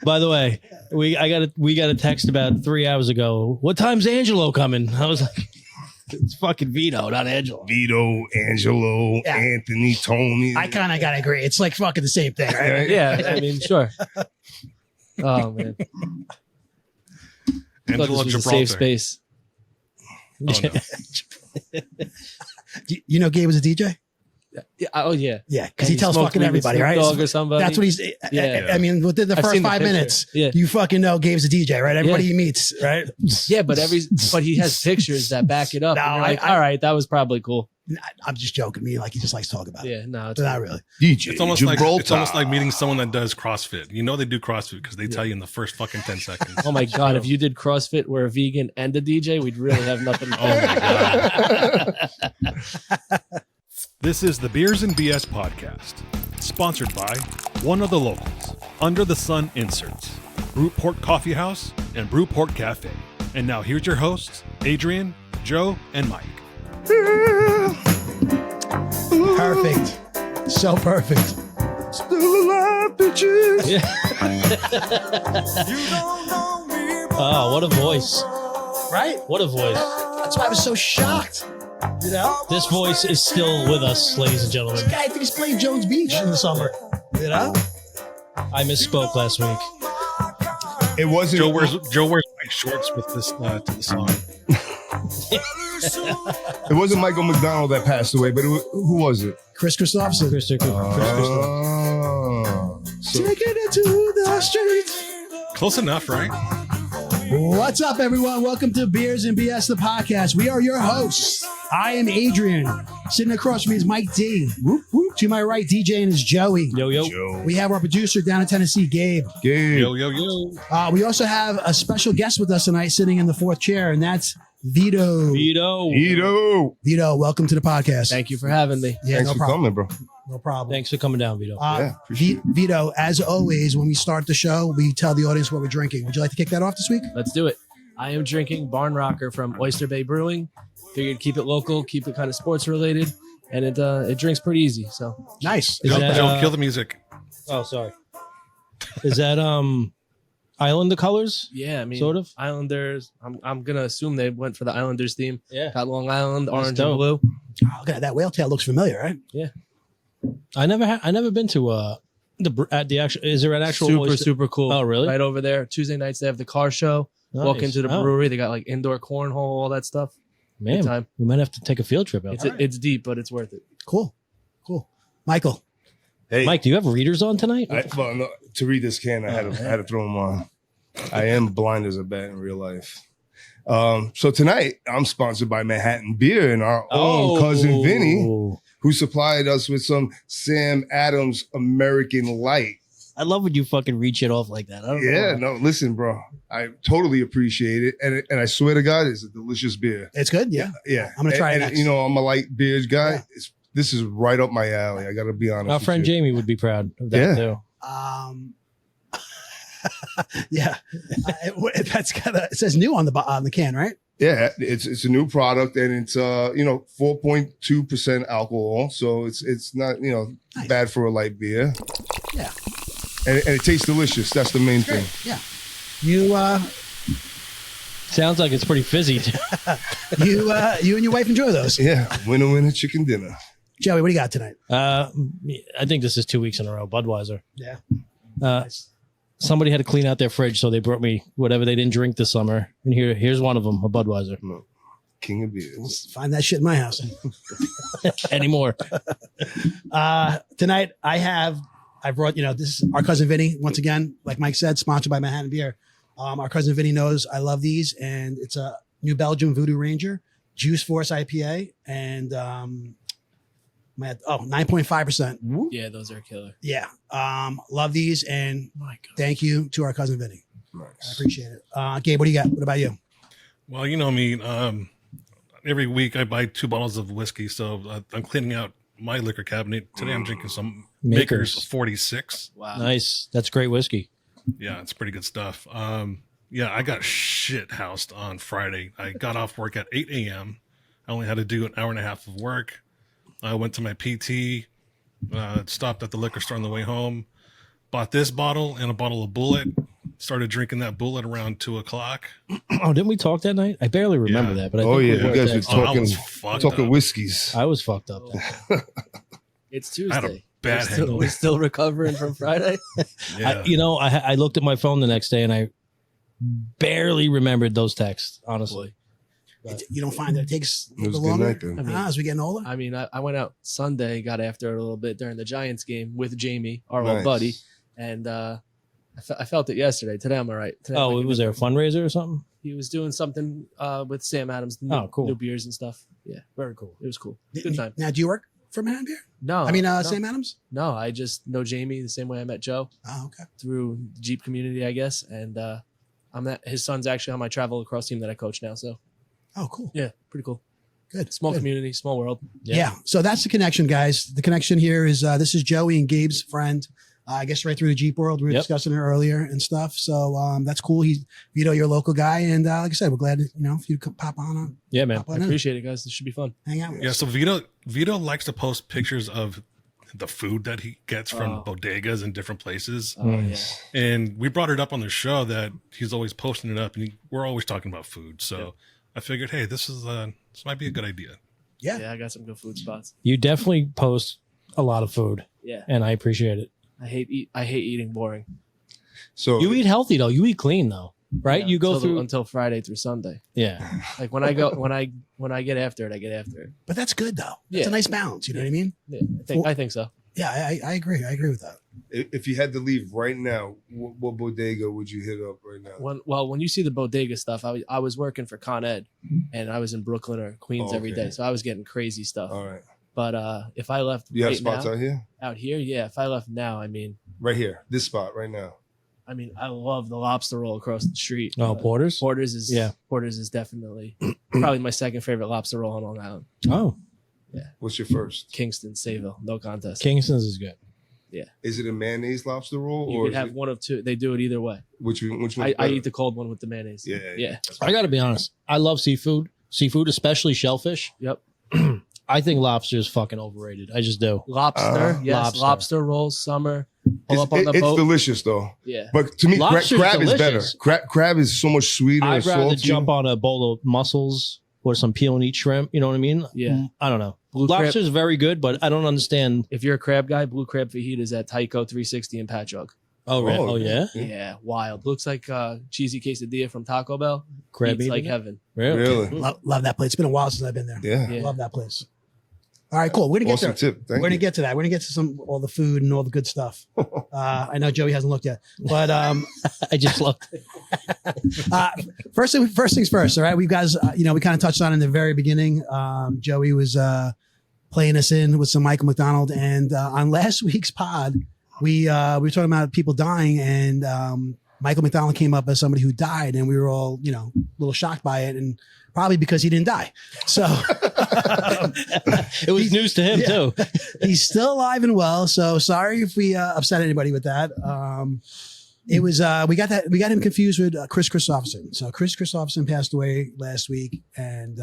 By the way, we got a text about 3 hours ago. What time's Angelo coming? I was like, it's fucking Vito, not Angelo. Vito, Angelo, Yeah. Anthony, Tony. I kind of gotta agree. It's like fucking the same thing, right? Yeah, I mean, sure. Oh man, I thought Angelo this was a Gibraltar. safe space. Oh, no. You know, Gabe was a DJ. Yeah. Oh yeah. Yeah, because And he tells smoked fucking weed with everybody, Snoop right? Dogg or somebody. That's what he's. Yeah. I mean, within the I've first seen the 5 picture. minutes, Yeah. you fucking know Gabe's a DJ, right? Everybody he meets, right? Yeah, but he has pictures that back it up. No, and you're like, I- all right, that was probably cool. I'm just joking. Me, like he just likes to talk about it. Yeah, no, it's But not really. DJ It's almost Gibraltar. like meeting someone that does CrossFit. You know they do CrossFit because they tell you in the first fucking 10 seconds. Oh my god, if you did CrossFit, were a vegan and a DJ, we'd really have nothing. Oh my god. This is the Beers and BS podcast, sponsored by one of the locals, Under the Sun Inserts, Brewport Coffee House, and Brewport Cafe. And now here's your hosts, Adrian, Joe, and Mike. Perfect. So perfect. Still alive, bitches. Oh, what a voice. Right? What a voice. That's why I was so shocked. You know? This voice is still with us, ladies and gentlemen. Guy, I think he's playing Jones Beach in the summer. You know? I misspoke last week. It wasn't. Joe wears white shorts with this to the song. It wasn't Michael McDonald that passed away, but who was it? Chris Christopherson. Oh. So, Taking it to the streets. Close enough, right? What's up, everyone? Welcome to Beers and BS, the podcast. We are your hosts. I am Adrian. Sitting across from me is Mike D. Whoop, whoop. To my right, DJing is Joey. Yo, yo. Joe. We have our producer down in Tennessee, Gabe. Gabe. Yo, yo, yo. We also have a special guest with us tonight sitting in the fourth chair, and that's Vito. Vito. Vito. Vito, welcome to the podcast. Thank you for having me. Yeah, Thanks no for problem. coming, bro. No problem. Thanks for coming down, Vito. Yeah, appreciate Vito, as always, when we start the show, we tell the audience what we're drinking. Would you like to kick that off this week? Let's do it. I am drinking Barn Rocker from Oyster Bay Brewing. Figured keep it local, keep it kind of sports related, and it drinks pretty easy. So Nice. Is that, Joe, kill the music. oh, sorry. Is that Islander colors? yeah, I mean, Sort of? Islanders. I'm gonna assume they went for the Islanders theme. Yeah. Got Long Island, orange and dope. blue. Oh, look at that. That whale tail looks familiar, right? I never been to the actual. Is there an actual Super oyster- super cool. Oh, really? Right over there. Tuesday nights they have the car show. Walk Nice. into the Oh, brewery. They got like indoor cornhole, all that stuff. man, Good time. we might have to take a field trip out. It's deep, but it's worth it. Cool. Michael. Hey, Mike, do you have readers on tonight? well, no, to read this can, I had to throw them on. I am blind as a bat in real life. So tonight, I'm sponsored by Manhattan Beer and our own cousin Vinny, who supplied us with some Sam Adams American Light. I love when you fucking reach it off like that. I don't Yeah, know. no, listen, bro. I totally appreciate it. And I swear to God, it's a delicious beer. It's good? Yeah. Yeah. I'm gonna try it and, next. You know, I'm a light beers guy. Yeah. This is right up my alley. I got to be honest. Our with friend you. Jamie would be proud of that Yeah. too. Yeah. It says new on the can, right? Yeah, it's a new product and it's 4.2% alcohol, so it's not Nice. bad for a light beer. Yeah. And it tastes delicious. That's the main thing. Yeah. You Sounds like it's pretty fizzy. Too. you and your wife enjoy those. Yeah, winner chicken dinner. Joey, what do you got tonight? I think this is 2 weeks in a row. Budweiser. Yeah. Somebody had to clean out their fridge, so they brought me whatever they didn't drink this summer. And here's one of them, a Budweiser. King of beers. Find that shit in my house. Anymore. Tonight I brought, this is our cousin Vinny, once again, like Mike said, sponsored by Manhattan Beer. Our cousin Vinny knows I love these, and it's a New Belgium Voodoo Ranger, Juice Force IPA, and 9.5%. Yeah, those are killer. Yeah. Love these, and My God. thank you to our cousin Vinny. I Nice. appreciate it. Gabe, what do you got? What about you? Well, you know me. Every week I buy 2 bottles of whiskey, so I'm cleaning out my liquor cabinet. Today I'm drinking some Maker's 46. Wow. Nice. That's great whiskey. Yeah, it's pretty good stuff. Yeah, I got shit housed on Friday. I got off work at 8 a.m. I only had to do an hour and a half of work. I went to my PT, stopped at the liquor store on the way home, bought this bottle and a bottle of Bullet. started drinking that bullet around 2:00. Oh, didn't we talk that night? I barely remember that, but I think Oh we yeah, were you guys were texting. Oh, I talking was fucked talking up. whiskeys. I was fucked up. It's I had a Tuesday. bad We're still, hangover. we're still recovering from Friday. Yeah. I looked at my phone the next day and I barely remembered those texts, honestly. You don't find that it takes a It was little a good longer night then. I mean, as we getting older? I mean, I went out Sunday, got after it a little bit during the Giants game with Jamie, our Nice. old buddy, and I felt it yesterday. Today I'm all right. Today I'm Oh, like was there a fundraiser or something? He was doing something with Sam Adams. Oh, cool. New beers and stuff. Yeah, Very cool. it was cool. Good time. Now, do you work for Man Beer? No, I mean, no, Sam Adams? No, I just know Jamie the same way I met Joe Oh, okay. through the Jeep community, I guess. And his son's actually on my travel lacrosse team that I coach now. So Oh, cool. yeah, pretty cool. Good. Small Good. community, small world. Yeah. So that's the connection, guys. The connection here is this is Joey and Gabe's friend. I guess right through the Jeep world. We were Yep. discussing it earlier and stuff. So that's cool. He's Vito, you're a local guy, and like I said, we're glad if you could pop on, Yeah, man. pop I on in, appreciate it, guys. This should be fun. hang out with Yeah, us. so Vito likes to post pictures of the food that he gets from Oh. bodegas in different places. Oh yeah. And we brought it up on the show that he's always posting it up, and we're always talking about food. So I figured, hey, this might be a good idea. Yeah. Yeah, I got some good food spots. You definitely post a lot of food, Yeah, and I appreciate it. I hate eating boring. So You eat healthy though. You eat clean though, right? Yeah, You go until through. until Friday through Sunday. Yeah. Like when I go when I get after it, I get after it. But that's good though. It's Yeah. a nice balance. You know what I mean? Yeah, I think so. Yeah, I agree. I agree with that. if you had to leave right now, what bodega would you hit up right now? When you see the bodega stuff, I was working for Con Ed, and I was in Brooklyn or Queens every okay. day, so I was getting crazy stuff. All right. But if I left You have right spots now, out here? out here, yeah. If I left now, I mean, Right here. This spot right now. I love the lobster roll across the street. Oh, Porter's. Porter's is Yeah. Porter's is definitely probably my second favorite lobster roll on Long Island. Oh, What's your first? Kingston, Sayville, no contest. Kingston's is good. Is it a mayonnaise lobster roll You or could is have it, one of two. They do it either way. which one? I eat the cold one with the mayonnaise. Yeah. I got to be honest. I love seafood. Seafood, especially shellfish. Yep. I think lobster is fucking overrated. I just do. Lobster, yes. Lobster. Lobster rolls, summer. Pull It's, up on the it's boat. delicious though. Yeah. But to me, Lobster's crab is better. delicious. Crab is so much sweeter and I'd rather salty. jump on a bowl of mussels or some peel and eat shrimp. You know what I mean? Yeah. I don't know. Blue crab. Lobster's very good, but I don't understand. If you're a crab guy, blue crab fajitas at Tyco 360 in Patchogue. Oh, right. Oh, Oh, yeah. Yeah, wild. Looks like cheesy quesadilla from Taco Bell. Crab Eats like eating it? heaven. Really? Really? Love that place. It's been a while since I've been there. Yeah. Yeah. Love that place. All right, cool. We're gonna get Awesome there. tip. We're Thank gonna you. get to that. We're gonna get to all the food and all the good stuff. I know Joey hasn't looked yet, but I just love first things first. All right, we guys, we kind of touched on in the very beginning. Joey was playing us in with some Michael McDonald, and on last week's pod, we were talking about people dying, and Michael McDonald came up as somebody who died, and we were all a little shocked by it, and probably because he didn't die. So it was news to him, Yeah. too. he's still alive and well. So sorry if we upset anybody with that. It was we got him confused with Chris Christopherson. So Chris Christopherson passed away last week, and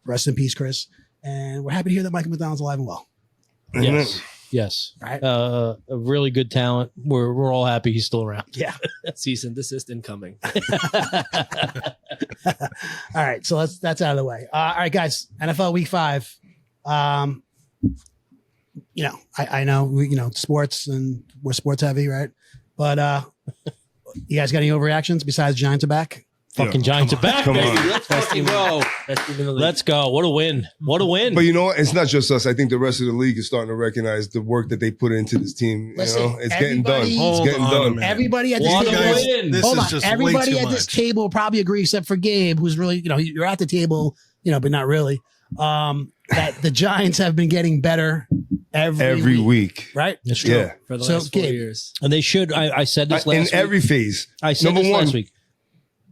rest in peace, Chris. And we're happy to hear that Michael McDonald's alive and well. Yes. Yes. Right? A really good talent. We're all happy he's still around. Yeah. Cease and desist incoming. All right, so that's out of the way. All right, guys, NFL Week 5. I know we sports, and we're sports heavy, right? But you guys got any overreactions besides Giants are back? Fucking Giants are back, Come baby. on. Let's fucking go. Best team in the league. Let's go. What a win. What a win. But you know what? It's not just us. I think the rest of the league is starting to recognize the work that they put into this team. Listen, It's getting done. everybody- It's Hold getting on a done. minute. Everybody at this What a table. win. This Hold is on. just way Everybody too at this much. table will probably agree, except for Gabe, who's really, you're at the table, but not really. That the Giants have been getting better Every week. right? It's true. Yeah. for the So, last 4 Gabe, years. And they should. I said this In last week. every phase. I said Number this one, last week.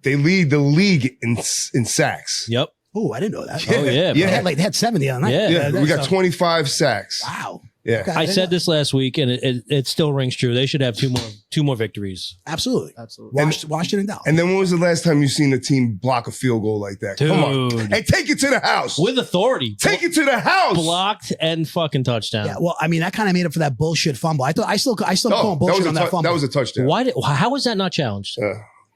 they lead the league in sacks. Yep. Oh, I didn't know that. Oh, yeah. Yeah. They had 70 on that. Yeah. Yeah, we got so- 25 sacks. Wow. Yeah. Okay. I said this last week, and it still rings true. They should have two more victories. Absolutely. Absolutely. Washington and Dallas. And then when was the last time you seen a team block a field goal like that? Come on. Dude. Hey, take it to the house. With authority. Take it to the house. Blocked and fucking touchdown. Yeah, well, I mean, that kind of made up for that bullshit fumble. I still call him bullshit on that fumble. That was a touchdown. How was that not challenged?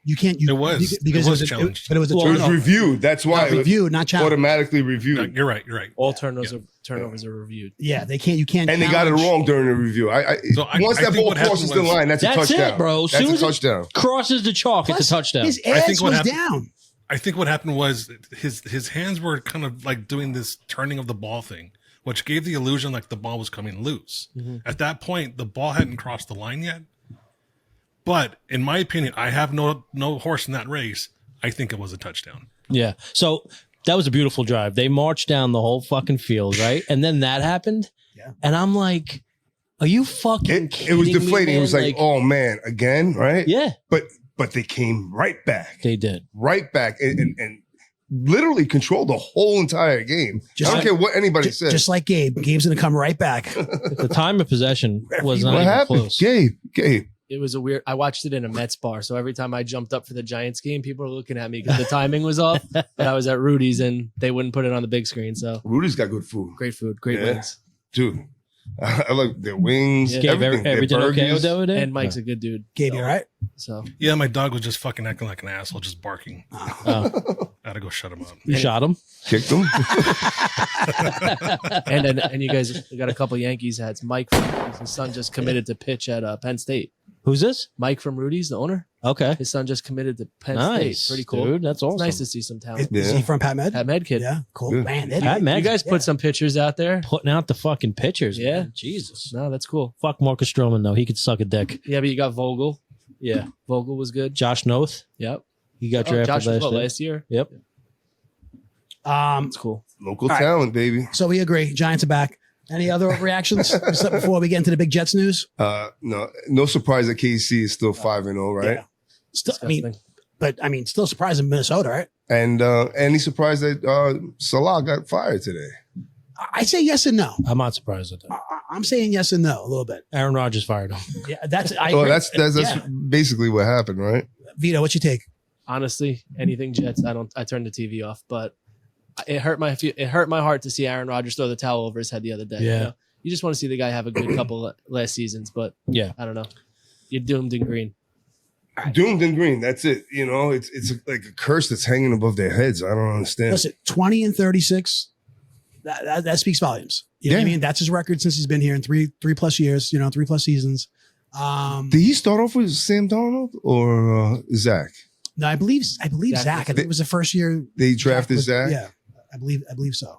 You can't. It was. Because It was challenged. but it was a It was turnover. reviewed. That's why it was Reviewed, not challenged. automatically No, reviewed. you're right. You're right. All turnovers are reviewed. Yeah, they can't. You can't. And they got it challenge. wrong during the review. Once I that think ball what happened crosses the was- line, that's a That's touchdown. it, bro. That's Soon a as it touchdown. crosses the chalk, it's a touchdown. His I think ass what was happened- down. I think what happened was his hands were kind of like doing this turning of the ball thing, which gave the illusion like the ball was coming loose. At that point, the ball hadn't crossed the line yet. But in my opinion, I have no horse in that race. I think it was a touchdown. Yeah. So that was a beautiful drive. They marched down the whole fucking field, right? And then that happened. Yeah. And I'm like, are you fucking kidding It was me, deflating. man? It was like, oh man, again, right? Yeah, But they came right back. they did. Right back and literally controlled the whole entire game. Just I don't like- care what anybody says. Just like Gabe. Gabe's going to come right back. The time of possession was not what even happened? close. Gabe. It was a weird. I watched it in a Mets bar, so every time I jumped up for the Giants game, people were looking at me because the timing was off. But I was at Rudy's and they wouldn't put it on the big screen. So Rudy's got good food. great food, great Yeah. wings, Dude. I like their wings, Yeah. Gabe, everything. everything Their okay with burgers. over there? and Mike's a good dude. Gabe, you all right? So Yeah, my dog was just fucking acting like an asshole, just barking. Oh, I had to go shut him up. you shot him? Kicked them. and you guys got a couple Yankees hats. Mike, his son just committed to pitch at Penn State. Who's this? Mike from Rudy's, the owner. Okay. His son just committed to Penn Nice. State. Pretty cool. Dude, that's awesome. It's nice to see some talent. Is Yeah. he from Pat Med? Pat Med kid. Yeah, cool. Good. Man, Pat Med. You guys put some pictures out there. Putting out the fucking pictures. Yeah. Man. Jesus. No, that's cool. Fuck Marcus Stroman, though. He could suck a dick. Yeah, but you got Vogel. Yeah. Vogel was good. Josh Noth. Yep. He got Oh, drafted Josh was last what, year. last year. Yep. That's cool. Local All right. talent, baby. So we agree. Giants are back. Any other reactions before we get into the big Jets news? No surprise that KC is still 5-0, right? Yeah. Still, Disgusting. I mean, still surprising Minnesota, right? And he's surprised that Salah got fired today. I say yes and no. I'm not surprised at that. I'm saying yes and no a little bit. Aaron Rodgers fired him. Yeah, that's. I Well, agree. that's Yeah. basically what happened, right? Vito, what's your take? Honestly, anything Jets, I turned the TV off. But it hurt my heart to see Aaron Rodgers throw the towel over his head the other day. Yeah. You know? You just want to see the guy have a good couple of last seasons, but Yeah. I don't know. You're doomed in green. Doomed and green. That's it. You know, it's like a curse that's hanging above their heads. I don't understand. Listen, 20-36. That speaks volumes. You know what I Yeah. mean? That's his record since he's been here in three plus years. 3+ seasons. Did he start off with Sam Darnold or Zach? No, I believe Zach. I think it was the first year They drafted Zach. Yeah, I believe so.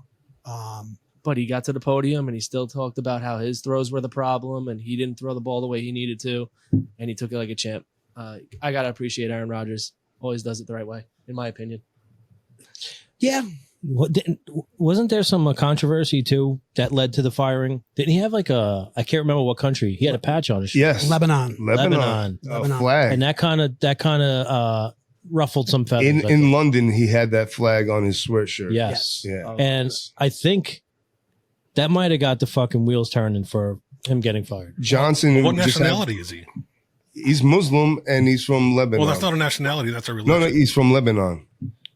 But he got to the podium and he still talked about how his throws were the problem and he didn't throw the ball the way he needed to, and he took it like a champ. I gotta appreciate Aaron Rodgers. Always does it the right way, in my opinion. Yeah, Wasn't there some controversy too that led to the firing? Didn't he have like I can't remember what country. He had a patch on his shirt. Yes. Lebanon. Lebanon. Lebanon. A flag. And that kind of ruffled some feathers. I think. In London, he had that flag on his sweatshirt. Yes. Yeah. And I think that might have got the fucking wheels turning for him getting fired. Johnson. What just had- nationality is he? he's Muslim and he's from Lebanon. Well, that's not a nationality. That's a religion. No, he's from Lebanon.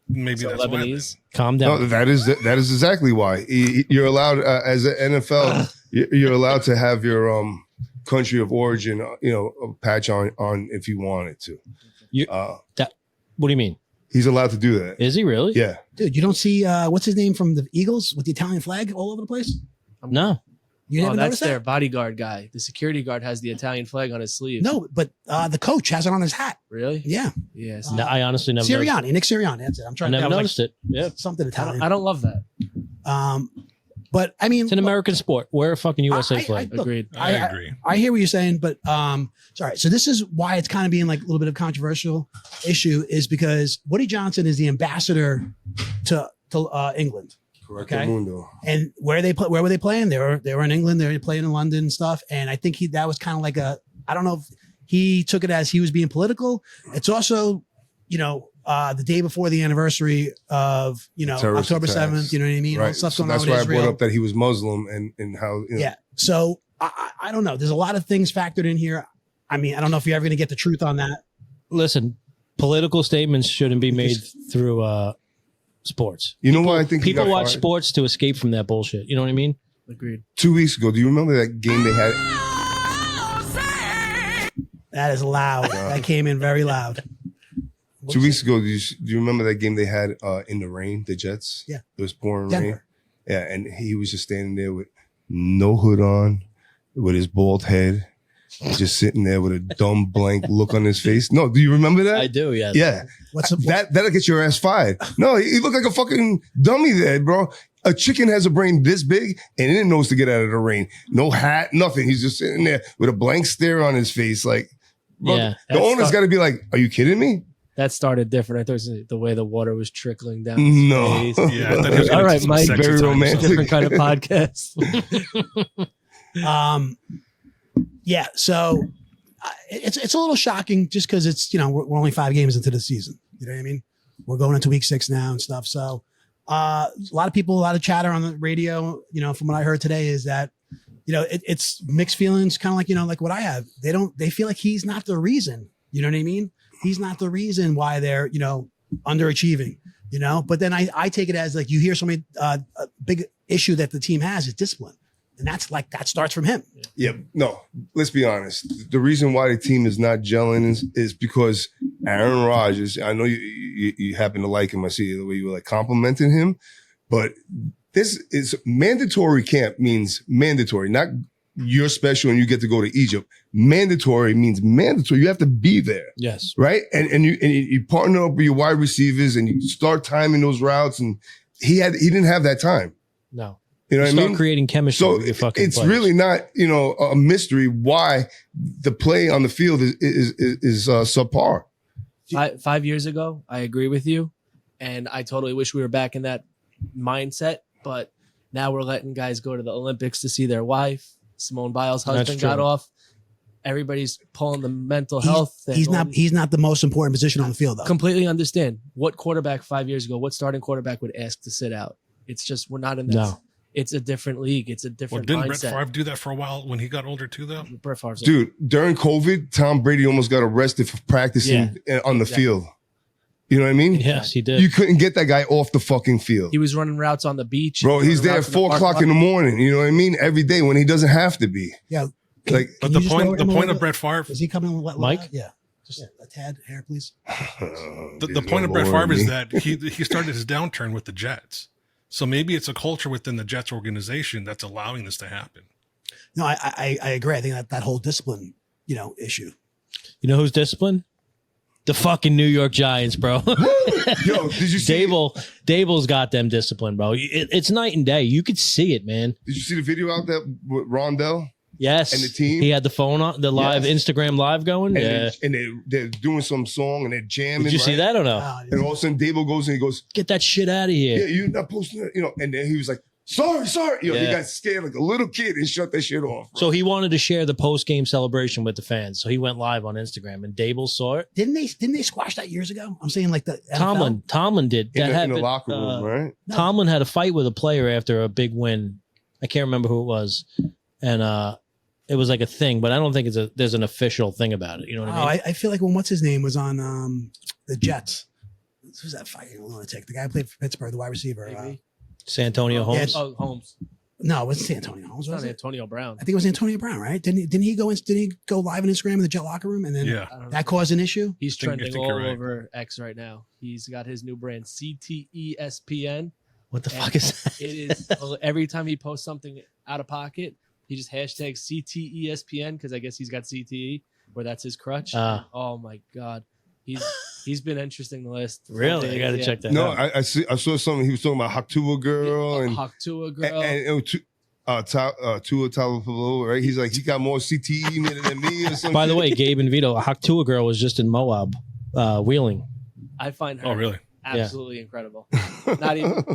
Maybe So that's why. Lebanese. Calm down. No, that is exactly why. You're allowed as an NFL. You're allowed to have your country of origin, a patch on if you wanted to. What do you mean? He's allowed to do that. Is he really? Yeah. Dude, you don't see what's his name from the Eagles with the Italian flag all over the place? No. You never Oh, that's noticed their that? bodyguard guy. The security guard has the Italian flag on his sleeve. No, but the coach has it on his hat. Really? Yeah, Yes. No, I honestly never noticed. Sirianni, Nick Sirianni. That's it. I'm I trying. never that was noticed it. Yeah. like something Italian. I don't love that. But I mean, It's an American sport. Wear a fucking USA flag. look, Agreed. I agree. I hear what you're saying, but sorry. So this is why it's kind of being like a little bit of a controversial issue, is because Woody Johnson is the ambassador to England. Correct. Okay. Mundo. And where were they playing? They were in England. They were playing in London and stuff. And I think that was kind of like I don't know if he took it as he was being political. It's also, the day before the anniversary of, Terrorist October attacks. 7th, you know what I mean? All Right. the stuff So going that's on with why I Israel. brought up that he was Muslim and how. Yeah. So I don't know. There's a lot of things factored in here. I mean, I don't know if you're ever going to get the truth on that. Listen, political statements shouldn't be made through sports. You know why I think he People got watch fired? sports to escape from that bullshit. You know what I mean? Agreed. 2 weeks ago, do you remember that game they had? That is loud. That came in very loud. 2 weeks ago, do you remember that game they had in the rain, the Jets? Yeah. It was pouring Denver. rain. Yeah, and he was just standing there with no hood on, with his bald head, just sitting there with a dumb blank look on his face. No, do you remember that? I do, yes. Yeah. What's the, That'll get your ass fired. No, he looked like a fucking dummy there, bro. A chicken has a brain this big and it knows to get out of the rain. No hat, nothing. He's just sitting there with a blank stare on his face. Like, bro, Yeah. the owner's got to be like, are you kidding me? That started different. I thought it was the way the water was trickling down. his No. face. Yeah, I thought he was gonna All do right, some Mike. sexy Very time or romantic. something. Different kind of podcast. yeah. So it's a little shocking just because it's, you know, we're only 5 games into the season. You know what I mean? We're going into week 6 now and stuff. So a lot of people, a lot of chatter on the radio, you know, from what I heard today is that, you know, it's mixed feelings, kind of like, you know, like what I have. They feel like he's not the reason. You know what I mean? He's not the reason why they're, you know, underachieving, you know, but then I take it as like, you hear somebody, a big issue that the team has is discipline. And that's like, that starts from him. Yep. No, let's be honest. The reason why the team is not gelling is because Aaron Rodgers, I know you happen to like him. I see the way you were like complimenting him, but this is mandatory camp means mandatory, not you're special and you get to go to Egypt. Mandatory means mandatory. You have to be there. Yes. Right. And you partner up with your wide receivers and you start timing those routes. And he didn't have that time. No. You know what I Start mean? creating chemistry So with your fucking it's players. really not, you know, a mystery why the play on the field is subpar. 5 years ago, I agree with you. And I totally wish we were back in that mindset. But now we're letting guys go to the Olympics to see their wife. Simone Biles' husband That's got true. off. Everybody's pulling the mental health. and He's all not, these- he's not the most important position on the field though. completely understand. What quarterback 5 years ago, what starting quarterback would ask to sit out? It's just, we're not in that. No. It's a different league. It's a Well, different didn't Brett mindset. Favre do that for a while when he got older too, though? Brett Favre's Dude, during COVID, Tom Brady almost got arrested for practicing on the Exactly. field. You know what I mean? Yes, he did. You couldn't get that guy off the fucking field. He was running routes on the beach. Bro, he's there at 4 o'clock in the morning. You know what I mean? Every day when he doesn't have to be. Yeah. Like, But Can the you just lower point him a of little Brett Favre, Is he coming with Mike? Yeah. Just a tad hair, please. the point of Brett Favre is that he started his downturn with the Jets. So maybe it's a culture within the Jets organization that's allowing this to happen. No, I agree. I think that whole discipline, you know, issue. You know who's disciplined? The fucking New York Giants, bro. Yo, did you see? Dable's got them disciplined, bro. It's night and day. You could see it, man. Did you see the video out there with Rondell Yes. and the team? He had the phone on, the live Yes. Instagram live going. And, Yeah. they're doing some song and they're jamming. Did you see right? that or no? And all of a sudden, Dable goes and he goes, Get that shit out of "Yeah, here. you're not posting it," you know. And then he was like, "Sorry." You know, he Yeah. got scared like a little kid and shut that shit off. Bro. So he wanted to share the post game celebration with the fans. So he went live on Instagram and Dable saw it. Didn't they squash that years ago? I'm saying like the NFL. Tomlin did. in, That the happened. locker room, right? No. Tomlin had a fight with a player after a big win. I can't remember who it was. And it was like a thing, but I don't think there's an official thing about it. You know what I mean? I feel like when what's his name was on the Jets. Who's that fighting lunatic? The guy who played for Pittsburgh, the wide receiver. Maybe. Santonio Holmes. Yeah, Oh, Holmes. No, it wasn't Antonio Holmes. It's not Was it? Antonio Brown. I think it was Antonio Brown, right? Didn't he go live on Instagram in the Jet locker room and then Yeah. I don't know. that caused an issue? He's I think trending you're all right. over X right now. He's got his new brand, CTESPN. What the And fuck is that? It is every time he posts something out of pocket, he just hashtags CTESPN because I guess he's got CTE, where that's his crutch. Ah. Oh my god, he's been interesting the last 4 Really? I days, got to yeah. check that No, out. I saw something. He was talking about Haktua girl and Haktua girl. and it was Tua Tagovailoa, right? He's like, he got more CTE than me or something. By the way, Gabe and Vito, a Haktua girl was just in Moab, wheeling. I find her Oh, really? absolutely incredible.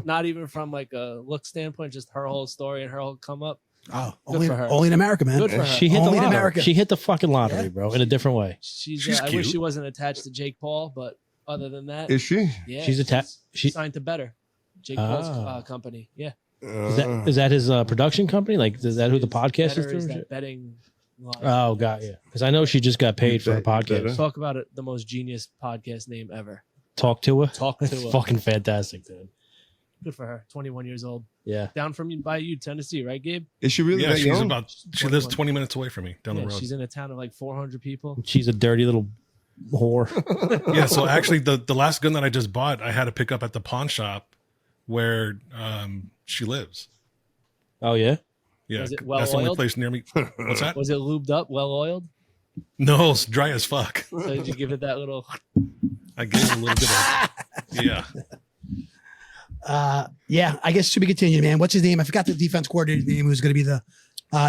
Not even from like a look standpoint, just her whole story and her whole come up. Oh, Good for her. only in America, man. Good for her. She hit the Only in lottery. America. She hit the fucking lottery, Yeah. bro, in a different way. She's I wish cute. she wasn't attached to Jake Paul, but other than that, Is she? yeah, She's she's she signed to Better, Jake Paul's Ah. company. Yeah, Is that his production company? Like, is that who the podcast Better is is through? that betting line. Oh, got you. Because I know she just got paid for her podcast. Talk about it, the most genius podcast name ever. Talk to her. Talk to It's her. fucking fantastic, dude. Good for her. 21 years old. Yeah. Down from by you, Tennessee, right, Gabe? Is she really Yeah, that she's young? about. She lives 20 minutes away from me down the road. She's in a town of like 400 people. She's a dirty little whore. Yeah, so actually, the last gun that I just bought, I had to pick up at the pawn shop where she lives. Oh, yeah? Yeah, Was it that's the only well-oiled? place near me. What's that? Was it lubed up, well oiled? No, it's dry as fuck. So did you give it that little? I gave it a little bit of. Yeah. Yeah, I guess to be continued, man. What's his name? I forgot the defense coordinator's name. Who's going to be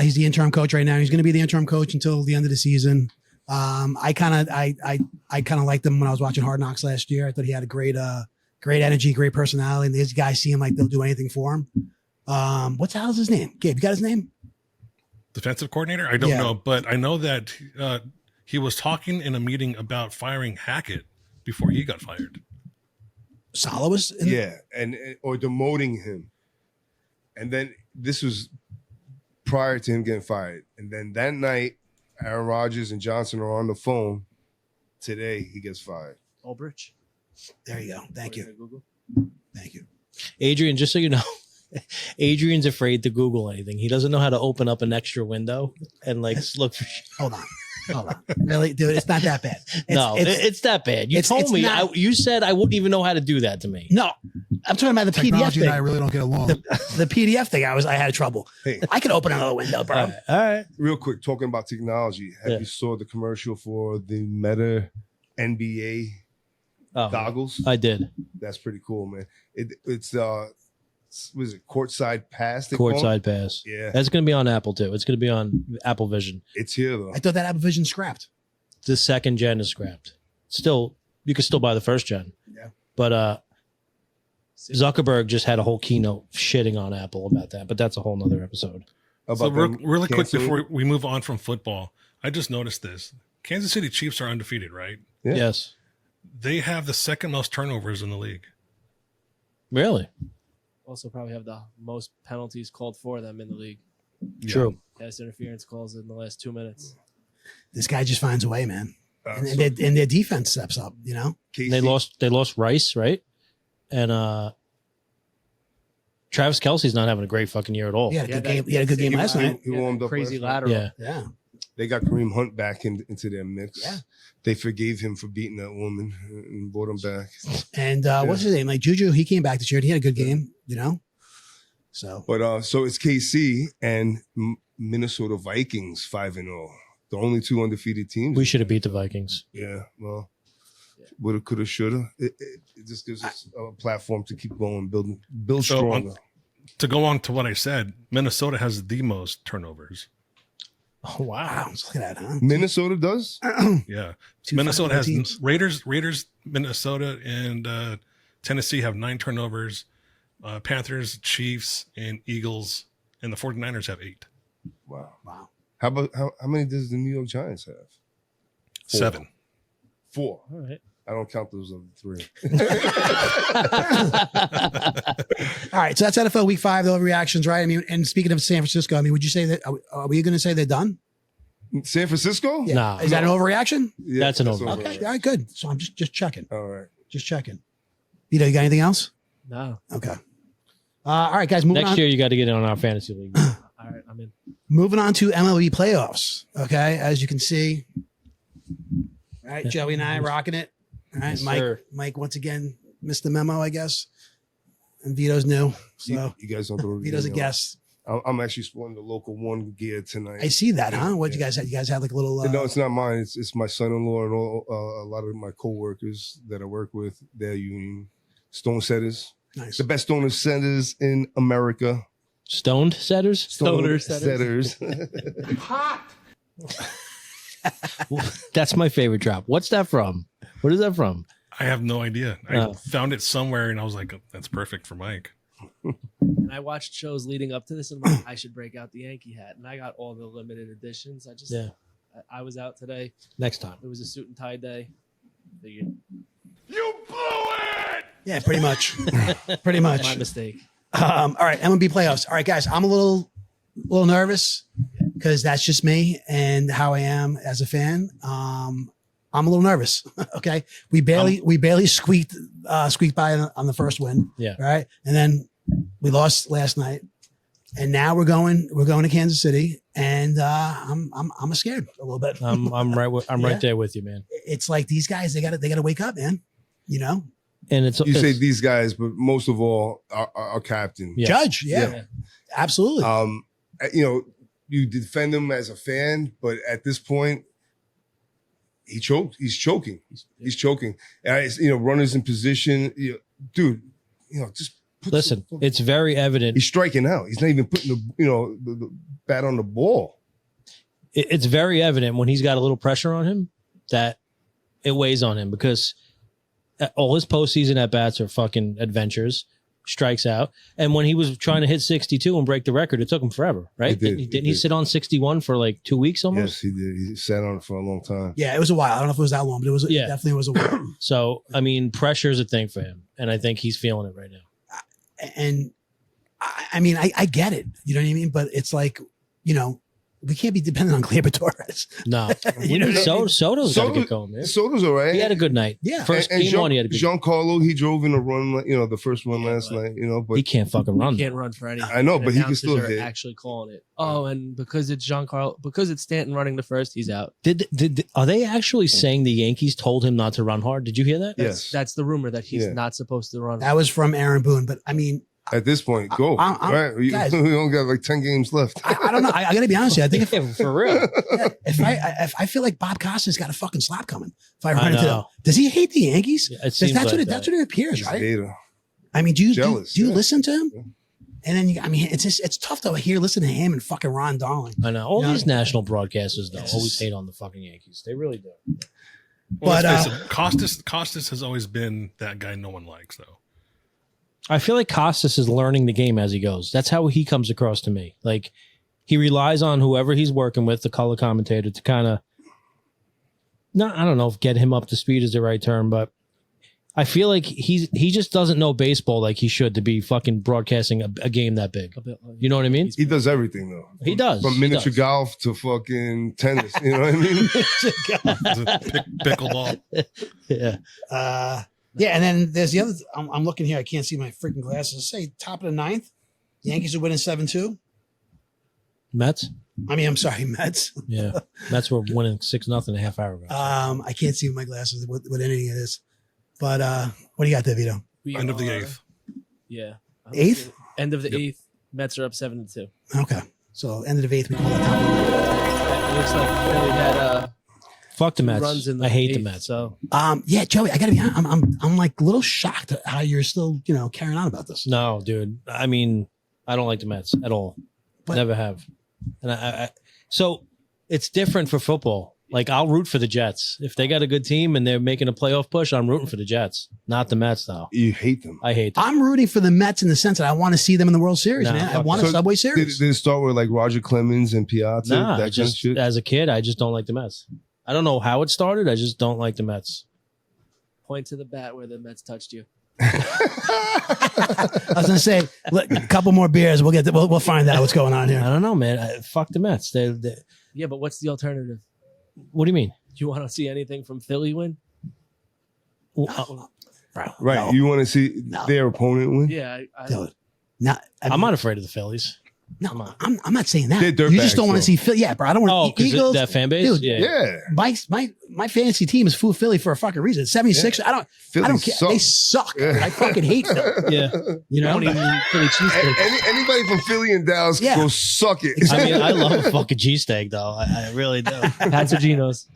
he's the interim coach right now. He's going to be the interim coach until the end of the season. I kind of liked him when I was watching Hard Knocks last year. I thought he had a great energy, great personality. And these guys seem like they'll do anything for him. What's the hell's his name? Gabe, you got his name? Defensive coordinator? I don't Yeah. know, but I know that he was talking in a meeting about firing Hackett before he got fired. Sala was in Yeah, and or demoting him. And then this was prior to him getting fired. And then that night, Aaron Rodgers and Johnson are on the phone. Today, he gets fired. Ulbrich. There you go. Thank you. Google. Thank you. Adrian, just so you know, Adrian's afraid to Google anything. He doesn't know how to open up an extra window and like look for shit. Hold on. Really, dude, it's not that bad. It's that bad. You told me. not- You said I wouldn't even know how to do that to me. No, I'm talking about the PDF Technology thing. and I really don't get along. The PDF thing. I had trouble. Hey, I could open another window, bro. All right. real quick, talking about technology. Have Yeah. you saw the commercial for the Meta NBA Oh, goggles? I did. That's pretty cool, man. It's was it courtside pass? they call it? Courtside pass. Yeah, That's going to be on Apple too. It's going to be on Apple Vision. it's here though. I thought that Apple Vision scrapped. The second gen is scrapped. Still, you can still buy the first gen. Yeah. But Zuckerberg just had a whole keynote shitting on Apple about that. But that's a whole nother episode. About So them really quick canceling- before we move on from football, I just noticed this. Kansas City Chiefs are undefeated, right? Yeah. Yes. They have the second most turnovers in the league. Really? Also, probably have the most penalties called for them in the league. True. Pass interference calls in the last 2 minutes. This guy just finds a way, man. And, so and their defense steps up. You know. KC They lost Rice, right? And Travis Kelsey's not having a great fucking year at all. He had a Yeah, good that- game. He had a good game last night. He Yeah, warmed up crazy last night. lateral. Yeah. Yeah. They got Kareem Hunt back into their mix. Yeah. They forgave him for beating that woman and brought him back. And what's his name? Like Juju, he came back this year. He had a good game. You know. So But so it's KC and Minnesota Vikings 5-0. The only two undefeated teams. We should have beat the Vikings. Yeah, well, woulda, coulda, shoulda. It just gives us a platform to keep going, build So, stronger. To go on to what I said, Minnesota has the most turnovers. Oh, wow, look at that, huh? Minnesota does. Yeah. Two Minnesota 5-0 has teams. Raiders, Minnesota, and Tennessee have 9 turnovers. Panthers, Chiefs, and Eagles, and the 49ers have 8. Wow. Wow. How about how many does the New York Giants have? 7. 4. All right. I don't count those other 3. All right, so that's NFL Week 5. The overreactions, right? I mean, and speaking of San Francisco, I mean, would you say that? Are we going to say they're done? San Francisco? Yeah. Nah. Is that an overreaction? Yeah, That's an over. Okay. All right. Good. So I'm just checking. All right. Just checking. Vito, you got anything else? No. Okay. All right, guys. Moving Next on. year, you got to get in on our fantasy league. All right, I'm in. Moving on to MLB playoffs. Okay, as you can see, all right, Joey and I rocking it. All right, Yes, Mike. sir. Mike once again missed the memo, I guess. And Vito's new, so You guys don't throw the Vito's a game guest. out. I'm actually sporting the local one gear tonight. I see that, huh? What you Yeah. guys had? You guys had like a little. No, it's not mine. It's my son-in-law and all, a lot of my coworkers that I work with. They're union stone setters, Nice. the best stone setters in America. Stoned setters? Stoner setters. That's my favorite drop. What's that from? What is that from? I have no idea. I Oh. found it somewhere, and I was like, that's perfect for Mike. And I watched shows leading up to this, and I'm like, I should break out the Yankee hat. And I got all the limited editions. Yeah. I was out today. Next time. It was a suit and tie day. Figured, Yeah, pretty much. Pretty my much. mistake. All right, MLB playoffs. All right, guys, I'm a little nervous because that's just me and how I am as a fan. I'm a little nervous. Okay, we barely squeaked by on the first win. Yeah. Right, and then we lost last night, and now we're going to Kansas City, and I'm scared a little bit. I'm right there with you, man. It's like these guys, they gotta wake up, man. You know, And it's You say these guys, but most of all, our captain. Yeah. Judge, yeah. Absolutely. You defend him as a fan, but at this point, he's choking. He's choking. And runners in position, dude. Just listen. It's very evident. He's striking out. He's not even putting the bat on the ball. It's very evident when he's got a little pressure on him that it weighs on him because all his postseason at bats are fucking adventures, strikes out. And when he was trying to hit 62 and break the record, it took him forever, right? Didn't he sit on 61 for like 2 weeks almost? Yes, he did. He sat on it for a long time. Yeah, it was a while. I don't know if it was that long, but it definitely was a while. So, I mean, pressure is a thing for him. And I think he's feeling it right now. And I mean, I get it. You know what I mean? But it's like, we can't be dependent on Gleyber Torres. No. You know what I mean? Soto's got to get going, man. Soto's all right. He had a good night. Yeah. First game one, he had a good Giancarlo, he drove in a run, the first one last night, but he can't fucking run. He can't run for anything. I know, And but he can announcers still are hit. actually calling it. Oh, and because it's Stanton running the first, he's out. Are they actually saying the Yankees told him not to run hard? Did you hear that? Yes. That's the rumor that he's not supposed to run. That was from Aaron Boone. But I mean, At this point, go. Right? Guys, we only got like 10 games left. I don't know. I got to be honest with you. I think For real. if I feel like Bob Costas got a fucking slap coming. If I run I into him, know. does he hate the Yankees? Yeah, it seems That's like what it appears, He's right? data. I mean, do you Jealous, do you yeah. listen to him? Yeah. And then it's tough to listen to him and fucking Ron Darling. I know. All You know, these national broadcasters, though, it's always just- hate on the fucking Yankees. They really do. Well, But, let's face it, Costas has always been that guy no one likes, though. I feel like Costas is learning the game as he goes. That's how he comes across to me. Like, he relies on whoever he's working with, the color commentator, to kind of, I don't know if get him up to speed is the right term, but I feel like he just doesn't know baseball like he should to be fucking broadcasting a game that big. You know what I mean? He does everything, though. He does. From He miniature does. golf to fucking tennis. You know what I mean? Pickleball. Yeah. Yeah, and then there's the other. I'm looking here. I can't see my freaking glasses. Say top of the ninth, Yankees are winning 7-2. Mets? I'm sorry, Mets. Yeah. Mets were winning 6-0 a half hour ago. I can't see with my glasses what inning it is. But what do you got there, Vito? End of the eighth. Yeah. Eighth? End of the eighth. Mets are up 7-2. Okay, so end of the eighth, we call that top of the ninth. It looks like Philly had Fuck the two Mets. runs in the I hate the eighth, Mets. So Yeah, Joey, I gotta be honest. I'm like a little shocked at how you're still carrying on about this. No, dude. I mean, I don't like the Mets at all. But- Never have. And so it's different for football. Like, I'll root for the Jets. If they got a good team and they're making a playoff push, I'm rooting for the Jets. Not the Mets, though. You hate them. I hate them. I'm rooting for the Mets in the sense that I want to see them in the World Series, Nah, man. I fuck want a So Subway Did, Series. did it start with like Roger Clemens and Piazza? Nah, that I kind of just, shit? as a kid, I just don't like the Mets. I don't know how it started. I just don't like the Mets. point to the bat where the Mets touched you. I was gonna say, look, a couple more beers. We'll find out what's going on I here. don't know, man. Fuck the Mets. They Yeah, but what's the alternative? what do you mean? Do you want to see anything from Philly win? Well, Right. No. You want to see No. their opponent win? Yeah, Dude, I'm not afraid of the Phillies. No, I'm not saying that. They're You just dirtbags, don't want though. to see Philly. Yeah, bro. I don't Oh, want to because Eagles. that fan base? Dude, Yeah. Yeah. My fantasy team is full Philly for a fucking reason. 76. Yeah. I don't care. suck. They suck. Yeah. I fucking hate them. Yeah. You know? don't even Philly cheesesteak. Anybody from Philly and Dallas Yeah. go suck it. I mean, I love a fucking cheesesteak, though. I really do. Pats or Geno's.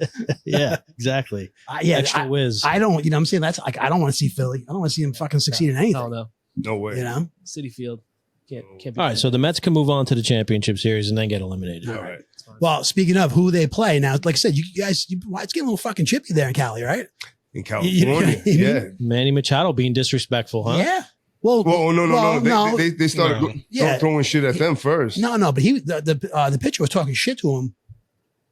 Yeah, exactly. Yeah, Extra whiz. I don't. You know what I'm saying? That's like I don't want to see Philly. I don't want to see them fucking succeed in anything. Oh no, No way. You know? City Field can't be. All right, so the Mets can move on to the championship series and then get eliminated. All right. It's fine. Well, speaking of who they play now, like I said, you guys, it's getting a little fucking chippy there in Cali, right? In You know what I California. mean? Yeah. Manny Machado being disrespectful, huh? Yeah. Well, Well, no. no. They started No. Yeah. throwing shit at them first. No, but the pitcher was talking shit to him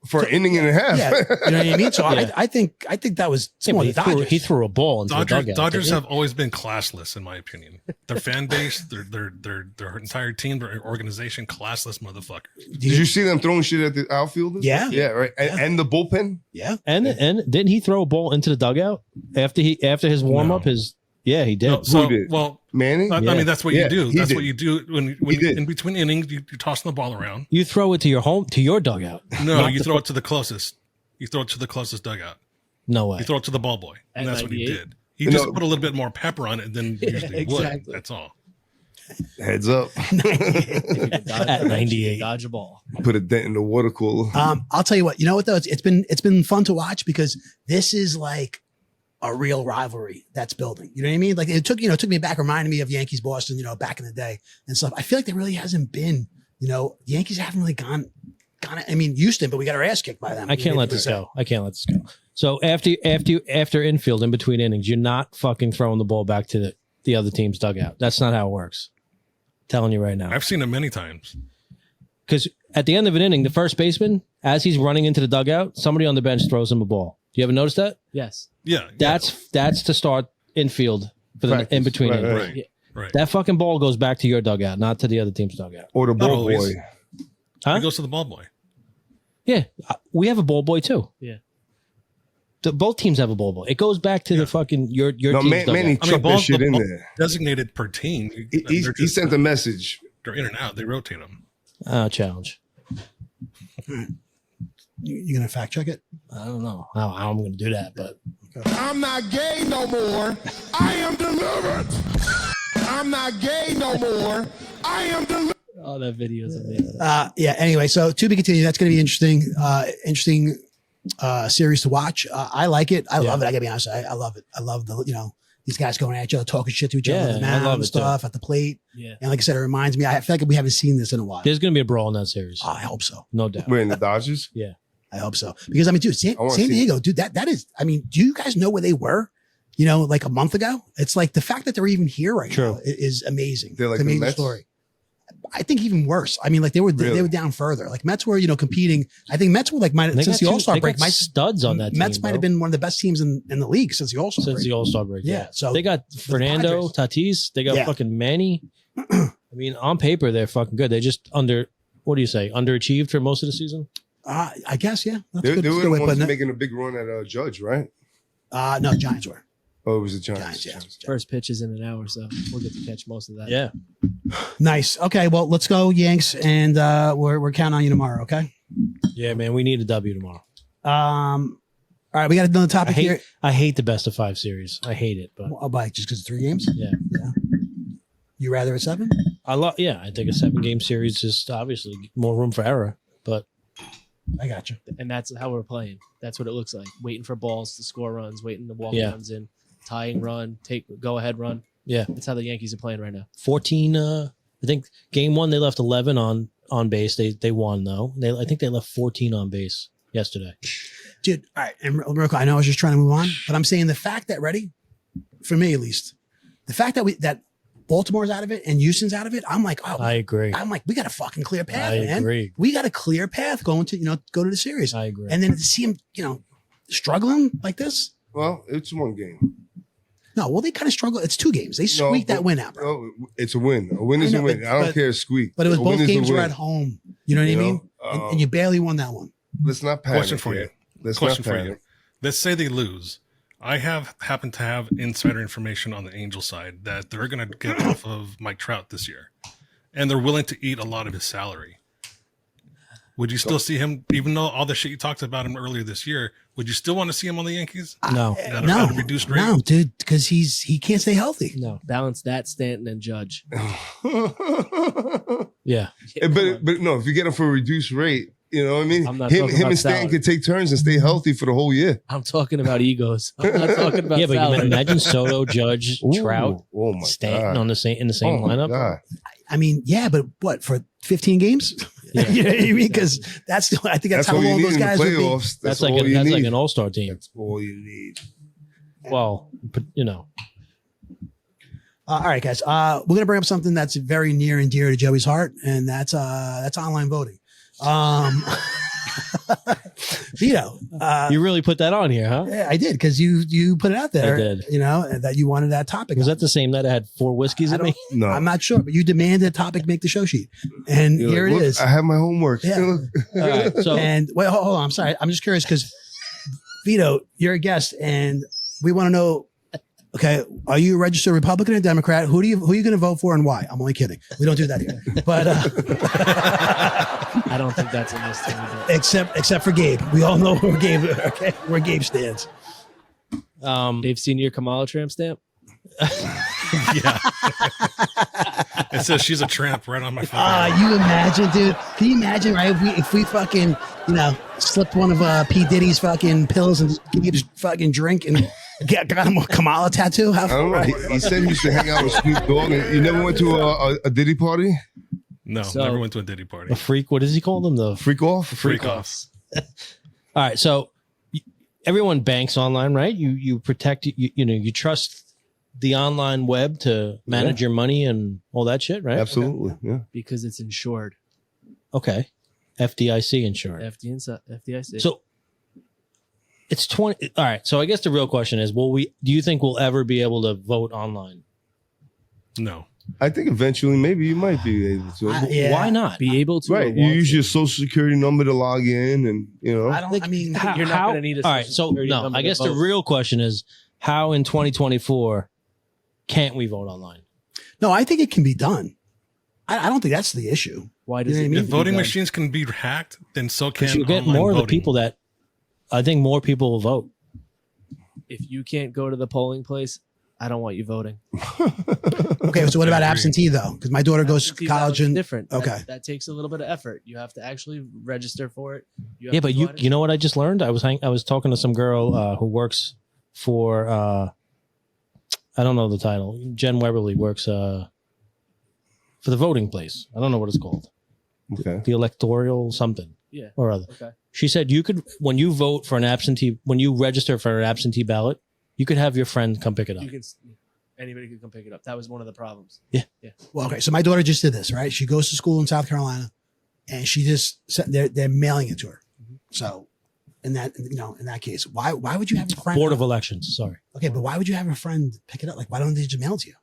for an inning and a half. Yeah, you know what I mean. So Yeah. I think that was Yeah, more but the Dodgers. he threw a ball into the dugout. Dodgers didn't have always been classless, in my opinion. Their fan base, their entire team, their organization, classless motherfuckers. Did you see them throwing shit at the outfielders? Yeah. Yeah, right. And the bullpen? Yeah, and didn't he throw a ball into the dugout after his warm up? No. He did. No, so, Who did? well, Manning? I mean, that's what Yeah, you do. he That's did. what you do when He did. in between innings, you're tossing the ball around. You throw it to your dugout. No, Not you the throw it to the closest. You throw it to the closest dugout. No way. You throw it to the ball boy. And At that's what he 98? did. He You just know- put a little bit more pepper on it than usually exactly. would. That's all. Heads up. If you could dodge, At 98. dodge a ball. Put a dent in the water cooler. I'll tell you what. You know what though? It's been fun to watch because this is like a real rivalry that's building. You know what I mean? Like it took me back, reminding me of Yankees Boston, back in the day and stuff. I feel like there really hasn't been, the Yankees haven't really gone. I mean, Houston, but we got our ass kicked by them. I can't let this go. So after infield in between innings, you're not fucking throwing the ball back to the other team's dugout. That's not how it works. Telling you right now. I've seen it many times. Because at the end of an inning, the first baseman, as he's running into the dugout, somebody on the bench throws him a ball. Do you ever notice that? Yes. Yeah. That's to start infield for the Practice. in between Right, innings. right. Right. That fucking ball goes back to your dugout, not to the other team's dugout. Or the Not ball always. boy. Huh? It goes to the ball boy. Yeah, we have a ball boy too. Yeah. Both teams have a ball boy. It goes back to the fucking your No, team's Manny dugout. I mean, chucked that balls shit in ball- there. designated per team. He They're he sent a message. They're in and out. They rotate them. Challenge. You gonna fact check it? I don't know how I'm going to do that, but I'm not gay no more. I am delivered. I'm not gay no more. I am delivered. Oh, that video is amazing. Yeah. Anyway, so to be continued. That's going to be interesting. Interesting series to watch. I like it. I love it. I gotta be honest. I love it. I love the these guys going at each other, talking shit to each other, Yeah, on the I mound love and it too. stuff at the plate. Yeah. And like I said, it reminds me. I feel like we haven't seen this in a while. there's going to be a brawl in that series. I hope so. No doubt. We're in the Dodgers. I hope so. Because I mean, dude, San I wanna see Diego, dude, that is. I mean, do you guys know where they were? Like a month ago. It's like the fact that they're even here right True. now is amazing. They're like It's an the amazing Mets? story. I think even worse. I mean, like they were Really? down further. Like Mets were, competing. I think Mets were like They since the got All Star they break. got studs on that team. Mets might have bro. been one of the best teams in the league since the All Star since break. the All-Star break. Yeah, so they got Fernando Tatis. They got Yeah. fucking Manny. I mean, on paper, they're fucking good. They just underachieved for most of the season. I guess, yeah. That's They good. were That's a the good way of ones putting it. making a big run at Judge, right? No, Giants were. Oh, it was the Giants. Giants, yeah. First pitch is in an hour, so we'll get to catch most of that. Yeah. Nice. Okay, well, let's go, Yanks, and we're counting on you tomorrow. Okay. Yeah, man. We need a W tomorrow. All right, we got another topic here. I hate the best of 5 series. I hate it, but Oh, by just because it's 3 games. yeah. You rather at 7? I think a 7-game series is obviously more room for error, but I got you. And that's how we're playing. That's what it looks like. Waiting for balls to score runs, waiting to walk Yeah. runs in, tying run, go ahead run. yeah. That's how the Yankees are playing right now. 14 I think game 1 they left 11 on base. They won though. I think they left 14 on base yesterday. Dude, all right. And real quick, I know I was just trying to move on, but I'm saying the fact that, for me at least, the fact that Baltimore's out of it and Houston's out of it, I'm like, I agree. we got a fucking clear path, I man. agree. We got a clear path going to, go to the series. I agree. And then to see him, struggling like this. Well, it's one game. No, well, they kind of struggle. It's 2 games. They squeaked that win out, bro. No, it's a win. A win is I know, a win. but- I don't but- care squeak. But it was A win both is a games were win. at home. You know what I mean? And you barely won that one. Let's not panic. Question for yet. you. Let's Question not for panic. you. Let's say they lose. I happen to have insider information on the Angel side that they're going to get off of Mike Trout this year, and they're willing to eat a lot of his salary. Would you still see him, even though all the shit you talked about him earlier this year? Would you still want to see him on the Yankees? No. At No, a reduced rate? no, dude, because he can't stay healthy. No. Balance that, Stanton and Judge. Yeah. but no, if you get him for a reduced rate, you know what I mean? I'm not Him talking about and Stan salary. could take turns and stay healthy for the whole year. I'm talking about egos. I'm not talking about Yeah, but salary. imagine Soto, Judge, Trout, Oh my Stanton God. on the same lineup. God. I mean, yeah, but what, for 15 games? Yeah. You know what I mean? Because I think that's how all you long need those in the guys would be. playoffs. That's all like you need. an all-star team. That's all you need. Well, but, All right, guys. We're gonna bring up something that's very near and dear to Joey's heart, and that's online voting. Vito, You really put that on here, huh? yeah, I did because you put it out there. I did. You know, that you wanted that topic. Was that the same night I had 4 whiskeys I in me? No. I'm not sure, but you demanded a topic make the show sheet, and You're here like, it "Look, is. I have my homework. Yeah. Look." All right, so And wait, hold on. I'm sorry. I'm just curious because Vito, you're a guest, and we want to know. Okay, are you a registered Republican or Democrat? Who are you going to vote for and why? I'm only kidding. We don't do that here. But I don't think that's in this thing. except for Gabe, we all know where Gabe. Okay, where Gabe stands. They've seen your Kamala tramp stamp. Yeah. It says she's a tramp right on my phone. You imagine, dude? Can you imagine, right? If we fucking, slipped one of P Diddy's fucking pills and Gabe's fucking drink and got him a Kamala tattoo? How I don't know. He said he used to hang out with Snoop Dogg. And you never went to a Diddy party? No, So- never went to a Diddy party. a freak, what does he call them? The Freak off? Freak offs. All right, so everyone banks online, right? You protect you trust the online web to manage your money and all that shit, right? Absolutely. Yeah. Because it's insured. Okay. FDIC insured. FDIC. So it's 20. All right. So I guess the real question is, do you think we'll ever be able to vote online? No. I think eventually maybe you might be able to. yeah. Why not? be able to. or Right. You want use to. your social security number to log in and, I mean, You're not gonna need a all right. social So security no, number I to guess the vote. real question is, how in 2024 can't we vote online? no, I think it can be done. I don't think that's the issue. Why does You know it what I need mean? If to be voting done? machines can be hacked, then so Because can you get online more of the voting. people that I think more people will vote. If you can't go to the polling place, I don't want you voting. Okay, so what about I agree. absentee though? Because my daughter goes to Absentee college ballot's and different. Okay. That takes a little bit of effort. You have to actually register for it. You have Yeah, to but go you out you know what I just learned? I was talking to some girl who works for I don't know the title. Jen Weberly works for the voting place. I don't know what it's called. Okay. The electoral something Yeah. or other. Okay. She said you could, when you vote for an absentee, when you register for an absentee ballot, you could have your friend come pick it up. You can. Anybody could come pick it up. That was one of the problems. well, okay, so my daughter just did this, right? She goes to school in South Carolina, and she just said they're mailing it to her. So, in that case, why would you have a friend? Board of Elections. Sorry, Okay, but why would you have a friend pick it up? Like, why don't they just mail it to you?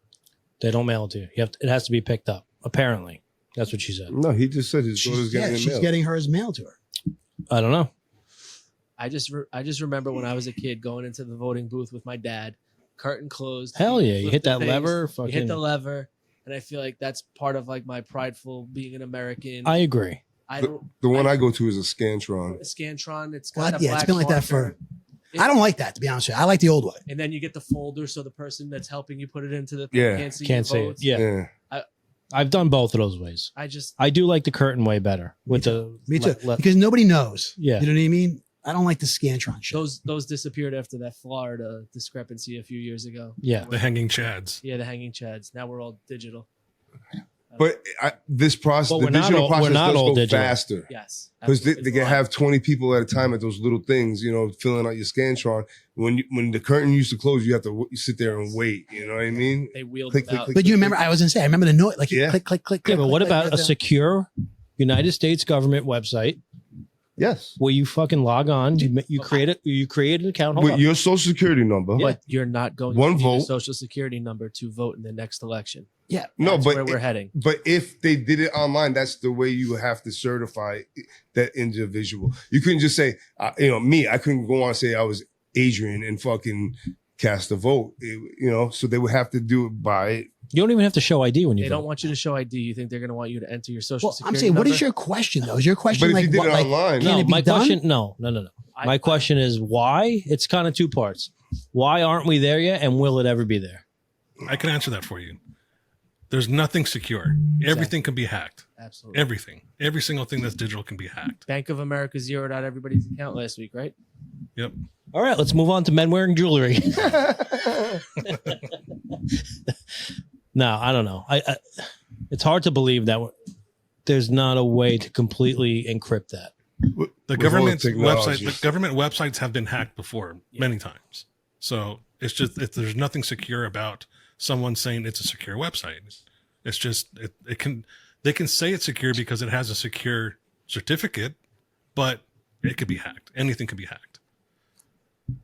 they don't mail it to you. It has to be picked up. Apparently, that's what she said. No, he just said his daughter's getting She's mail. getting hers mailed to her. I don't know. I just remember when I was a kid going into the voting booth with my dad, curtain closed. Hell yeah, you flip hit the that things, lever. You hit Fucking, the lever, and I feel like that's part of like my prideful being an American. I agree. I don't. The one I go to is a Scantron. Scantron. It's Well, got yeah, it's been like that for. It- I don't like that, to be honest with you. I like the old way. And then you get the folder, so the person that's helping you put it into the Yeah. can't see, Can't your see it. votes. Yeah. Yeah. I've done both of those ways. I do like the curtain way better with the. Me too. le- Because nobody knows. Yeah. You know what I mean? I don't like the Scantron shit. Those disappeared after that Florida discrepancy a few years ago. Yeah. The hanging chads. Yeah, the hanging chads. Now we're all digital. But this process, But the we're not digital all- we're process not does all go digital. faster. Yes, Because they absolutely. can It's a lot. have 20 people at a time at those little things, filling out your Scantron. When the curtain used to close, you have to sit there and wait. You know what I mean? They wheeled Click, them click, out. click. But you remember, I was going to say, I remember the noise, like you Yeah. click, click, click, Yeah, click. but what click, about click, a click. secure United States government website Yes. where you fucking log on, you create an account. Hold With on. your social security number. Yeah. But you're not going One to need your vote. social security number to vote in the next election. Yeah. No, That's but where we're heading. But if they did it online, that's the way you have to certify that individual. You couldn't just say, me. I couldn't go on and say I was Adrian and fucking cast a vote. So they would have to do it by. You don't even have to show ID when you They vote. don't want you to show ID. You think they're going to want you to enter your social Well, security I'm saying, what number? is your question though? Is your question But if like, you did what, it like, online, can No, it be my done? question. No. My question is why? It's kind of two parts. Why aren't we there yet, and will it ever be there? I can answer that for you. There's nothing secure. Everything can be hacked. Absolutely. Everything. Every single thing that's digital can be hacked. Bank of America zeroed out everybody's account last week, right? Yep. All right, let's move on to men wearing jewelry. No, I don't know. I it's hard to believe that there's not a way to completely encrypt that. The With all government the website, technology. the government websites have been hacked before many times. So it's just there's nothing secure about someone saying it's a secure website. It's just they can say it's secure because it has a secure certificate, but It could be hacked. Anything could be hacked.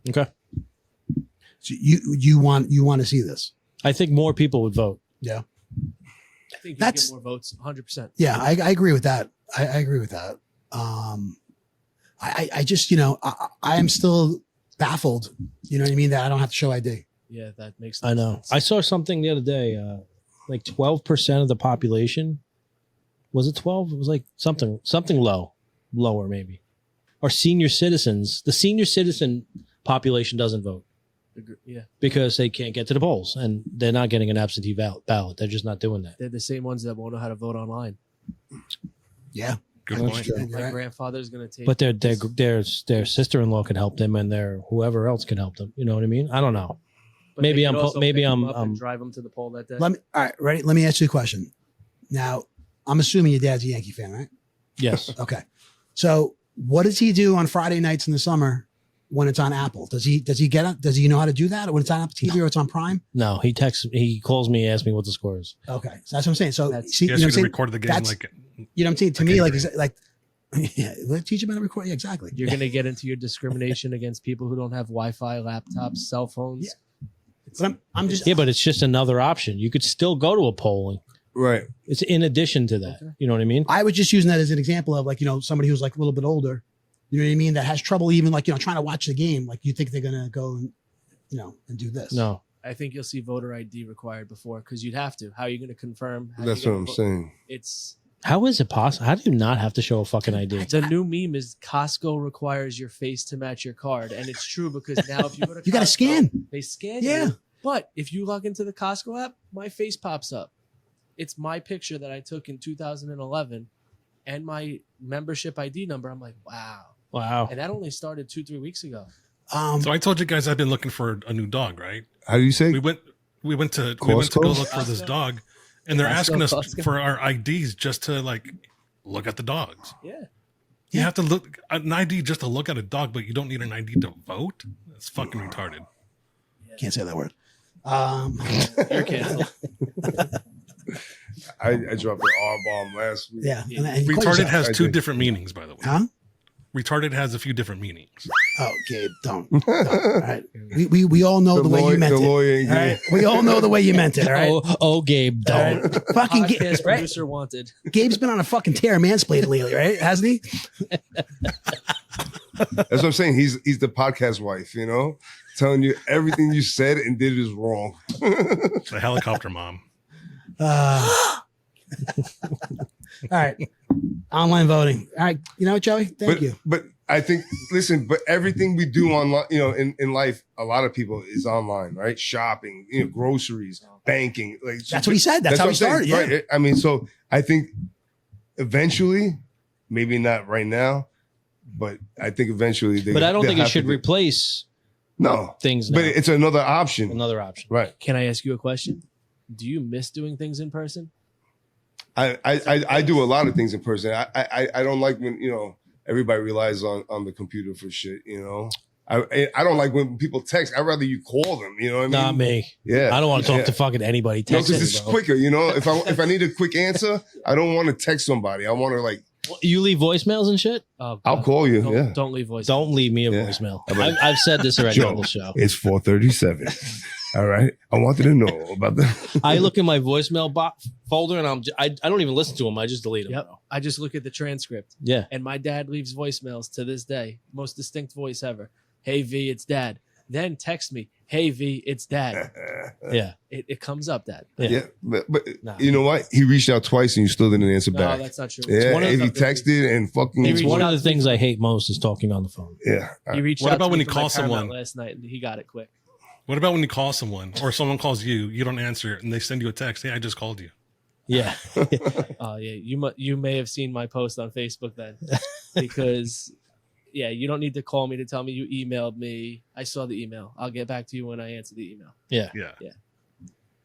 Okay. So you want to see this? I think more people would vote. Yeah. I think you That's- get more votes, 100%. Yeah, I agree with that. I agree with that. I just, I am still baffled. You know what I mean? That I don't have to show ID. Yeah, that makes I know. sense. I saw something the other day. Like 12% of the population. Was it 12? It was like something lower maybe. Or senior citizens. The senior citizen population doesn't vote Yeah, because they can't get to the polls and they're not getting an absentee ballot. They're just not doing that. they're the same ones that won't know how to vote online. Yeah. Good That's point. true. My You're right. grandfather's going to take. But their sister-in-law can help them and their whoever else can help them. You know what I mean? I don't know. but they maybe could I'm- also maybe pick them I'm- up and drive them to the poll that day. All right, ready? Let me ask you a question. Now, I'm assuming your dad's a Yankee fan, right? Yes. Okay. So what does he do on Friday nights in the summer when it's on Apple? Does he know how to do that when it's on Apple TV or it's on Prime? No, he calls me, asks me what the score is. Okay. So that's what I'm saying. So That's- see, He you has know you what I'm to saying? record the game That's- like You know what I'm saying? To I me, can't like, agree. is it like, yeah, let's teach him how to record. Yeah, exactly. You're going to get into your discrimination against people who don't have Wi-Fi, laptops, cell phones. Yeah. But I'm just, Yeah, but it's just another option. You could still go to a polling. Right. It's in addition to that. Okay. You know what I mean? I was just using that as an example of like, somebody who's like a little bit older, you know what I mean? That has trouble even like, trying to watch the game. Like you think they're going to go and, and do this. No. I think you'll see voter ID required before because you'd have to. How are you going to confirm? How That's you what gonna I'm vote? saying. It's How is it possible? How do you not have to show a fucking ID? the new meme is Costco requires your face to match your card, and it's true because now if you go to You got to Costco, scan. they scan Yeah. you. But if you log into the Costco app, my face pops up. It's my picture that I took in 2011 and my membership ID number. I'm like, wow. Wow. And that only started 2-3 weeks ago. So I told you guys I've been looking for a new dog, right? How do you say? We went to go Costco? look for this Costco? dog, and they're Costco, asking us Costco. for our IDs just to like look at the dogs. Yeah. You have to look an ID just to look at a dog, but you don't need an ID to vote. That's fucking retarded. Can't say that word. You're canceled. I dropped an R bomb last week. Yeah. Yeah. And you call Retarded yourself- has I two did. different meanings, by the way. Huh? Retarded has a few different meanings. Oh, Gabe, don't. All right. We all know the way you meant the it. lawyer ain't All right. We all know the way you meant it. All right. Oh, Gabe, All don't. right. Fucking Podcast right? producer wanted. Gabe's been on a fucking tear mansplaining lately, right? Hasn't he? That's what I'm saying. He's the podcast wife, telling you everything you said and did is wrong. The helicopter mom. All right. Online voting. All right. You know what, Joey? Thank you. But I think, listen, but everything we do online, in life, a lot of people is online, right? Shopping, groceries, banking. Like That's what he said. That's how what he I'm saying, started. Yeah. Right? I mean, so I think eventually, maybe not right now, but I think eventually. But I don't think it have to should do- replace No, things. but Now. it's another option, Another option. right? Can I ask you a question? Do you miss doing things in person? I do a lot of things in person. I don't like when everybody relies on the computer for shit. I don't like when people text. I'd rather you call them. You know what I mean? Not me. Yeah, I don't want to talk Yeah. to fucking anybody. No, Text because it's bro. quicker. If I need a quick answer, I don't want to text somebody. I want to You leave voicemails and shit. Oh, I'll God. call you. Don't, Yeah, don't leave voice. Don't leave me a Yeah. voicemail. I'm like, I've said this already Joe, on the show. it's 4:37. All right, I wanted to know about the. I look in my voicemail folder and I don't even listen to them. I just delete them. Yep. Bro. I just look at the transcript. Yeah. And my dad leaves voicemails to this day. Most distinct voice ever. Hey V, it's dad. Then text me. Hey V, it's dad. Yeah. It comes up, dad. Yeah, but Nah. you know what? He reached out twice and you still didn't answer No, back. that's not true. Yeah, one of and he the- texted and fucking. It's reached one out of the to me things I hate most is talking on the phone. Yeah, He reached What out about to when me you for my call Paramount someone? last night and he got it quick. What about when you call someone or someone calls you, you don't answer, and they send you a text? Hey, I just called you. Yeah. Oh yeah, you may have seen my post on Facebook then, because yeah, you don't need to call me to tell me you emailed me. I saw the email. I'll get back to you when I answer the email. Yeah. Yeah.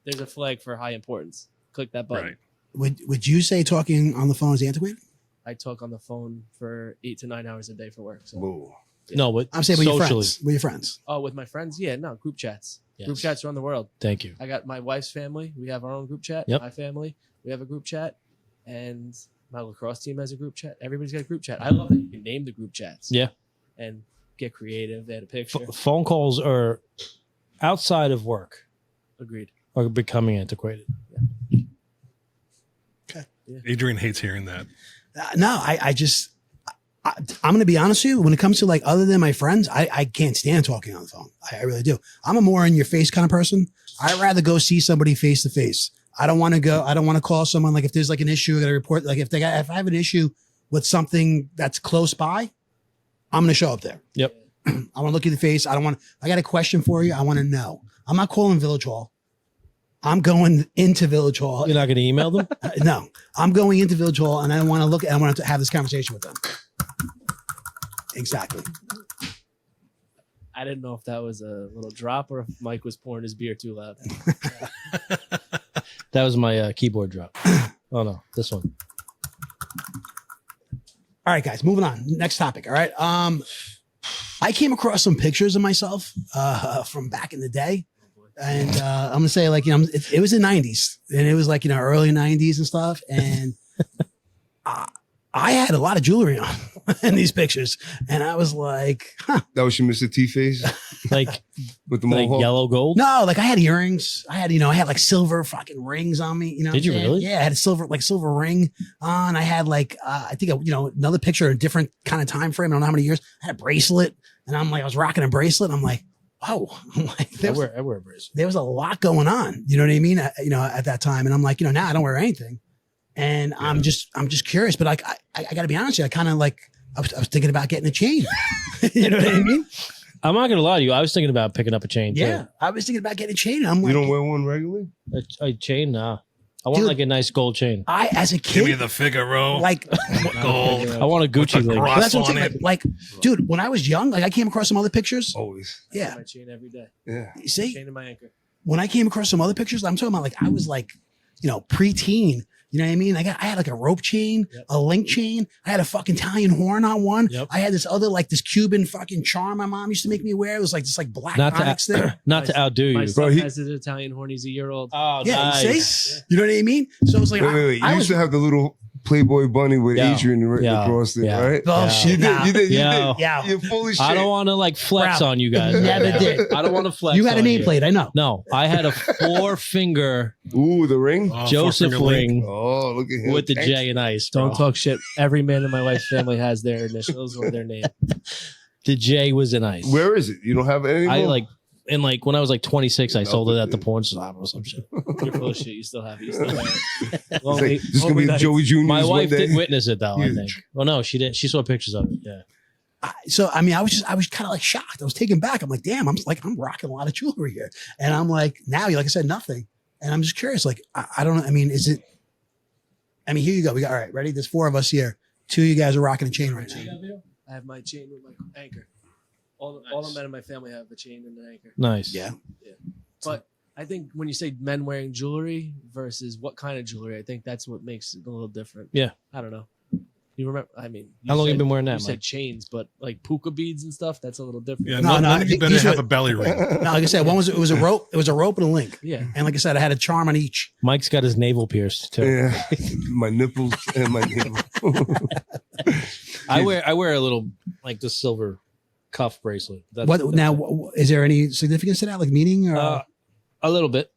There's a flag for high importance. Click that button. Right. Would you say talking on the phone is antiquated? I talk on the phone for 8 to 9 hours a day for work. So, Whoa. No, but I'm saying with your socially. friends. With your friends. oh, with my friends, yeah, no, group chats. Yes. Group chats around the world. Thank you. I got my wife's family. We have our own group chat. Yep. My family, we have a group chat, and my lacrosse team has a group chat. Everybody's got a group chat. I love that you can name the group chats. Yeah. And get creative. They had a picture. Phone calls are outside of work Agreed. are becoming antiquated. Adrian hates hearing that. No, I'm going to be honest with you. When it comes to like other than my friends, I can't stand talking on the phone. I really do. I'm a more in your face kind of person. I'd rather go see somebody face to face. I don't want to call someone like if there's like an issue, I got to report. Like if I have an issue with something that's close by, I'm going to show up there. Yep. I want to look you in the face. I got a question for you. I want to know. I'm not calling Village Hall. I'm going into Village Hall. You're not going to email them? No, I'm going into Village Hall and I want to look. I want to have this conversation with them. Exactly. I didn't know if that was a little drop or if Mike was pouring his beer too loud. That was my keyboard drop. Oh no, this one. All right, guys, moving on. Next topic. All right. I came across some pictures of myself from back in the day. And I'm gonna say, like, it was the '90s, and it was like early '90s and stuff. And I had a lot of jewelry on in these pictures, and I was like, huh. That was your Mr. T face Like with the like mohawk. yellow gold? No, like I had earrings. I had like silver fucking rings on me. Did you really? Yeah, I had a silver ring on. I had like I think another picture, a different kind of time frame. I don't know how many years. I had a bracelet, and I was rocking a bracelet. I'm like, oh, I'm like, I wear a bracelet. there was a lot going on. You know what I mean? At that time. And I'm like, now I don't wear anything. And I'm just curious, but like, I gotta be honest with you. I kind of like, I was thinking about getting a chain. You know what I mean? I'm not going to lie to you. I was thinking about picking up a chain. Yeah. Too. I was thinking about getting a chain. I'm like, You don't wear one regularly? A chain? Nah. I want Dude. like a nice gold chain. as a Give me kid, the Figaro. like, gold. I want a Gucci With the link. cross that's what I'm on saying. it. Like, dude, when I was young, like I came across some other pictures. Always. I wear Yeah. my chain every day. Yeah. You see, Chain in my anchor. when I came across some other pictures, I'm talking about like I was like, preteen. You know what I mean? I had like a rope chain, Yep. a link chain. I had a fucking Italian horn on one. Yep. I had this other like this Cuban fucking charm my mom used to make me wear. It was like this like black Not onyx thing. to not to outdo My you. son Bro, he- has his Italian horn. He's a year old. Oh, Yeah, nice. you see? You know what I mean? So it was like, Wait. You I used was, to have the little Playboy bunny with Yeah. Adrian written Yeah. across it, Yeah. right? oh Yeah. shit, nah. You did. Yeah. Yeah. You're full of shit. I don't want to like flex Bro, on you guys. never right now. did. I don't want to flex. You had a on nameplate, I know. No, I had a 4-finger Ooh, the ring? Oh, Joseph four-finger link. ring Oh, look at him. with the Thanks. J and ice. Bro. Don't talk shit. Every man in my wife's family has their initials or their name. The J was an ice. Where is it? You don't have it anymore? When I was like 26, I No, sold it but- at the porn shop or some shit. You're full of shit. You still have it. You still have it. It's Lonely- like, this is going to lonely be nights. Joey Jr.'s My one wife day. did witness it though. I Huge. think. Well, no, she didn't. She saw pictures of it. Yeah. So I mean, I was kind of like shocked. I was taken back. I'm like, damn, I'm rocking a lot of jewelry here. And I'm like, now, like I said, nothing. And I'm just curious, like, I don't know. I mean, here you go. We got, all right, ready? There's 4 of us here. 2 of you guys are rocking a chain right now. I have my chain with my anchor. All the men in my family have a chain and an anchor. Nice. Yeah. But I think when you say men wearing jewelry versus what kind of jewelry, I think that's what makes it a little different. Yeah. I don't know. You remember? I mean, How long said- you been wearing You that, said Mike? chains, but like puka beads and stuff, that's a little different. Yeah, No, none of you better these have were- a belly ring. No, like I said, it was a rope. It was a rope and a link. Yeah. And like I said, I had a charm on each. Mike's got his navel pierced too. Yeah. My nipples and my navel. I wear a little like the silver cuff bracelet. That's, Is there any significance to that? Like meaning or? a little bit.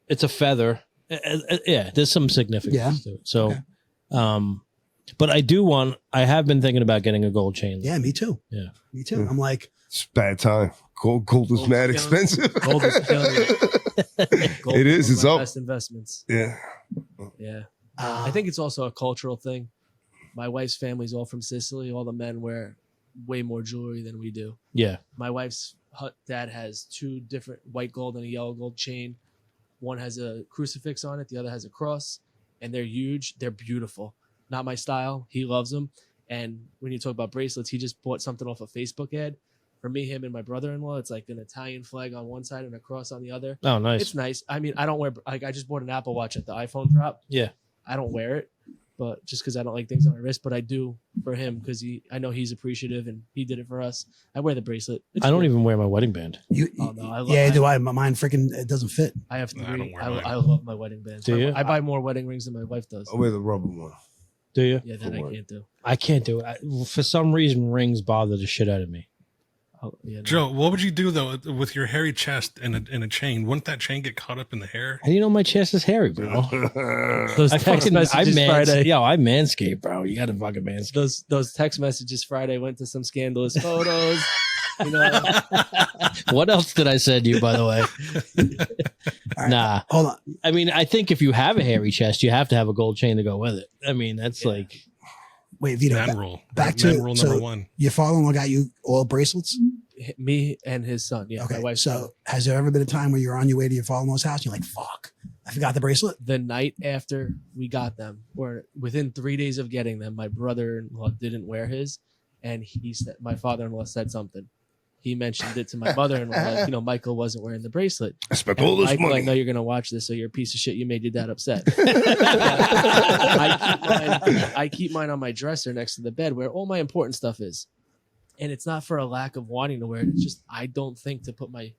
It's a feather. Yeah, there's some significance Yeah. to it. So, Okay. but I have been thinking about getting a gold chain. Yeah, me too. Yeah. Me too. I'm like, It's bad time. Gold is Gold's mad killing- expensive. Gold is killing it. Gold It is. one of It's my up. Best investments. Yeah. Yeah. I think it's also a cultural thing. My wife's family's all from Sicily. All the men wear way more jewelry than we do. Yeah. My wife's dad has 2 different white gold and a yellow gold chain. One has a crucifix on it. The other has a cross. And they're huge. They're beautiful. Not my style. He loves them. And when you talk about bracelets, he just bought something off a Facebook ad. For me, him, and my brother-in-law, it's like an Italian flag on one side and a cross on the other. Oh, nice. It's nice. I mean, I don't wear, like, I just bought an Apple Watch at the iPhone drop. Yeah. I don't wear it, but just because I don't like things on my wrist, but I do for him because I know he's appreciative and he did it for us. I wear the bracelet. It's I don't cool. even wear my wedding band. Oh, no, I love- yeah, do I? Mine freaking it doesn't fit. I have No, I 3. don't wear I mine. love my wedding band. Do you? I buy more wedding rings than my wife does. I wear the rubber one. Do you? Yeah, that I can't do. I can't do it. For some reason, rings bother the shit out of me. Oh, yeah, no. Joe, what would you do though with your hairy chest and a chain? Wouldn't that chain get caught up in the hair? How do you know my chest is hairy, bro? Those I text fucking, messages Friday. Yo, I manscape, bro. You got to fucking manscape. Those text messages Friday went to some scandalous photos. You know, What else did I send you, by the way? All right, Nah. hold on. I mean, I think if you have a hairy chest, you have to have a gold chain to go with it. I mean, that's like, Wait, Vito. Man rule. back Man to- rule so- number one. Your father-in-law got you all bracelets. me and his son. Yeah, my Okay. wife's So has there ever been a time where you're on your way to your father-in-law's house and you're like, "Fuck, I forgot the bracelet"? the night after we got them, or within 3 days of getting them, my brother-in-law didn't wear his, and he said, my father-in-law said something. He mentioned it to my mother-in-law, like, you know, Michael wasn't wearing the bracelet. I spent And all this Michael, I money. know you're gonna watch this, so you're a piece of shit. You made your dad upset. I keep mine on my dresser next to the bed where all my important stuff is, and it's not for a lack of wanting to wear it. It's just I don't think to put my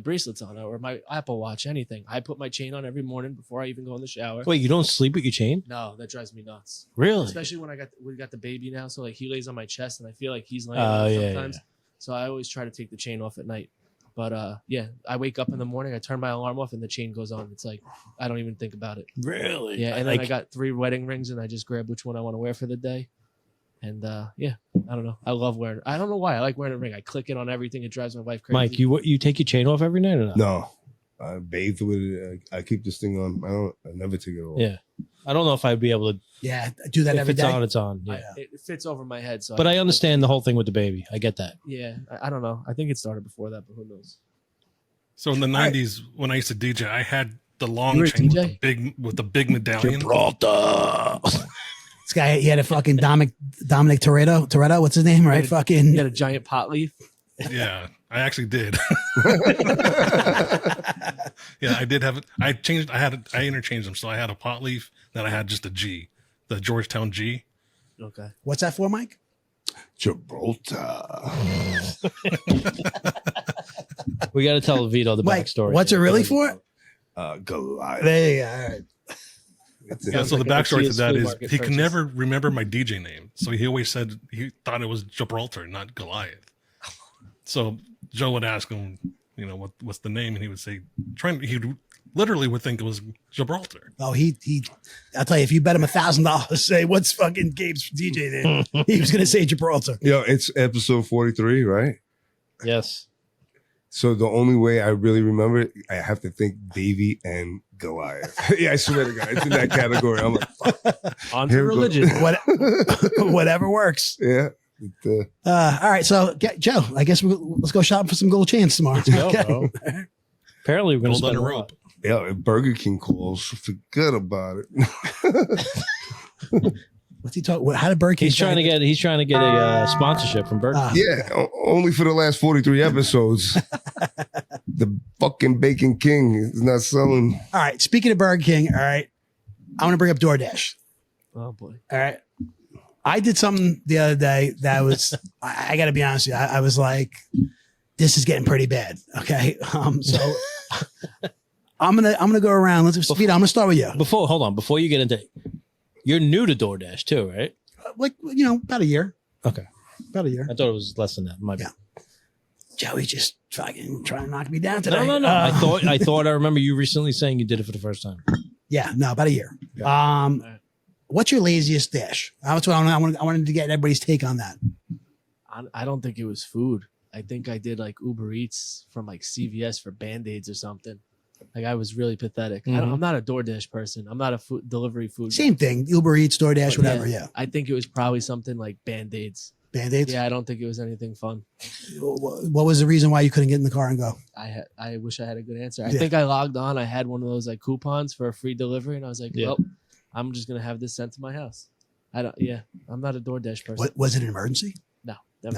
bracelets on or my Apple Watch, anything. I put my chain on every morning before I even go in the shower. wait, you don't sleep with your chain? No, that drives me nuts. Really? Especially when we got the baby now, so like he lays on my chest and I feel like he's laying Oh, on it yeah, sometimes. So I always try to take the chain off at night. But yeah, I wake up in the morning, I turn my alarm off, and the chain goes on. It's like I don't even think about it. Really? Yeah, and then I got 3 wedding rings, and I just grab which one I want to wear for the day. And yeah, I don't know. I love wearing. I don't know why I like wearing a ring. I click it on everything. It drives my wife crazy. Mike, you take your chain off every night or not? No, I bathe with it. I keep this thing on. I never take it off. Yeah. I don't know if I'd be able to. Yeah, I do that If every it's day. on, it's on. Yeah. It fits over my head. So But I understand the whole thing with the baby. I get that. Yeah, I don't know. I think it started before that, but who knows? So in the '90s, when I used to DJ, I had the long You were a chain DJ? with the big medallion. Gibraltar. This guy, he had a fucking Dominic Toretto. Toretto, what's his name? Right? Fucking. You got a giant pot leaf. Yeah, I actually did. Yeah, I did have it. I interchanged them. So I had a pot leaf, then I had just a G, the Georgetown G. Okay. What's that for, Mike? Gibraltar. We got to tell Vito the Mike, backstory. what's it really for? Goliath. There you go. All right. Yeah, so the like an backstory to Sears that flea is market he could purchase. never remember my DJ name. So he always said he thought it was Gibraltar, not Goliath. So Joe would ask him, you know, what's the name? And he would say, he literally would think it was Gibraltar. Oh, he. I'll tell you, if you bet him $1,000, say what's fucking Gabe's DJ name, he was gonna say Gibraltar. Yo, it's episode 43, right? Yes. So the only way I really remember it, I have to think Davy and Goliath. Yeah, I swear to God, it's in that category. I'm like, fuck. On Here to we go. religion. What, whatever works. Yeah. All right, so Joe, I guess let's go shopping for some gold chains tomorrow. Go, Okay. bro. Apparently, we're going to Gold spend on a a rope. rope. Yeah, if Burger King calls, forget about it. What's he talking? How did Burger King? He's trying to get a sponsorship from Burger King. Yeah, only for the last 43 episodes. The fucking Bacon King is not selling. All right. Speaking of Burger King, all right, I want to bring up DoorDash. Oh boy. All right. I did something the other day that was, I got to be honest with you. I was like, this is getting pretty bad. Okay. So I'm going to go around. Let's speed. I'm going to start with you. Before you get into it, you're new to DoorDash too, right? Like, about a year. Okay. About a year. I thought it was less than that. My bad. Joey just fucking trying to knock me down today. No. I thought I remember you recently saying you did it for the first time. Yeah, no, about a year. What's your laziest dish? That's what I wanted to get everybody's take on that. I don't think it was food. I think I did like Uber Eats from like CVS for Band-Aids or something. Like I was really pathetic. Mhm. I'm not a DoorDash person. I'm not a delivery food. Same thing. Uber Eats, DoorDash, But whatever. Yeah. I think it was probably something like Band-Aids. Band-Aids. Yeah, I don't think it was anything fun. What was the reason why you couldn't get in the car and go? I wish I had a good answer. I Yeah. think I logged on. I had one of those like coupons for a free delivery, and I was like, Yeah. well, I'm just gonna have this sent to my house. I'm not a DoorDash person. What was it an emergency? No,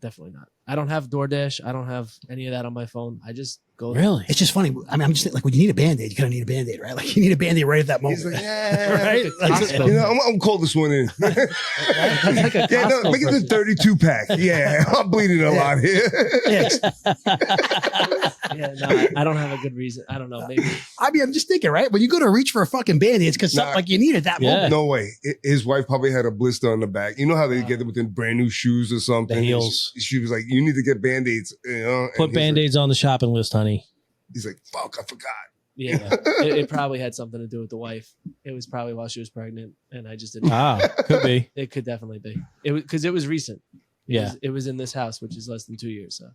definitely not. I don't have DoorDash. I don't have any of that on my phone. I just go there. It's just funny. I mean, I'm just like when you need a Band-Aid, you kind of need a Band-Aid, right? Like you need a Band-Aid right at that moment. He's like, yeah, right? Like, Costco. You know, I'm gonna call this one in. That's like a Yeah, no, Costco make it the person. 32 pack. Yeah, I'm bleeding a lot here. yes. Yeah, no, I don't have a good reason. I don't know. Maybe I mean, I'm just thinking, right? When you go to reach for a fucking Band-Aid, it's because something like you need it that Yeah. moment. No way. His wife probably had a blister on the back. You know how they get them with brand new shoes or something? The heels. She was like, you need to get Band-Aids. You know? And Put he's Band-Aids on the shopping list, honey. He's like, fuck, I forgot. yeah, it probably had something to do with the wife. It was probably while she was pregnant, and I just didn't. Could be. It could definitely be. It was because it was recent. Yeah. It was in this house, which is less than 2 years. So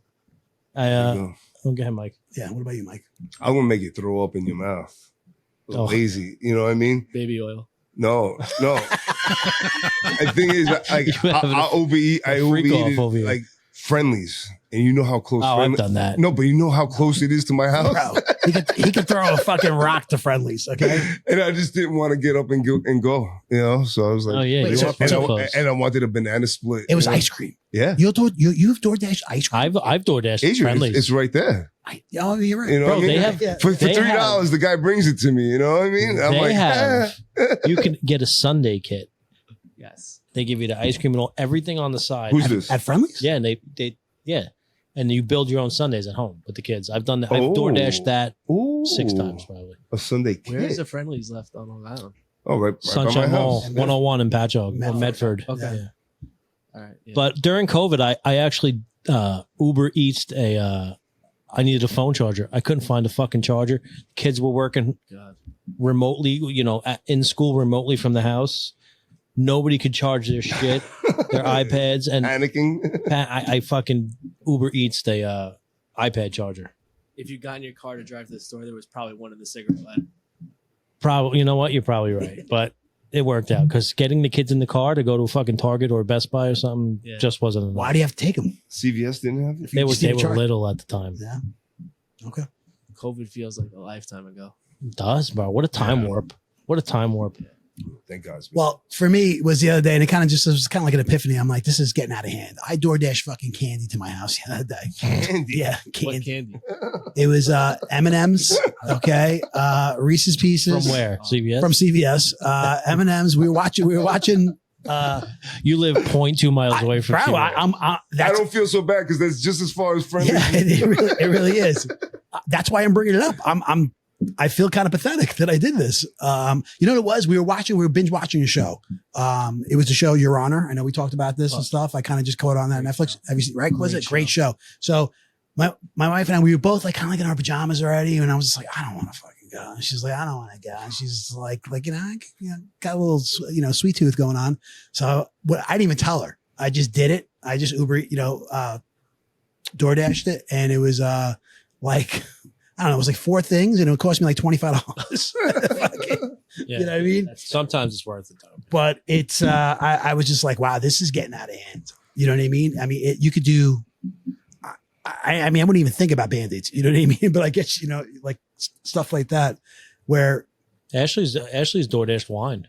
There you go. Go ahead, Mike. Yeah. What about you, Mike? I'm going to make you throw up in your mouth. Oh. Lazy. You know what I mean? baby oil. No. The thing is, like, You having I overeat. I freak overeat off it, over here. like Friendlies. And you know how close Oh, I've Friendlies. done that. No, but you know how close it is to my house? Bro, he could throw a fucking rock to Friendlies, okay? And I just didn't want to get up and go, you know? So I was like, Oh, yeah. Wait, You so- are pretty close. and I wanted a banana split. It was you know? ice cream. Yeah. You've DoorDash ice cream. I've DoorDashed Adrian, Friendlies. it's right there. Oh, you're right. You know Bro, what I mean? they have- Yeah. For they $3, have- the guy brings it to me. You know what I mean? I'm They like, have. You can get a Sunday kit. Yes. They give you the ice cream and all, everything on the side. Who's this? At Friendlies? Yeah, and they and you build your own Sundays at home with the kids. I've done that. I've Oh. DoorDashed that Ooh, 6 times probably. A Sunday kid. Where's the Friendlies left on Long Island? Oh, right by Sunshine my Mall, house. 101 in Patchogue, or Medford. Medford. Okay. Yeah. All right. Yeah. But during COVID, I actually Uber Eats I needed a phone charger. I couldn't find a fucking charger. Kids were working God. remotely, in school remotely from the house. Nobody could charge their shit, their iPads, and Panicking. I fucking Uber Eats the iPad charger. If you got in your car to drive to the store, there was probably one in the cigarette butt. Probably, you know what? You're probably right, but it worked out because getting the kids in the car to go to a fucking Target or Best Buy or something Yeah. just wasn't enough. Why do you have to take them? CVS didn't have it? They were just need a charger. little at the time. Yeah. Okay. COVID feels like a lifetime ago. It does, bro? What a time warp! What a time warp! Thank God. Well, for me, it was the other day, and it was kind of like an epiphany. I'm like, this is getting out of hand. I DoorDash fucking candy to my house the other day. Candy. Yeah, What candy. candy? It was M&M's, okay, Reese's Pieces. From where? CVS. From CVS. M&M's. We were watching. You live 0.2 miles away from Bro, CVS. I that's don't feel so bad because that's just as far as Friendlies. yeah, it really is. That's why I'm bringing it up. I feel kind of pathetic that I did this. You know what it was? We were binge watching a show. It was the show Your Honor. I know we talked about this and stuff. I kind of just caught on that on Netflix. Have you seen? Right? Was it great show? So my wife and I, we were both like kind of like in our pajamas already, and I was just like, I don't want to fucking go. And she's like, I don't want to go. And she's like I got a little sweet tooth going on. So I didn't even tell her. I just did it. I just DoorDashed it, and it was like. I don't know, it was like 4 things and it would cost me like $25. Yeah. You know what I mean? Sometimes it's worth it though. But it's, I was just like, wow, this is getting out of hand. You know what I mean? I mean, you could do, I mean, I wouldn't even think about Band-Aids, you know what I mean? But I guess, like stuff like that where. Ashley's DoorDashed wine.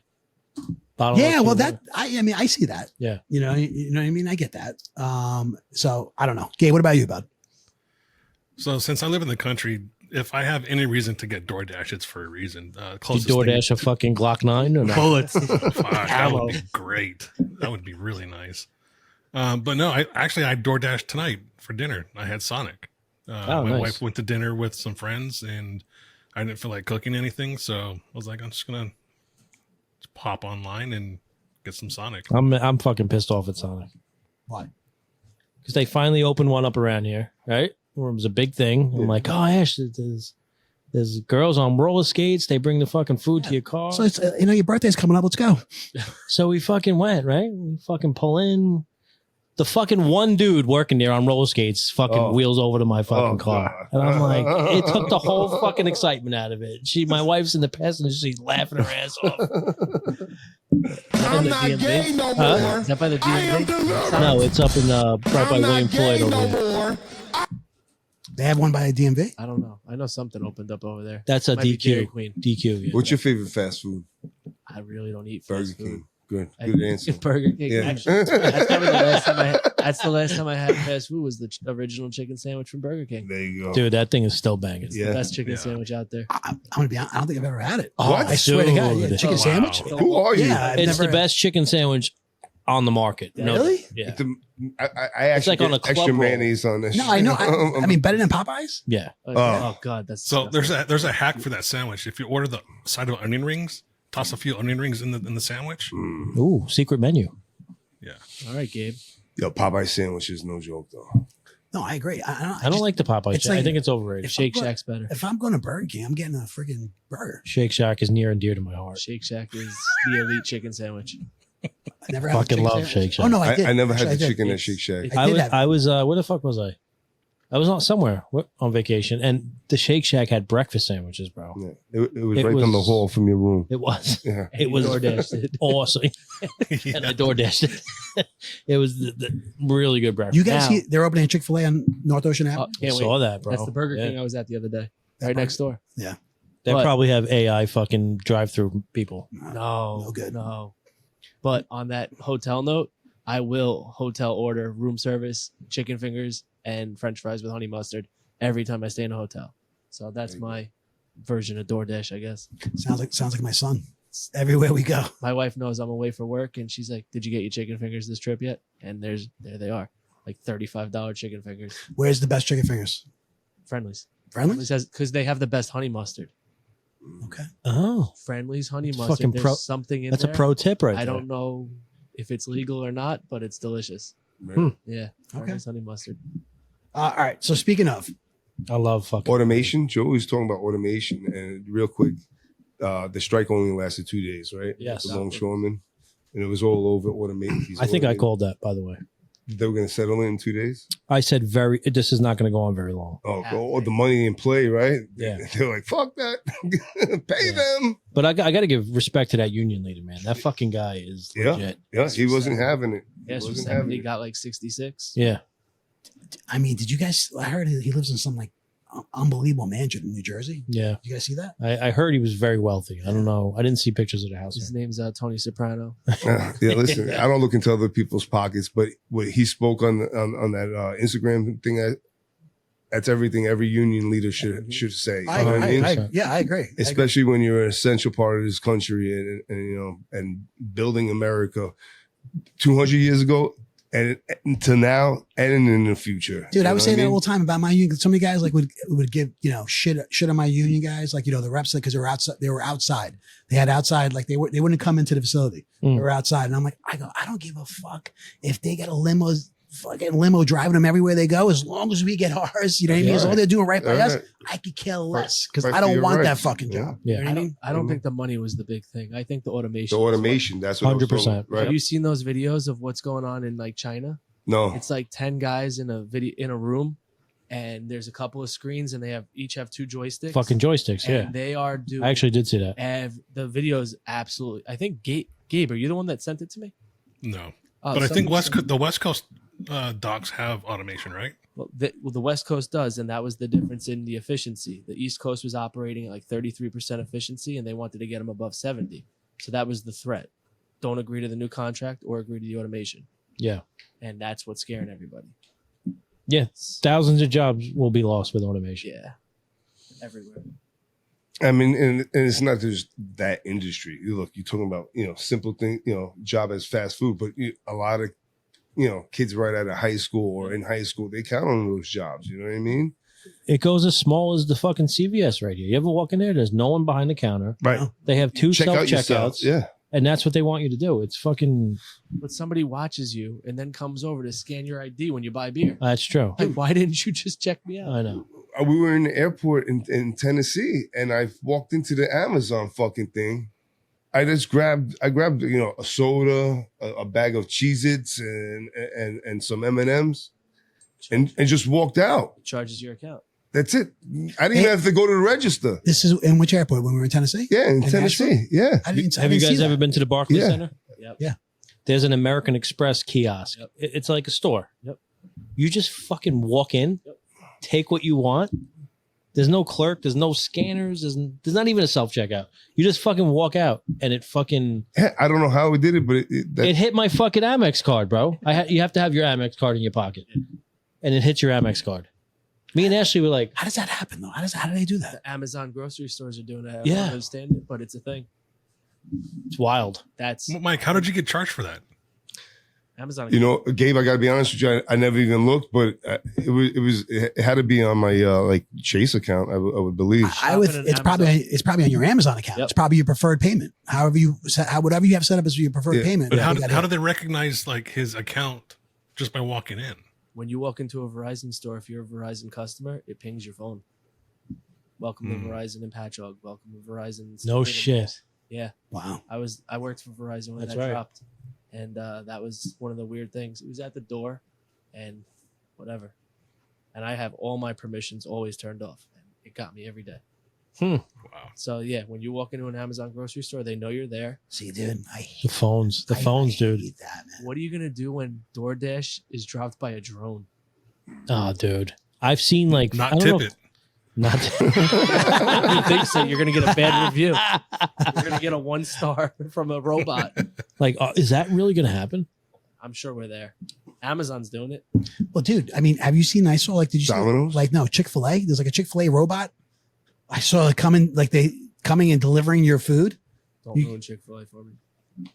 Bottle Yeah, of well, wine. I mean, I see that. Yeah. You know what I mean? I get that. So I don't know. Gabe, what about you, bud? So since I live in the country, if I have any reason to get DoorDash, it's for a reason. You Closest DoorDash a fucking Glock 9 or not? Bullets. Fuck, that would be great. That would be really nice. But no, I DoorDashed tonight for dinner. I had Sonic. My nice. wife went to dinner with some friends, and I didn't feel like cooking anything, so I was like, I'm just gonna pop online and get some Sonic. I'm fucking pissed off at Sonic Why? because they finally opened one up around here, right? It was a big thing. I'm like, oh, Ash, there's girls on roller skates. They bring the fucking food to your car. So it's, your birthday's coming up. Let's go. So we fucking went, right? We fucking pull in. The fucking one dude working there on roller skates fucking wheels over to my fucking car. God. And I'm like, it took the whole fucking excitement out of it. My wife's in the passenger seat laughing her ass off. I'm the not DMV? gay no Huh? more. Is that by the I am DMV? delivered. No, it's up in right by I'm William not Floyd gay over no there. more. They have one by a DMV. I don't know. I know something opened up over there. That's a Might be Dairy DQ. Queen. DQ. Yeah. What's your favorite fast food? I really don't eat Burger fast food. King. Good. I- Good answer. Burger King. Yeah. Actually, that's probably the last time that's the last time I had fast food was the original chicken sandwich from Burger King. There you go. Dude, that thing is still banging. Yeah. Best chicken Yeah. sandwich out there. I'm gonna be honest. I don't think I've ever had it. Oh, I swear to God, yeah, dude. chicken Wow. sandwich. Who are you? Yeah, I've It's never the best chicken sandwich on the market. No, Really? yeah. I actually like on get a club extra roll. mayonnaise on this. No, I know. I mean, better than Popeyes. Yeah. Oh God, that's So disgusting. there's a hack for that sandwich. If you order the side of onion rings, toss a few onion rings in the sandwich. Ooh, secret menu. Yeah. All right, Gabe. Yo, Popeye sandwich is no joke though. No, I agree. I don't like the Popeye. it's Shack. I like- think it's overrated. Shake I'm Shack's better. If I'm going to Burger King, I'm getting a freaking burger. Shake Shack is near and dear to my heart. Shake Shack is the elite chicken sandwich. I never had a Fucking chicken love sandwich. Shake Shack. Oh no, I did. I never had Actually, the I did. chicken at It's- Shake Shack. I did have- I was where the fuck was I? I was on somewhere on vacation, and the Shake Shack had breakfast sandwiches, bro. Yeah. It was It right down the was- hall from your room. It was. Yeah. It was DoorDashed it. awesome. And I DoorDashed it. It was the really good breakfast. You guys Now- see they're opening a Chick-fil-A on North Ocean Ave. Oh, I can't wait. saw that, bro. That's the Burger Yeah. King I was at the other day. That Right burger- next door. They But- probably have AI fucking drive-through people. No, No good. No. But on that hotel note, I will hotel order room service, chicken fingers, and French fries with honey mustard every time I stay in a hotel. So that's my version of DoorDash, I guess. Sounds like my son. Everywhere we go. My wife knows I'm away for work, and she's like, "Did you get your chicken fingers this trip yet?" And there they are, like $35 chicken fingers. Where's the best chicken fingers? Friendlies. Friendly? Says because they have the best honey mustard. Okay. Oh, Friendlies honey It's mustard. fucking There's pro- something in that's there. a pro tip right I there. don't know if it's legal or not, but it's delicious. Right. Yeah. Friendlies honey mustard. All right. So speaking of, I love fucking Automation. Joe was talking about automation, and real quick, the strike only lasted 2 days, right? Yes. The longshoreman, and it was all over automated. I think I called that, by the way. They were going to settle in 2 days. I said this is not going to go on very long. Oh, the money in play, right? Yeah. They're like, fuck that, pay Yeah. them. But I got to give respect to that union leader, man. That fucking guy is Yeah. legit. Yeah, he wasn't having it. He Yes, wasn't having he it. got like 66. Yeah. I mean, did you guys? I heard he lives in some like unbelievable mansion in New Jersey. Yeah. Did you guys see that? I heard he was very wealthy. I don't know. I didn't see pictures of the house. His Here. name's Tony Soprano. Yeah, listen, I don't look into other people's pockets, but what he spoke on that Instagram thing, that's everything every union leader should say. You know what I mean? I agree. Especially when you're an essential part of this country and you know and building America 200 years ago and to now and in the future. Dude, I was saying know that what all the time about my union. So many guys like would give shit on my union guys, like the reps, because they were outside. They were outside. They had outside, like they wouldn't come into the facility. Mm. They were outside, and I'm like, I don't give a fuck if they get a fucking limo driving them everywhere they go, as long as we get ours. You know what I mean? As long as they're doing right by us, I could care less because Fight I for don't your want that rights. fucking Yeah. job. Yeah. You know what I mean? I don't think the money was the big thing. I think the automation. The was what- automation, that's what 100%. Right? Have you seen those videos of what's going on in like China? No. It's like 10 guys in a room, and there's a couple of screens, and they each have 2 joysticks. Fucking joysticks. and Yeah. they are doing. I actually did see that. the video is absolutely. I think Gabe, are you the one that sent it to me? No, Oh, but I think some- the West Coast docks have automation, right? Well, the West Coast does, and that was the difference in the efficiency. The East Coast was operating at like 33% efficiency, and they wanted to get them above 70. So that was the threat. Don't agree to the new contract or agree to the automation. Yeah. And that's what's scaring everybody. Yeah. Thousands of jobs will be lost with automation. Yeah. Everywhere. I mean, and it's not just that industry. Look, you're talking about, simple thing, job as fast food, but a lot of, kids right out of high school or in high school, they count on those jobs. You know what I mean? It goes as small as the fucking CVS right here. You ever walk in there? There's no one behind the counter. Right. They have 2 Check out self-checkouts. yourself. Yeah. And that's what they want you to do. It's fucking, But somebody watches you and then comes over to scan your ID when you buy beer. that's true. Like, why didn't you just check me out? I know. We were in the airport in Tennessee, and I walked into the Amazon fucking thing. I grabbed a soda, a bag of Cheez-Its and some M&Ms and just walked out. It charges your account. That's it. I didn't even have to go to the register. This is in which airport when we were in Tennessee? Yeah, in In Tennessee. Yeah. I didn't. I Have you didn't see guys ever that. been to the Barclays Yeah. Center? Yep. Yeah. There's an American Express kiosk. Yep. It's like a store. Yep. You just fucking walk in, Yep. take what you want. There's no clerk. There's no scanners. There's not even a self-checkout. You just fucking walk out, and it fucking I don't know how we did it, but it hit my fucking Amex card, bro. You have to have your Amex card in your pocket, and it hits your Amex card. Me and Ashley were like, How does that happen though? How do they do that? The Amazon grocery stores are doing it. I Yeah. don't understand it, but it's a thing. it's wild. That's Mike, how did you get charged for that? Amazon. You know, Gabe, I gotta be honest with you. I never even looked, but it had to be on my like Chase account. I would believe. I would. It's probably on your Amazon account. Yep. It's probably your preferred payment. Whatever you have set up as your preferred payment. But how do they recognize like his account just by walking in? When you walk into a Verizon store, if you're a Verizon customer, it pings your phone. Welcome to Verizon and Patchogue. Welcome to Verizon. No shit. Yeah. Wow. I worked for Verizon when That's that right. dropped. And that was one of the weird things. It was at the door and whatever. And I have all my permissions always turned off. And it got me every day. Wow. So yeah, when you walk into an Amazon grocery store, they know you're there. See, dude, I The hate phones, I dude. hate that, man. What are you gonna do when DoorDash is dropped by a drone? Oh, dude. I've seen like I Not don't tip know- it. Not You think so? You're gonna get a bad review. You're gonna get a 1-star from a robot. like is that really gonna happen? I'm sure we're there. Amazon's doing it. Well, dude, I mean, have you seen? I saw like, did you Domino's? see like no Chick-fil-A? There's like a Chick-fil-A robot. I saw it coming and delivering your food. Don't ruin Chick-fil-A for me.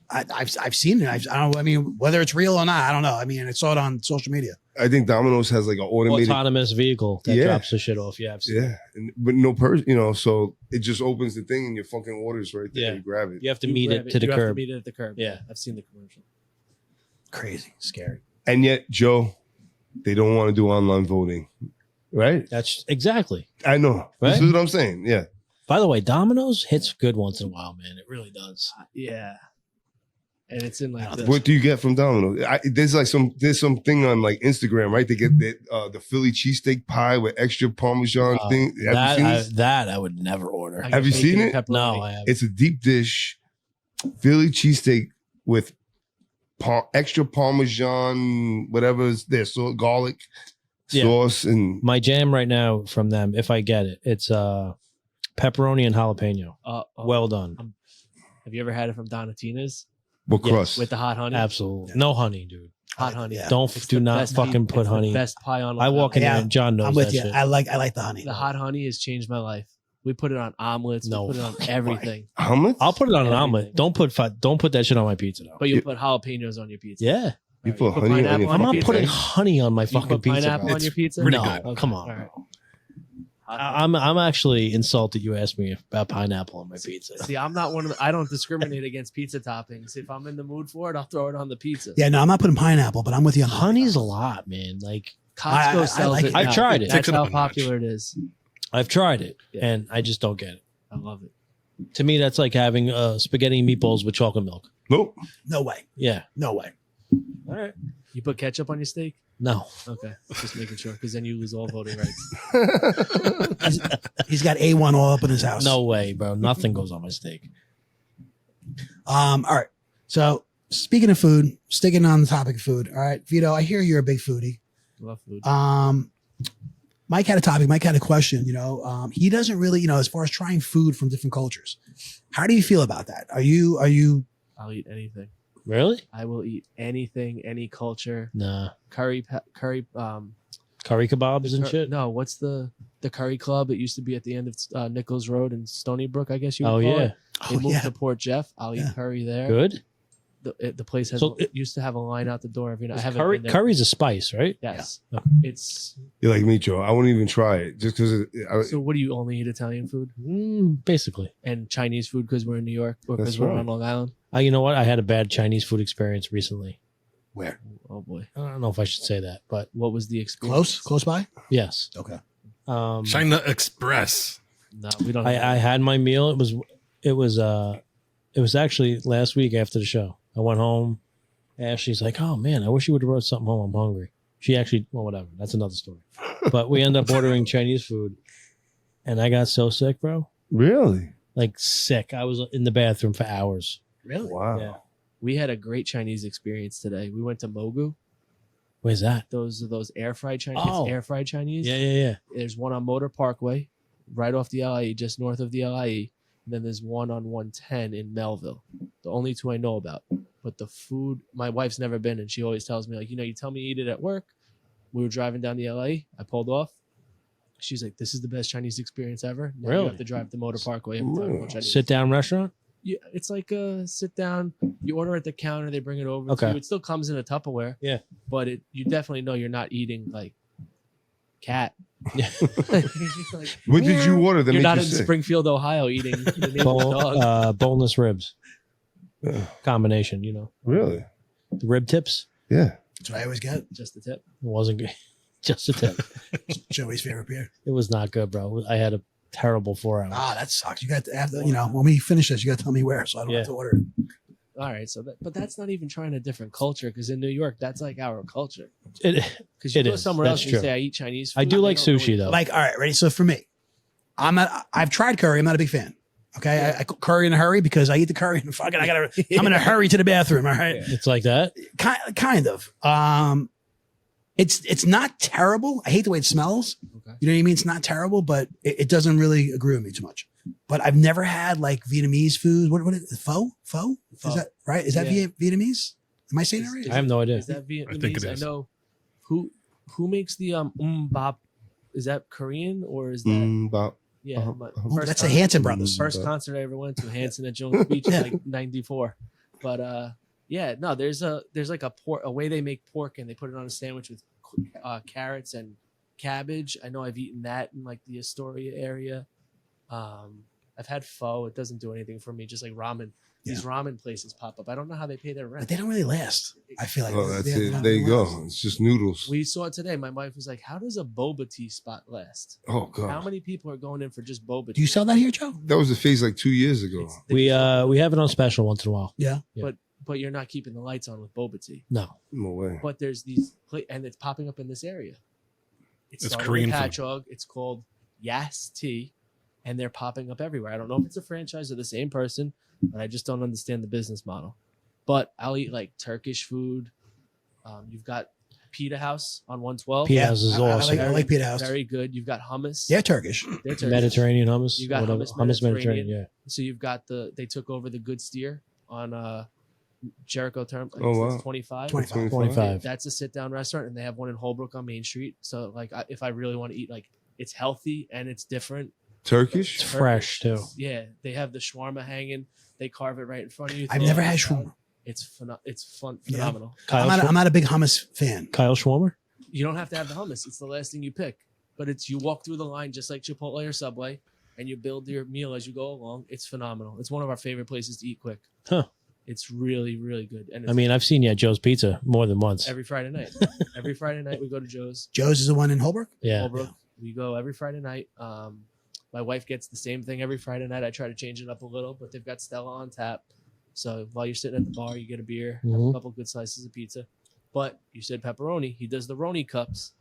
I've seen it. I don't know. I mean, whether it's real or not, I don't know. I mean, I saw it on social media. I think Domino's has like an automated. Autonomous vehicle that Yeah. drops the shit off. Yeah, I've seen it. Yeah, but no person. You know, so it just opens the thing and your fucking orders right there. Yeah. You grab it. You have to You meet grab it to the you have to curb. meet it at the curb. Yeah. I've seen the commercial. Crazy, scary. And yet, Joe, they don't want to do online voting, right? That's exactly. I know. This Right? is what I'm saying. Yeah. By the way, Domino's hits good once in a while, man. It really does. Yeah. And it's in like the, What do you get from Domino's? There's something on like Instagram, right? They get the Philly cheesesteak pie with extra Parmesan thing. Have you seen this? That I would never order. I Have get you bacon seen and it? pepperoni. No, I haven't. It's a deep dish Philly cheesesteak with extra Parmesan, whatever is there, so garlic Yeah. sauce, and My jam right now from them, if I get it, it's pepperoni and jalapeno. Well done. Have you ever had it from Donatina's what Yes, crust? with the hot honey? Absolutely. No honey, dude. Hot honey. Yeah. Don't It's do the not best fucking pie- put it's the honey. best pie on. I walk in Yeah. there and John knows I'm with that you. shit. I like the honey. The hot honey has changed my life. We put it on omelets. No We put it on fucking everything. How much? I'll put it on an Everything. omelet. Don't put that shit on my pizza though. But you put jalapenos on your pizza. Yeah. You All put right, honey on pineapple your I'm not pizza? putting honey on my You fucking put pizza. pineapple bro. on your pizza? pretty No, good. come on. All right. bro. Hot honey. I'm actually insulted you asked me about pineapple on my pizza. See, I'm not one of the, I don't discriminate against pizza toppings. If I'm in the mood for it, I'll throw it on the pizza. Yeah, no, I'm not putting pineapple, but I'm with you on the Honey's a lot, man. Like Costco I sells like it. it. I've now. tried it. That's Takes it how up a notch. popular it is. I've tried it Yeah. and I just don't get it. I love it. To me, that's like having spaghetti and meatballs with chocolate milk. Nope. No way. Yeah. No way. All right. You put ketchup on your steak? No. Okay, just making sure, because then you lose all voting rights. He's got A1 all up in his house. No way, bro. Nothing goes on my steak. All right. So speaking of food, sticking on the topic of food. All right, Vito, I hear you're a big foodie. Love food. Mike had a topic. Mike had a question. He doesn't really, as far as trying food from different cultures. How do you feel about that? Are you? I'll eat anything. Really? I will eat anything, any culture. Nah. Curry. Curry kebabs and shit? No, what's the curry club? It used to be at the end of Nichols Road in Stony Brook, I guess you would Oh, call yeah. it. They moved yeah. to Port Jeff. I'll Yeah. eat curry there. Good. The place has So used to have a line out the door every night. I haven't Curry, been there. curry's a spice, right? Yes. Yeah. It's You're like me, Joe. I wouldn't even try it just because. so. What do you only eat Italian food Basically. and Chinese food because we're in New York or because That's we're right. on Long Island? You know what? I had a bad Chinese food experience recently. Where? Oh boy, I don't know if I should say that, but what was the experience? Close by? yes. Okay. China Express. No, we don't. have I had my meal. It was actually last week after the show. I went home. Ashley's like, "Oh man, I wish you would have brought something home. I'm hungry." She actually, well, whatever. That's another story. But we end up ordering Chinese food, and I got so sick, bro. Really? Like sick. I was in the bathroom for hours. Really? Wow. Yeah. We had a great Chinese experience today. We went to Mogu. Where's that? Those air fried Chinese. Oh. It's air fried Chinese. Yeah. There's one on Motor Parkway, right off the LIE, just north of the LIE. And then there's one on 110 in Melville. The only two I know about. But the food, my wife's never been, and she always tells me, like, you tell me you eat it at work. We were driving down the LIE. I pulled off. She's like, this is the best Chinese experience ever. Now Really? You have to drive to Motor Parkway every time you go Chinese. Sit down restaurant. it's like a sit down. You order at the counter, they bring it over Okay. to you. It still comes in a Tupperware. Yeah. But you definitely know you're not eating like cat. Yeah. Like, What did you order that you're made not you in sick? Springfield, Ohio, eating the name of the dog. Boneless ribs Yeah. combination. You know, Really? the rib tips. Yeah. That's what I always get. Just the tip. It wasn't good. Just a tip. Joey's favorite beer. It was not good, bro. I had a terrible 4 hours. Ah, that sucks. You got to have to, when we finish this, you got to tell me where, so I don't Yeah. have to order it. All right, but that's not even trying a different culture because in New York, that's like our culture. It, Because you It go is. somewhere That's else and true. you say I eat Chinese food. I do they like don't know sushi what- though. Like, all right, ready? So for me, I've tried curry. I'm not a big fan. Okay. I cook curry in a hurry because I eat the curry and fucking, I'm in a hurry to the bathroom. All right. It's like that. Kind of. It's not terrible. I hate the way it smells. Okay. You know what I mean? It's not terrible, but it doesn't really agree with me too much. But I've never had like Vietnamese food. What is it? Pho? Pho. Is that right? Is that Yeah. Vietnamese? Am I saying that right? I have no idea. Is that Vietnamese? I think it is. I know who makes the bop. Is that Korean or is that Bop. yeah? Bop. my Ooh, first that's the concert- Hanson brothers. First concert I ever went to, Hanson at Jones Beach, in Yeah. like '94. But yeah, no, there's like a way they make pork and they put it on a sandwich with carrots and cabbage. I know I've eaten that in like the Astoria area. I've had pho. It doesn't do anything for me. Just like ramen. These ramen places pop up. I don't know how they pay their But rent. they don't really last. I feel like Oh, that's they- it. There you go. It's just noodles. We saw it today. My wife was like, "How does a boba tea spot last? Oh How god. many people are going in for just boba Do tea?" you sell that here, Joe? That was the phase like 2 years ago. It's- We have it on special once in a while. Yeah. but you're not keeping the lights on with boba tea. No. No way. But there's these, and it's popping up in this area. It's started Korean with food. Patchogue. It's called Yas Tea, and they're popping up everywhere. I don't know if it's a franchise or the same person, but I just don't understand the business model. But I'll eat like Turkish food. You've got Pita House on 112. Pita House is awesome. I like Pita House. Very good. You've got hummus. They're Turkish. They're Turkish. Mediterranean hummus. You got whatever. hummus Mediterranean. Yeah. So you've got they took over the Good Steer on Jericho Term. Like Oh, wow. 25. 25. That's a sit down restaurant, and they have one in Holbrook on Main Street. So like, if I really want to eat, like, it's healthy and it's different. Turkish? It's fresh too. Yeah, they have the shawarma hanging. They carve it right in front of you. I've throw never it had out. shawarma. It's fun, Yeah. phenomenal. Kyle, I'm not a big hummus fan. Kyle Schwarmer. You don't have to have the hummus. It's the last thing you pick, but it's you walk through the line just like Chipotle or Subway, and you build your meal as you go along. It's phenomenal. It's one of our favorite places to eat quick. Huh. It's really, really good. And it's I mean, I've seen you at Joe's Pizza more than once. every Friday night. Every Friday night we go to Joe's. Joe's is the one in Holbrook. Yeah. Holbrook. We go every Friday night. My wife gets the same thing every Friday night. I try to change it up a little, but they've got Stella on tap. So while you're sitting at the bar, you get a beer, have a Mhm. couple good slices of pizza. But you said pepperoni. He does the Roni cups.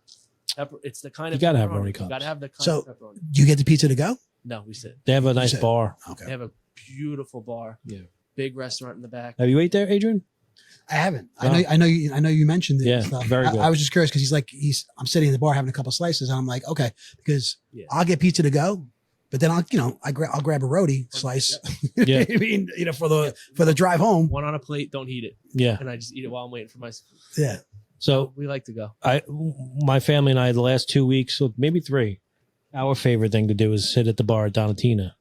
It's the kind You of gotta have pepperoni. Roni You cups. gotta have the kind So- of pepperoni. Do you get the pizza to go? No, we said They have a nice said- bar. Okay. they have a beautiful bar. Yeah. Big restaurant in the back. Have you ate there, Adrian? I haven't. Oh. I know you mentioned it. Yeah, and stuff. very good. I was just curious because I'm sitting in the bar having a couple slices and I'm like, okay, because Yeah. I'll get pizza to go, but then I'll grab a roti slice. Yeah. I mean, for the drive home. One on a plate, don't heat it. Yeah. And I just eat it while I'm waiting for my. Yeah. So We like to go. my family and I, the last 2 weeks, so maybe 3, our favorite thing to do is sit at the bar at Donatina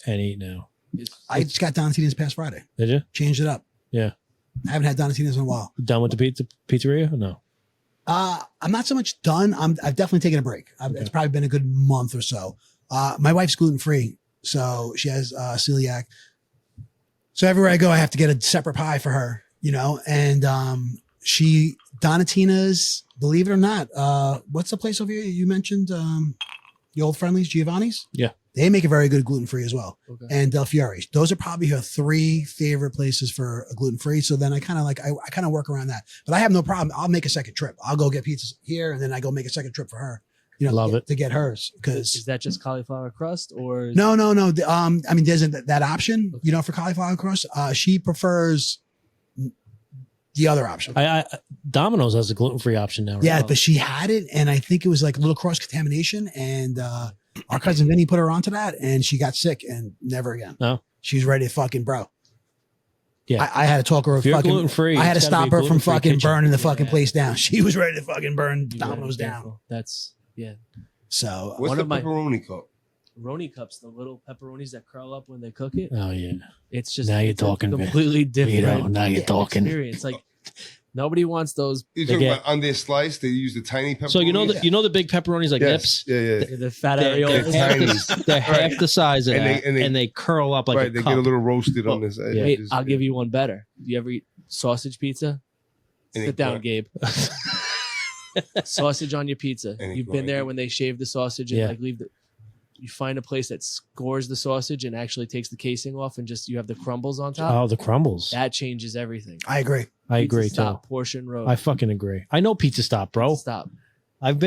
and eat now. I just got Donatina's past Friday. Did you? Changed it up. Yeah. I haven't had Donatina's in a while. Done with the pizzeria? Or no. I'm not so much done. I've definitely taken a break. It's probably been a good month or so. My wife's gluten free, so she has celiac. So everywhere I go, I have to get a separate pie for her, and Donatina's, believe it or not, what's the place over here you mentioned? The Old Friendlies, Giovanni's? Yeah. They make a very good gluten free as well. Okay. And Del Fiore. Those are probably her 3 favorite places for gluten free. So then I kind of work around that. But I have no problem. I'll make a second trip. I'll go get pizzas here and then I go make a second trip for her. Love it. To get hers. Is Because that just cauliflower crust or? no. I mean, there's that option, for cauliflower crust. She prefers the other option. I Domino's has a gluten free option now. Right? Yeah, but she had it, and I think it was like a little cross contamination. And our cousin Vinny put her onto that, and she got sick, and never again. No? She's ready to fucking bro. Yeah. I had to talk her If you're fucking. gluten-free, I had to it's gotta stop be a her from gluten-free fucking kitchen. burning the fucking Yeah. place down. She was ready to fucking burn You gotta be Domino's down. careful. That's yeah. So What's One the of my- pepperoni cup? Roni cups, the little pepperonis that curl up when they cook it. Oh yeah. It's just Now you're it's a talking, completely different. Vito, now you're talking. Experience. Like nobody wants those. You They talking get- about on their slice? They use the tiny pepperoni. So you know the big pepperonis like nips. Yeah. The fat They're, areolas. they're half the size of And that, they- and they curl up like Right, a they cup. get a little roasted on this. Yeah. Wait, I'll give you one better. You ever eat sausage pizza? And Sit it- down, Gabe. Sausage on your pizza. And it You've been grind. there when they shave the sausage and Yeah. like leave the. You find a place that scores the sausage and actually takes the casing off, and just you have the crumbles on top. Oh, the crumbles. That changes everything. I agree. I Pizza agree Stop, too. Portion Road. I fucking agree. I know Pizza Stop, bro. Stop. I've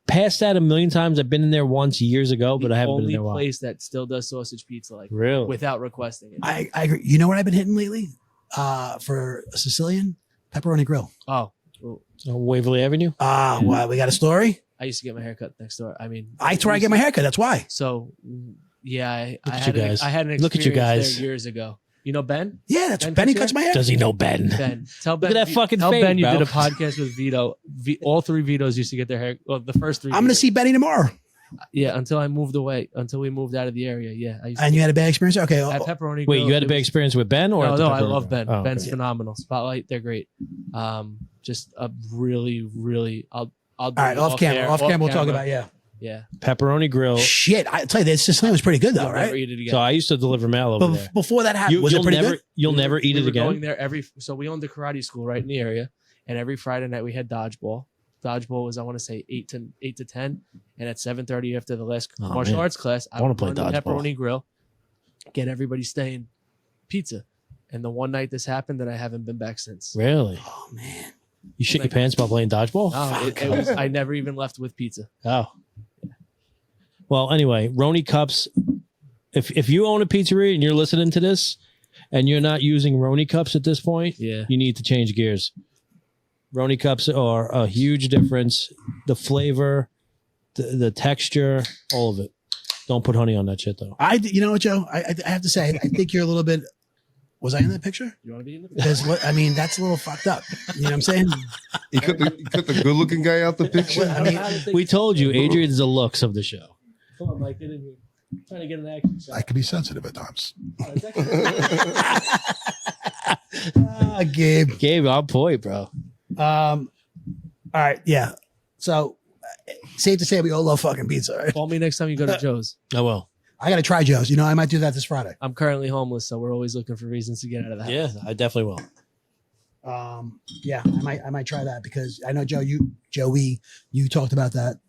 passed that a million times. I've been in there once years ago, but I haven't been in only there a while. place that still does sausage pizza like Really? without requesting it. I agree. You know what I've been hitting lately? For a Sicilian pepperoni grill. Oh, well, Waverly Avenue. What? We got a story? I used to get my haircut next door. I mean, That's where I get my haircut. That's why. So, yeah, Look I at had you an, guys. I had an Look at you experience guys. there years ago. You know Ben? Yeah, that's Ben Benny Couture? cuts my hair. Does he know Ben? Ben. Tell Look Ben. at that fucking Tell fade, Ben you bro. did a podcast with Vito. All three Vitos used to get their hair. Well, the first three. I'm gonna Vitos. see Benny tomorrow. Yeah, until I moved away. Until we moved out of the area. Yeah, I used And you had a bad experience? Okay. at Pepperoni. Wait, Grill, you had a it big was- experience with Ben, or No, at the no, I Pepperoni love Ben. Grill? Oh, Ben's okay. phenomenal. Spotlight, they're great. Just a really, really. I'll. Do All right, it off camera. air, Off camera, we'll talk about Yeah. Pepperoni Grill. Shit, I tell you, this Sicilian was pretty good though, I'll never right? eat it again. So I used to deliver mail over But there. before that happened, was it You'll pretty never, good? you'll never eat we it were again. Going there so we owned a karate school right in the area, and every Friday night we had dodgeball. Dodgeball was, I want to say, 8 to 10, and at 7:30 after the last Oh, martial man. arts class, I I wanna would play run the dodgeball. Pepperoni Grill, get everybody staying pizza. And the one night this happened, that I haven't been back since. Really? Oh man. You shit your pants while playing dodgeball? No, it was, I never even left with pizza. Oh. Well, anyway, Roni cups. If you own a pizzeria and you're listening to this and you're not using Roni cups at this point, Yeah. you need to change gears. Roni cups are a huge difference. The flavor, the texture, all of it. Don't put honey on that shit though. You know what, Joe? I have to say, I think you're a little bit. Was I in that picture? You want to be in the Because what I mean, that's a little fucked up. You know what I'm saying? You cut the good looking guy out the picture. I mean, We told you, Adrian's the looks of the show. Come on, Mike, get in here. I'm trying to get an action shot. I can be sensitive at times. Gabe. Gabe, on point, bro. All right, yeah. So safe to say we all love fucking pizza. Right? Call me next time you go to Joe's. Oh well. I got to try Joe's. You know, I might do that this Friday. I'm currently homeless, so we're always looking for reasons to get out of the house. Yeah, I definitely will. Yeah, I might try that because I know Joey, you talked about that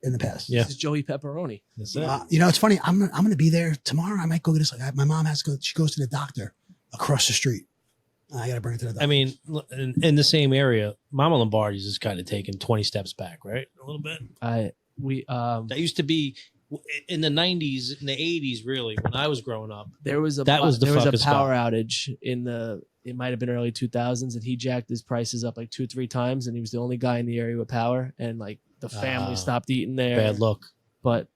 in the past. Yeah. This is Joey Pepperoni. That's it. You know, it's funny. I'm gonna be there tomorrow. I might go get this. Like, my mom has to go. She goes to the doctor across the street. I gotta bring her to the doctor. I mean, in the same area, Mama Lombardi's is kind of taking 20 steps back, right? A little bit. That used to be in the 90s, in the 80s, really, when I was growing up. There was a That was the there was a fucking power spot. outage it might have been early 2000s, and he jacked his prices up like 2-3 times, and he was the only guy in the area with power, and like the family stopped eating there. Bad luck. But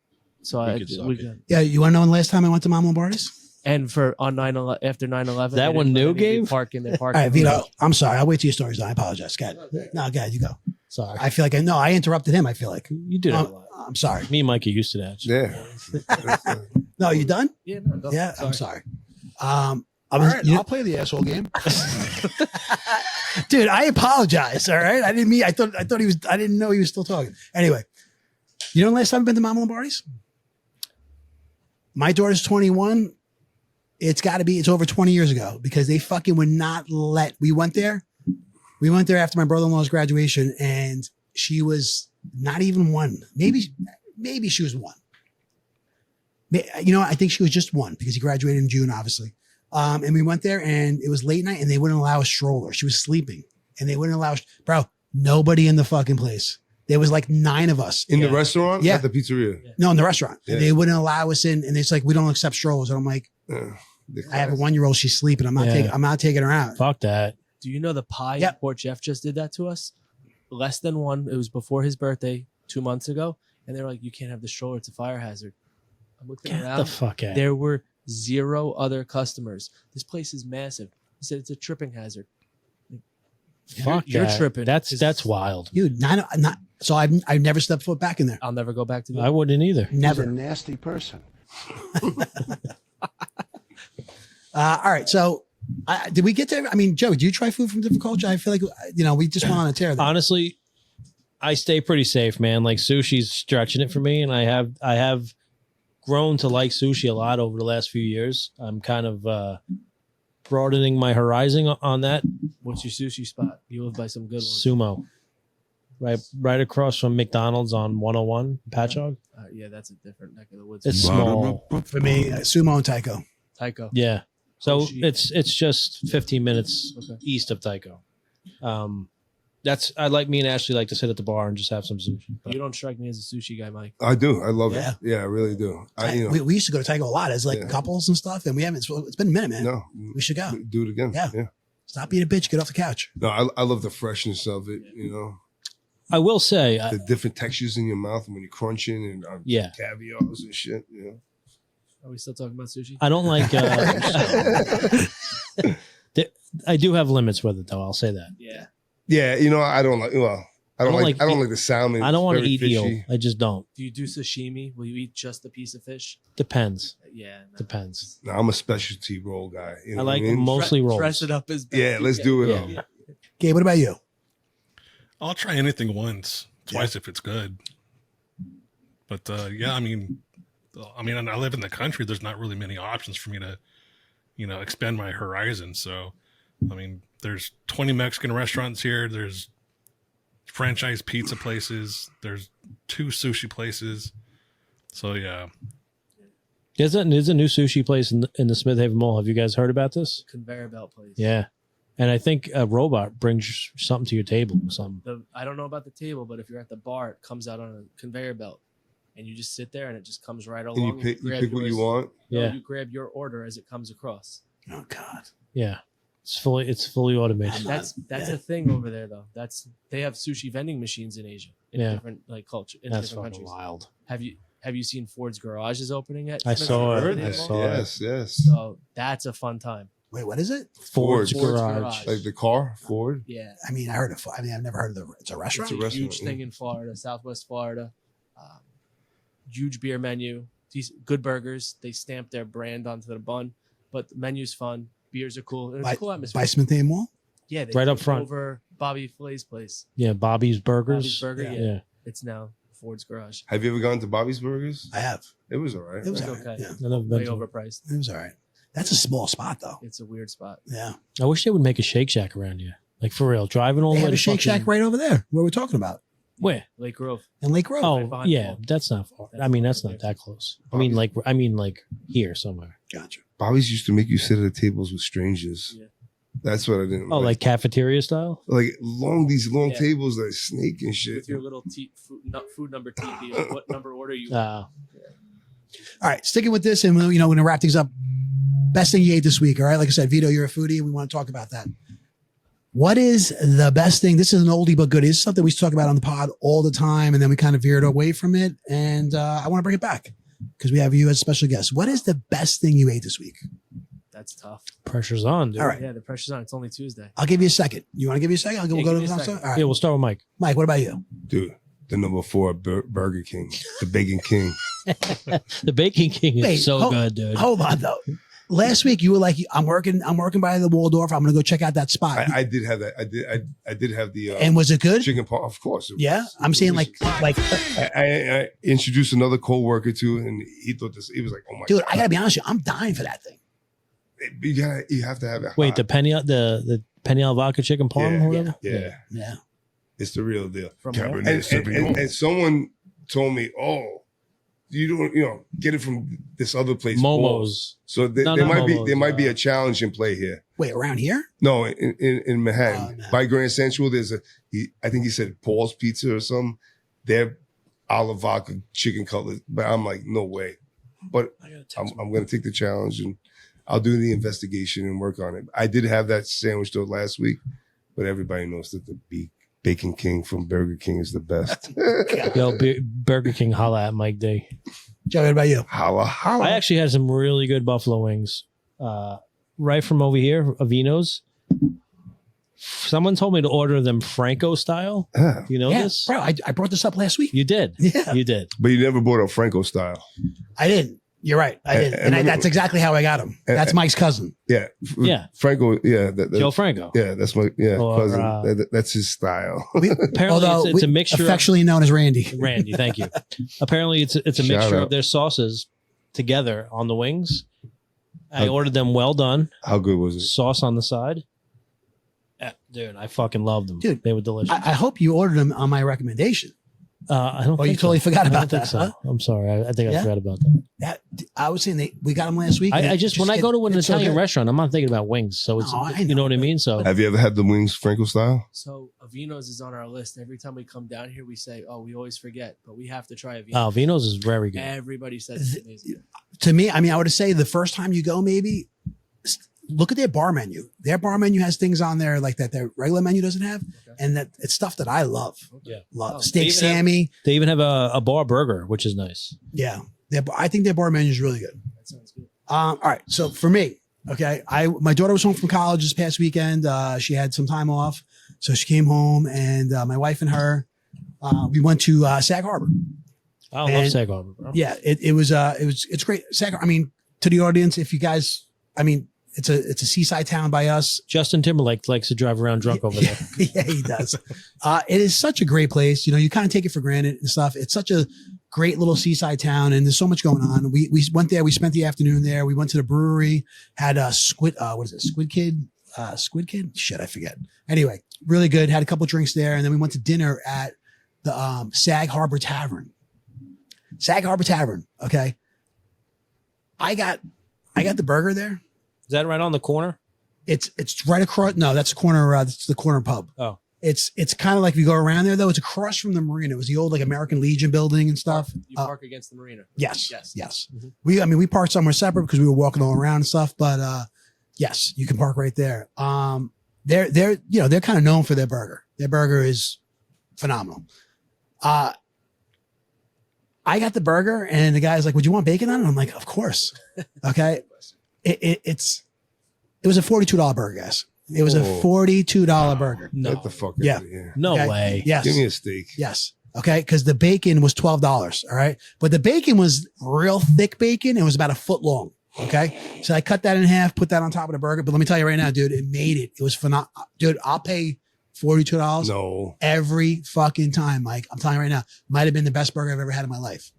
so We I could suck we it. got, yeah, you want to know when the last time I went to Mom Lombardi's? and for on 9/11 after 9/11, That one new, Gabe? parking their All parking. right, Vito. I'm sorry. I'll wait till your story's done. I apologize. Go ahead. No, go ahead. You go. Sorry. I feel like I interrupted him. I feel like You do that a lot. I'm sorry. Me and Mike are used to that. Yeah. No, you done? Yeah, no, don't- Yeah, I'm sorry. I All was, right, I'll play the asshole game. dude, I apologize. All right. I didn't mean, I thought he was, I didn't know he was still talking. Anyway, you know, last time I've been to Mama Lombardi's? My daughter's 21. It's it's over 20 years ago because they fucking would not we went there after my brother-in-law's graduation and she was not even one. Maybe she was one. You know, I think she was just one because he graduated in June, obviously. And we went there and it was late night and they wouldn't allow a stroller. She was sleeping and they wouldn't allow, nobody in the fucking place. There was like 9 of us. In the restaurant? Yeah. At the pizzeria? No, in the restaurant. Yeah. They wouldn't allow us in and it's like, we don't accept strollers. And I'm like, I have a 1-year-old. She's sleeping. I'm not taking her out. Fuck that. Do you know the pie? Yep. Port Jeff just did that to us. Less than one. It was before his birthday 2 months ago, and they were like, "You can't have the stroller; it's a fire hazard." I'm looking Get around. the fuck out. There were 0 other customers. This place is massive. He said it's a tripping hazard. Fuck you're that. tripping. That's wild. Dude, not so I've never stepped foot back in there. I'll never go back to I wouldn't either. Never. He's a nasty person. All right. So did we get to, I mean, Joe, do you try food from different culture? I feel like, we just went on a tear there. Honestly, I stay pretty safe, man. Like sushi's stretching it for me. And I have grown to like sushi a lot over the last few years. I'm kind of broadening my horizon on that. What's your sushi spot? You live by some good ones. Sumo. Right across from McDonald's on 101, Patchogue. Yeah, that's a different neck of the woods. It's small. For me, Sumo and Taiko. Taiko. Yeah. So Oshi. it's just 15 minutes east of Taiko. Me and Ashley like to sit at the bar and just have some sushi. But You don't strike me as a sushi guy, Mike. I do. I love Yeah. it. Yeah, I really do. We used to go to Taiko a lot as like Yeah. couples and stuff, and we haven't. It's been a minute, man. No, We should go. do it again. Yeah. Yeah. Stop being a bitch. Get off the couch. No, I love the freshness of it. I will say, The different textures in your mouth when you're crunching and Yeah. caviars and shit. Are we still talking about sushi? I don't like. I do have limits with it, though. I'll say that. Yeah. Yeah, I don't like. Well, I don't like the salmon. I don't want to Very eat fishy. eel. I just don't. Do you do sashimi? Will you eat just a piece of fish? Depends. Yeah. No. Depends. No, I'm a specialty roll guy. You know I what like mean? mostly rolls. Dress it up as best Yeah, you let's can. do it. Yeah. all. Gabe, what about you? I'll try anything once, twice if it's good. But yeah, I mean, I live in the country. There's not really many options for me to, expand my horizon. So, I mean, there's 20 Mexican restaurants here. There's franchise pizza places. There's 2 sushi places. So yeah, There's a new sushi place in the Smith Haven Mall. Have you guys heard about this? Conveyor belt place. Yeah. And I think a robot brings something to your table or something. I don't know about the table, but if you're at the bar, it comes out on a conveyor belt, and you just sit there, and it just comes right And along. you pick what yours. you want. No, Yeah. you grab your order as it comes across. Oh God. Yeah. It's fully automated. That's a thing over there, though. They have sushi vending machines in Asia, in Yeah. different culture, in That's different fucking countries. wild. Have you seen Ford's Garage is opening at? I Smith saw it. Haven I Mall? saw it. Yes. So that's a fun time. Wait, what is it? Ford's Ford's Garage. Garage. Like the car, Ford. Yeah, I mean, I've never heard of it's a restaurant. It's a huge restaurant, thing in Florida, Southwest Florida. Huge beer menu, good burgers. They stamp their brand onto the bun, but the menu's fun. Beers are cool. It's a cool atmosphere. By Smith Haven Mall. Yeah, they Right up took front. over Bobby Flay's place. Yeah. Bobby's Burgers. Bobby's Burger. Yeah. Yeah. Yeah. It's now Ford's Garage. Have you ever gone to Bobby's Burgers? I have. It was all right. It was It's all right. okay. Yeah. I never been Way to it. overpriced. It was all right. That's a small spot though. It's a weird spot. Yeah. I wish they would make a Shake Shack around here. Like for real. Driving all They the way have to a Shake fucking- Shack right over there. Where we're talking about Where? Lake Grove. in Lake Grove. Oh, behind yeah. Paul. That's not far. That's I mean, not that's right not there. that close. I mean, like here somewhere. Gotcha. Bobby's used to make you sit at the tables with strangers. Yeah. That's what I didn't Oh, like cafeteria style? like these long Yeah. tables like snake and shit. With your little food number TV, what number order you? All right, sticking with this, and we're gonna wrap things up. Best thing you ate this week, all right? Like I said, Vito, you're a foodie, and we want to talk about that. What is the best thing? This is an oldie but goodie. This is something we talk about on the pod all the time, and then we kind of veered away from it. And I want to bring it back because we have you as a special guest. What is the best thing you ate this week? That's tough. Pressure's on, dude. All right. Yeah, the pressure's on. It's only Tuesday. I'll give you a second. You want to give you a second? We'll Yeah, go to give the me a next one. second. All right, Yeah, we'll start with Mike. Mike. What about you? Dude, the number 4 Burger King, the Bacon King. The Bacon King is Wait, so hold- good, dude. Hold on though. Last week you were like, I'm working by the Waldorf. I'm gonna go check out that spot. I did have that. I did have the and was it good? chicken parm. Of course. Yeah, I'm saying like I introduced another coworker to, and he thought this. He was like, "Oh my dude, god, I gotta be honest with you, I'm dying for that thing. you have to have it." Wait, hot. the penny al vodka chicken parm or whatever? yeah, Yeah. it's the real deal. From Cabernet where? Sauvignon. And someone told me, "Oh, you don't, get it from this other place, Momos. So there No, not might be Momo's, there might be a challenge in play here. Wait, around here? No, in Manhattan, Oh, no. by Grand Central, there's I think he said Paul's Pizza or something. They're olive vodka chicken cutlet, but I'm like, no way. But I'm going to take the challenge and I'll do the investigation and work on it. I did have that sandwich though last week, but everybody knows that the Bacon King from Burger King is the best. Yo, Burger King, holla at Mike D. Joe, what about you? Holla, holla. I actually had some really good buffalo wings right from over here, Avino's. Someone told me to order them Franco style. Yeah. You know Yeah, this? bro, I brought this up last week. You did. Yeah. You did. But you never bought a Franco style. I didn't. You're right. I did. And that's exactly how I got him. That's Mike's cousin. Yeah. Yeah. Franco. Yeah. Joe Franco. Yeah. That's my Or, cousin. That's his style. Apparently, Although it's a mixture. affectionately known as Randy. Randy, thank you. Apparently, it's a Shout mixture out. of their sauces together on the wings. I ordered them well done, How good was it? sauce on the side. Dude, I fucking loved them. Dude, they were delicious. I hope you ordered them on my recommendation. I don't. Oh, you think totally so. forgot I don't about think that, so. huh? I'm sorry. I think Yeah? I forgot about that. That I was saying we got them last week. I just when I go to an it's so Italian good. restaurant, I'm not thinking about wings. So it's No, I you know know, what I mean. So Have you ever had the wings Franco style? So Vino's is on our list. Every time we come down here, we say, "Oh, we always forget," but we have to try a Vino. Vino's is very good. Everybody says it's amazing. To me, I mean, I would say the first time you go, maybe look at their bar menu. Their bar menu has things on there like that their regular menu doesn't have, and that it's stuff that I love. Yeah. Love Oh, steak they even have- Sammy. They even have a bar burger, which is nice. Yeah, I think their bar menu is really good. That sounds good. All right, so for me, okay, my daughter was home from college this past weekend. She had some time off, so she came home, and my wife and her, we went to Sag Harbor. I love And- Sag Harbor, bro. Yeah, it's great. Sag, I mean, to the audience, if you guys, I mean, it's a seaside town by us. Justin Timberlake likes to drive around drunk over there. Yeah, he does. It is such a great place. You know, you kind of take it for granted and stuff. It's such a great little seaside town, and there's so much going on. We went there. We spent the afternoon there. We went to the brewery. Had a squid. What is it? Squid Kid. Squid Kid. Shit, I forget. Anyway, really good. Had a couple drinks there, and then we went to dinner at the Sag Harbor Tavern. Sag Harbor Tavern. Okay. I got the burger there. Is that right on the corner? It's right across. No, that's the corner. That's the corner pub. Oh. It's kind of like if you go around there though. It's across from the marina. It was the old like American Legion building and stuff. You park against the marina. Yes. Yes. Mhm. We parked somewhere separate because we were walking all around and stuff. But yes, you can park right there. They're kind of known for their burger. Their burger is phenomenal. I got the burger and the guy's like, "Would you want bacon on it?" I'm like, "Of course." Okay. It was a $42 burger, guys. It was a $42 burger. No. Get the fuck Yeah. out of here. No Okay. way. Yes. Give me a steak. Yes. Okay. Because the bacon was $12. All right. But the bacon was real thick bacon. It was about a foot long. Okay. So I cut that in half, put that on top of the burger. But let me tell you right now, dude, it made it. It was phenomenal. Dude, I'll pay $42 No. every fucking time, Mike. I'm telling you right now, might have been the best burger I've ever had in my life.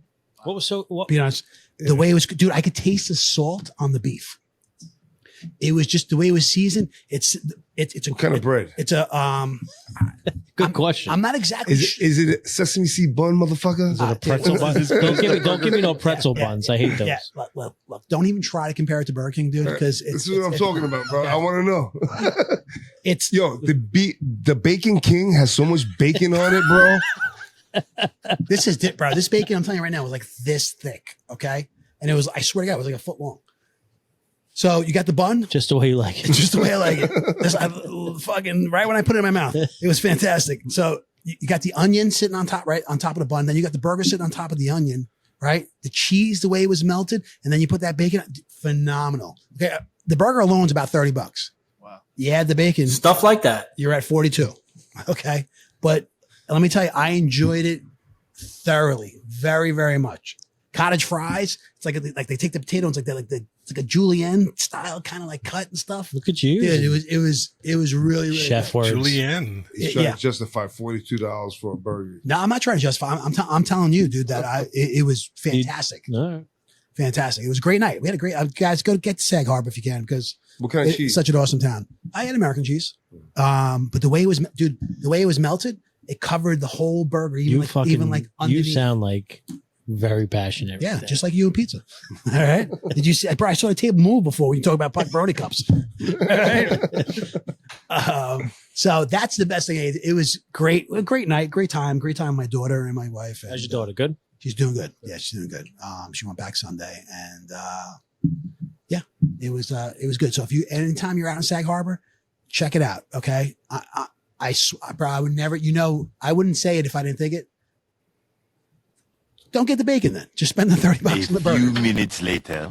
What was so? What? Be honest. The way it was, dude, I could taste the salt on the beef. It was just the way it was seasoned. It's a What kind of bread? It's a Good question. I'm not exactly Is it a sesame seed bun, motherfucker? Is it a pretzel bun? Don't give me no pretzel Yeah, buns. I hate those. Yeah, look, don't even try to compare it to Burger King, dude, because This is what I'm talking about, bro. I want to know. It's Yo, the Bacon King has so much bacon on it, bro. bro. This bacon, I'm telling you right now, was like this thick, okay, and it was. I swear to God, it was like a foot long. So you got the bun, Just the way you like it. just the way I like it. Fucking right when I put it in my mouth, it was fantastic. So you got the onion sitting on top, right on top of the bun. Then you got the burger sitting on top of the onion, right? The cheese, the way it was melted, and then you put that bacon. Phenomenal. Okay, the burger alone is about $30. Wow. You add the bacon, Stuff like that. you're at 42. Okay, but let me tell you, I enjoyed it thoroughly, very, very much. Cottage fries. It's like they take the potato. It's like a julienne style kind of like cut and stuff. Look at you. Dude, it was really, really Chef good. words. Julienne. He's trying Yeah. to justify $42 for a burger. No, I'm not trying to justify. I'm telling you, dude, that it was fantastic. All right. Fantastic. It was a great night. We had a great guys. Go get to Sag Harbor if you can, because What kind of it's cheese? such an awesome town. I had American cheese, but the way it was, dude, the way it was melted, it covered the whole burger, even like You underneath. sound like very passionate. Yeah, right just like you and pizza. All right. Did you see? Bro, I saw the table move before when you talk about pepperoni cups. All right. So that's the best thing. It was great. A great night. Great time. Great time with my daughter and my wife. there. How's And, your daughter? Good? she's doing good. Yeah, she's doing good. She went back Sunday, and yeah, it was good. So anytime you're out in Sag Harbor, check it out. Okay. Bro, I would never, I wouldn't say it if I didn't think it. Don't get the bacon then. Just spend the $30 on the burger. Minutes later.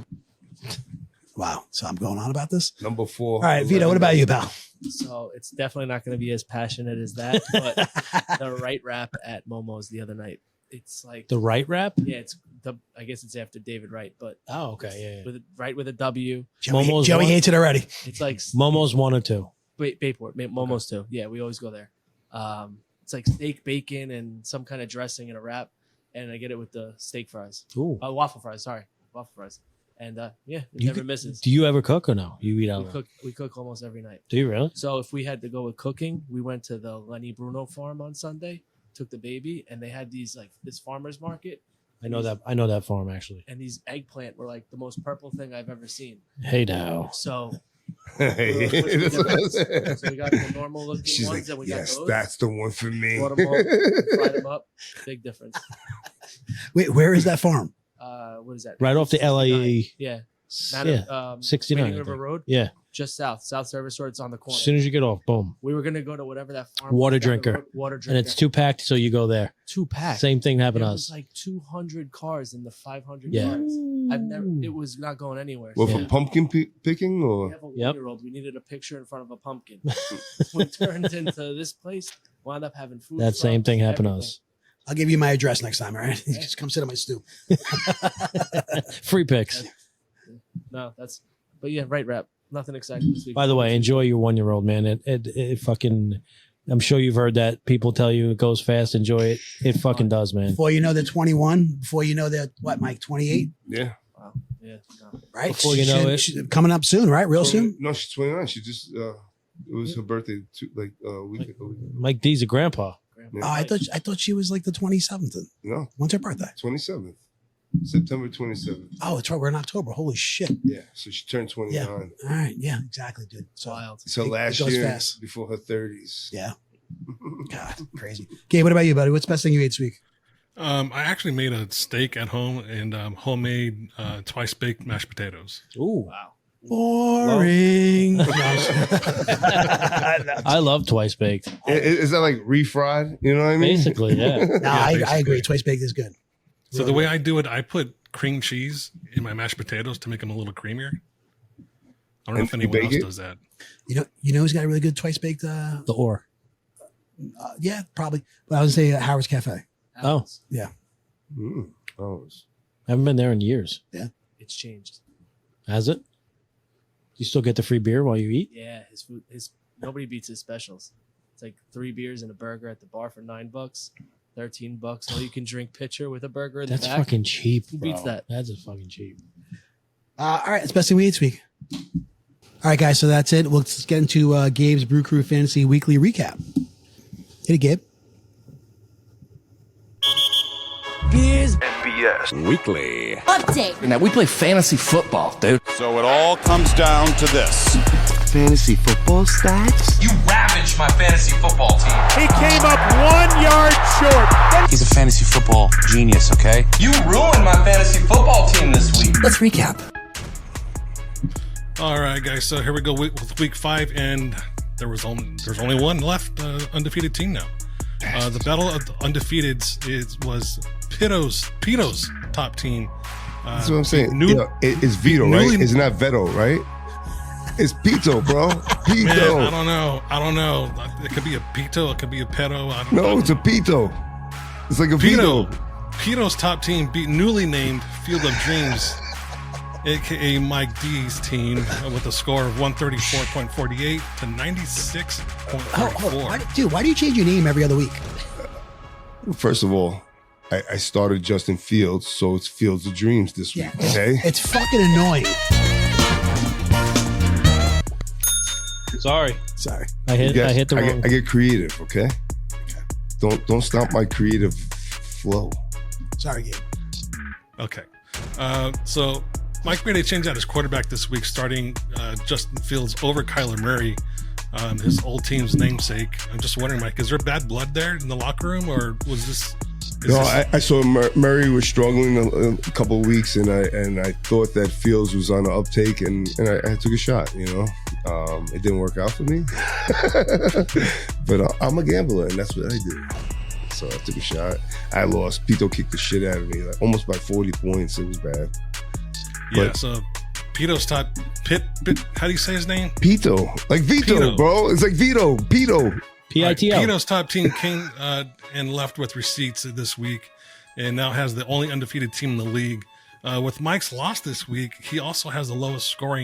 Wow. So I'm going on about this. Number 4. All right, Vito, what about you, pal? So it's definitely not going to be as passionate as that, but the right wrap at Momo's the other night. It's like, The right wrap? yeah, it's I guess it's after David Wright, but Oh, okay. Yeah. with a W. Momo's Joey one? hates it already. It's like Momo's 1 or 2. Bayport, Momo's too. Yeah, we always go there. It's like steak, bacon, and some kind of dressing and a wrap, and I get it with the steak fries. Ooh. Waffle fries. Sorry, waffle fries. And it never misses. Do you ever cook or no? You eat out? We cook almost every night. Do you really? So if we had to go with cooking, we went to the Lenny Bruno farm on Sunday, took the baby, and they had these like this farmer's market. I know that farm actually. And these eggplant were like the most purple thing I've ever seen. Hey now. So Hey, that's what I'm saying. So we got the normal looking She's ones, like, and we yes, got those. that's the one for me. Brought them up, fried them up. Big difference. Wait, where is that farm? What is that? Right off the 69. LAE. Yeah. Yeah. 69. Wading I River think. Road. Yeah. Just south Service Road. It's on the corner. As soon as you get off, boom. We were gonna go to whatever that farm. Water was down the drinker. road. Water drinker. And it's 2 packed, so you go there. 2 pack. Same thing happened It to was us. like 200 cars in the 500 Yeah. yards. It was not going anywhere. Well, Yeah. for pumpkin picking We or have a Yep. 1-year-old. We needed a picture in front of a pumpkin. We turned into this place. Wound up having food. That same trucks, thing happened to everything. us. I'll give you my address next time, all right? You just come sit on my stoop. Free picks. No, but yeah, right wrap. Nothing exciting this week. By the way, enjoy your 1-year-old, man. It fucking. I'm sure you've heard that. People tell you it goes fast. Enjoy it. It fucking does, man. Before you know they're 21, before you know they're, what, Mike, 28, yeah. Wow. Yeah. No. right? Before you know it. She's coming up soon, right? Real soon? No, she's 29. She just it was her birthday a week ago. Mike D's a grandpa. Yeah. Oh, I thought she was like the 27th. No, When's her birthday? 27th. September 27th. Oh, it's right. We're in October. Holy shit. Yeah, so she turned 29. Yeah. All right. Yeah, exactly, dude. So, Wild. So It last goes year, fast. before her 30s. yeah. God, crazy. Okay, what about you, buddy? What's the best thing you ate this week? I actually made a steak at home and homemade twice baked mashed potatoes. Ooh. Wow. Boring. I love twice baked. Is that like refried? You know what I mean? Basically, yeah. No, I basically. agree. Twice baked is good. So the way I do it, I put cream cheese in my mashed potatoes to make them a little creamier. I don't know And if you anyone bake else it? does that. You know who's got a really good twice baked? The ore. Yeah, probably. But I would say Howard's Cafe. Oh. Yeah. Mm. Oh, I haven't been there in years. It's changed. Has it? You still get the free beer while you eat? Yeah, his food. Nobody beats his specials. It's like 3 beers and a burger at the bar for $9, $13. All you can drink pitcher with a burger in That's the back. fucking cheap. Who beats bro. that? That's a fucking cheap. All right, it's best thing we ate this week. All right, guys. So that's it. Let's get into Gabe's Brew Crew Fantasy Weekly Recap. Hit it, Gabe. Beers Weekly. update. Now we play fantasy football, dude. So it all comes down to this. Fantasy football stats? You ravaged my fantasy football team. He came up 1 yard short. He's a fantasy football genius, okay? You ruined my fantasy football team this week. Let's recap. All right, guys. So here we go with week 5, and there's only one left undefeated team now. The battle of the undefeateds was Pito's top team. that's what I'm saying. New- It's Vito, newly- right? It's not Veto, right? It's Pito, bro. Pito. Man, I don't know. It could be a Pito. It could be a Pedo. I don't know. No, it's a Pito. It's like a Vito. Pito's top team beat newly named Field of Dreams, aka Mike D's team, with a score of 134.48 to 96.44. Why do you change your name every other week? First of all, I started Justin Fields, so it's Fields of Dreams this week. Yeah. Okay. It's fucking annoying. Sorry. Sorry. I hit the wrong. I get creative, okay? Don't stop my creative flow. Sorry, Gabe. Okay. So Mike Brady changed out his quarterback this week, starting Justin Fields over Kyler Murray, his old team's namesake. I'm just wondering, Mike, is there bad blood there in the locker room, or was this? I saw Murray was struggling a couple of weeks, and I thought that Fields was on the uptake, and I took a shot. You know, it didn't work out for me, but I'm a gambler, and that's what I do. So I took a shot. I lost. Pito kicked the shit out of me, like almost by 40 points. It was bad. Yeah. But- So Pito's top Pit. How do you say his name? Pito, like Vito, Pito. bro. It's like Vito, Pito. PITO. Pito's top team came and left with receipts this week, and now has the only undefeated team in the league. With Mike's loss this week, he also has the lowest score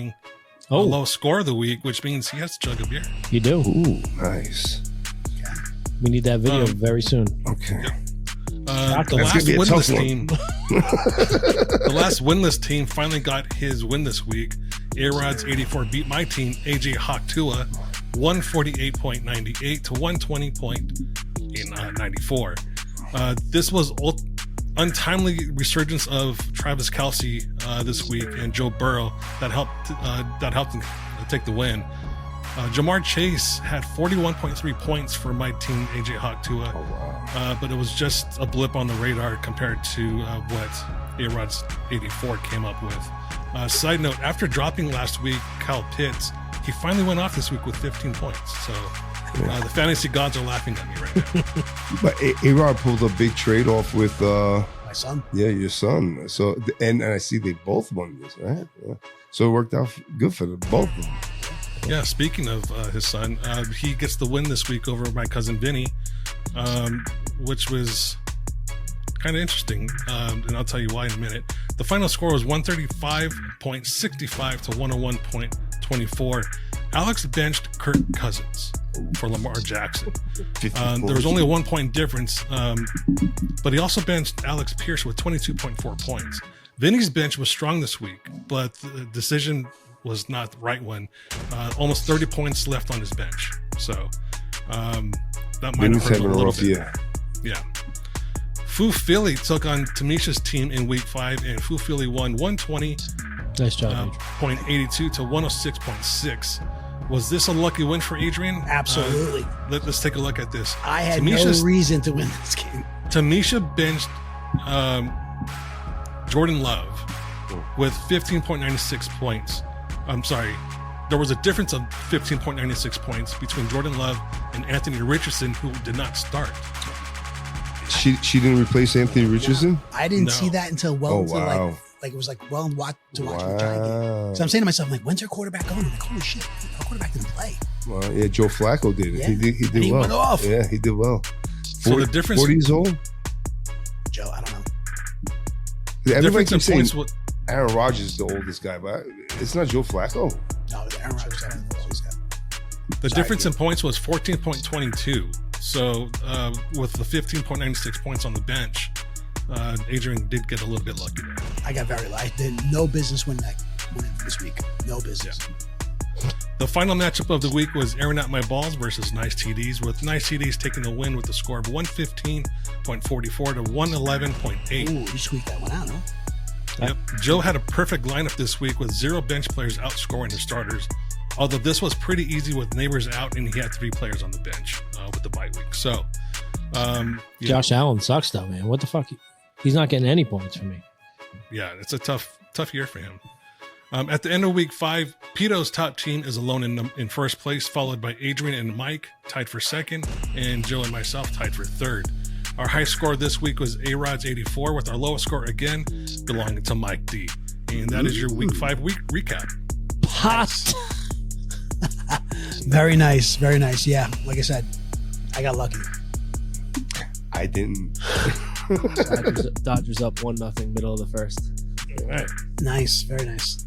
of the week, which means he has to chug a beer. You do. Ooh, nice. We need that video very soon. Okay. The last winless team finally got his win this week. A-Rod's 84 beat my team, AJ Hawktua, 148.98 to 120.94. This was untimely resurgence of Travis Kelce this week and Joe Burrow that helped him take the win. Jamar Chase had 41.3 points for my team, AJ Hawktua, but it was just a blip on the radar compared to what A-Rod's 84 came up with. Side note, after dropping last week Kyle Pitts, he finally went off this week with 15 points. So the fantasy gods are laughing at me right now. But A-Rod pulled a big trade off with My son. Yeah, your son. So and I see they both won this, right? Yeah. So it worked out good for the both of them. Yeah, speaking of his son, he gets the win this week over my cousin Vinny, which was kind of interesting, and I'll tell you why in a minute. The final score was 135.65 to 101.24. Alex benched Kirk Cousins for Lamar Jackson. There was only a 1 point difference, but he also benched Alex Pierce with 22.4 points. Vinny's bench was strong this week, but the decision was not the right one. Almost 30 points left on his bench. So that might have hurt him a little bit. Yeah. Fu Philly took on Tamisha's team in week 5, and Fu Philly won 120. Nice job, .82 to 106.6. Was this a lucky win for Adrian? Absolutely. Let's take a look at this. I had no reason to win this game. Tamisha benched Jordan Love with 15.96 points. I'm sorry. There was a difference of 15.96 points between Jordan Love and Anthony Richardson, who did not start. She didn't replace Anthony Richardson? I didn't see that until like it was like to watch the Giant game. So I'm saying to myself, like, when's her quarterback going? I'm like, holy shit, our quarterback didn't play. Well, yeah, Joe Flacco did it. Yeah. He did he well. Went off. Yeah, he did well. So the difference 40 years old? Joe, I don't know. Everybody keeps saying Aaron Rodgers is the oldest guy, but it's not Joe Flacco. No, Aaron Rodgers is the oldest guy. The difference in points was 14.22. So with the 15.96 points on the bench, Adrian did get a little bit lucky there. I got very lucky. I did no business winning this week. No business. Yeah. The final matchup of the week was Airing Out My Balls versus Nice TDs, with Nice TDs taking the win with the score of 115.44 to 111.8. Ooh, you squeaked that one out, huh? Yep. Joe had a perfect lineup this week with 0 bench players outscoring the starters, although this was pretty easy with neighbors out and he had 3 players on the bench with the bye week. So, Josh Allen sucks though, man. What the fuck? He's not getting any points for me. Yeah, it's a tough year for him. At the end of week 5, Pito's top team is alone in first place, followed by Adrian and Mike, tied for second, and Joe and myself tied for third. Our high score this week was A-Rod's 84, with our lowest score again belonging to Mike D. And that is your week 5 week recap. Hot. Very nice. Very nice. Yeah. Like I said, I got lucky. I didn't. Dodgers up 1-0, middle of the first. All right. Nice. Very nice.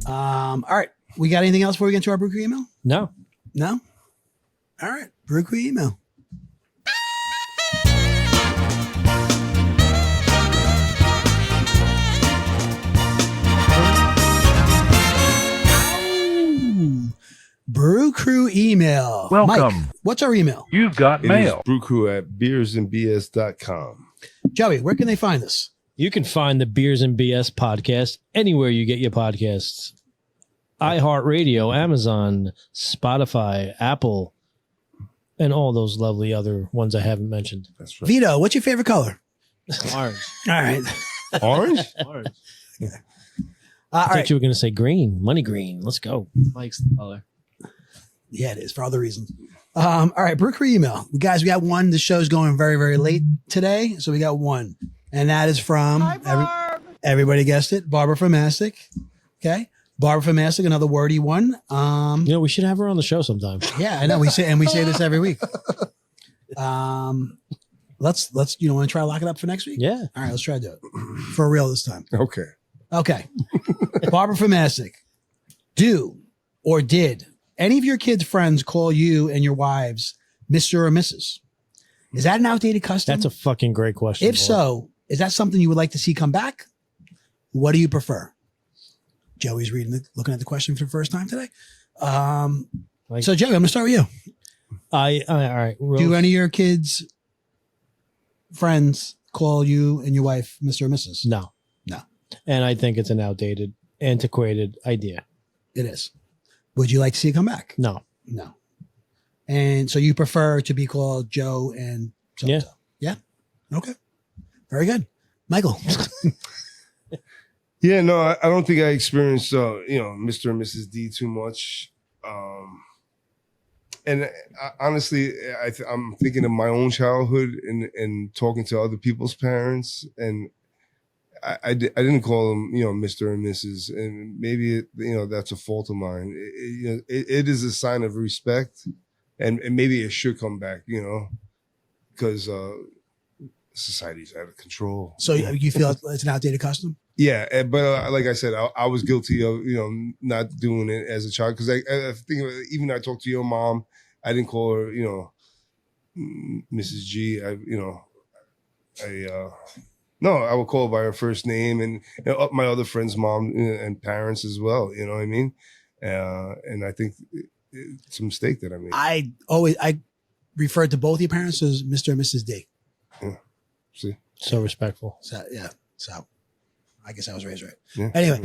All right. We got anything else before we get into our Brew Crew email? No. No? All right. Brew Crew email. Brew Crew email. Welcome. Mike, what's our email? You've got mail. brewcrew@beersandbs.com. Joey, where can they find us? You can find the Beers and BS podcast anywhere you get your podcasts. iHeartRadio, Amazon, Spotify, Apple, and all those lovely other ones I haven't mentioned. That's right. Vito, what's your favorite color? Orange. All right. Orange? Orange. I thought right. you were going to say green, money green. Let's go. Mike's the color. Yeah, it is for other reasons. All right, Brew Crew email. Guys, we got one. The show's going very, very late today, so we got one. And that is from, everybody guessed it, Barbara from Mastic. Okay. Barbara from Mastic, another wordy one. We should have her on the show sometime. Yeah, I know. We say this every week. let's want to try to lock it up for next week? Yeah. All right, let's try to do it for real this time. Okay. Okay. Barbara from Mastic. Do or did any of your kids' friends call you and your wives Mr. or Mrs.? Is that an outdated custom? That's a fucking great question. If so, is that something you would like to see come back? What do you prefer? Joey's looking at the question for the first time today. So Joey, I'm gonna start with you. All right. Do any of your kids' friends call you and your wife Mr. or Mrs.? No. And I think it's an outdated, antiquated idea. It is. Would you like to see it come back? No. And so you prefer to be called Joe and so-and-so? Yeah. Okay. Very good. Michael. Yeah, no, I don't think I experienced, Mr. and Mrs. D too much. And honestly, I'm thinking of my own childhood and talking to other people's parents, and I didn't call them, Mr. and Mrs. And maybe that's a fault of mine. It is a sign of respect, and maybe it should come back, because society's out of control. So you feel it's an outdated custom? Yeah, but like I said, I was guilty of not doing it as a child, because I think even I talked to your mom, I didn't call her Mrs. G. No, I would call her by her first name, and my other friends' mom and parents as well. You know what I mean? And I think it's a mistake that I made. I referred to both your parents as Mr. and Mrs. D. Yeah. See, so respectful. So yeah. So I guess I was raised right. Yeah. Anyway,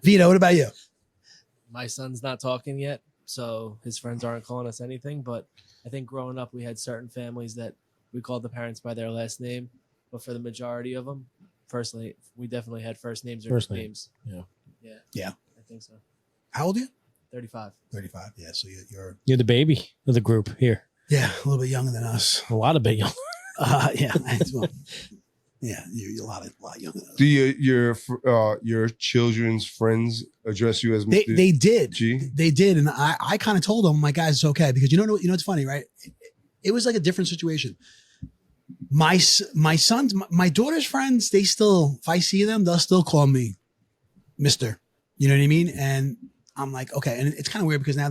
Vito, what about you? My son's not talking yet, so his friends aren't calling us anything. But I think growing up, we had certain families that we called the parents by their last name, but for the majority of them, firstly, we definitely had first names or nicknames. Yeah. I think so. How old are you? 35. 35. Yeah. So You're the baby of the group here. Yeah, a little bit younger than us. A lot of bit younger. Yeah. Well, yeah, you're a lot younger than us. Do your children's friends address you as Mr. They did. G? They did, and I kind of told them, my guys, it's okay, because it's funny, right? It was like a different situation. My sons, my daughter's friends, they still, if I see them, they'll still call me Mr. You know what I mean? And I'm like, okay. And it's kind of weird because now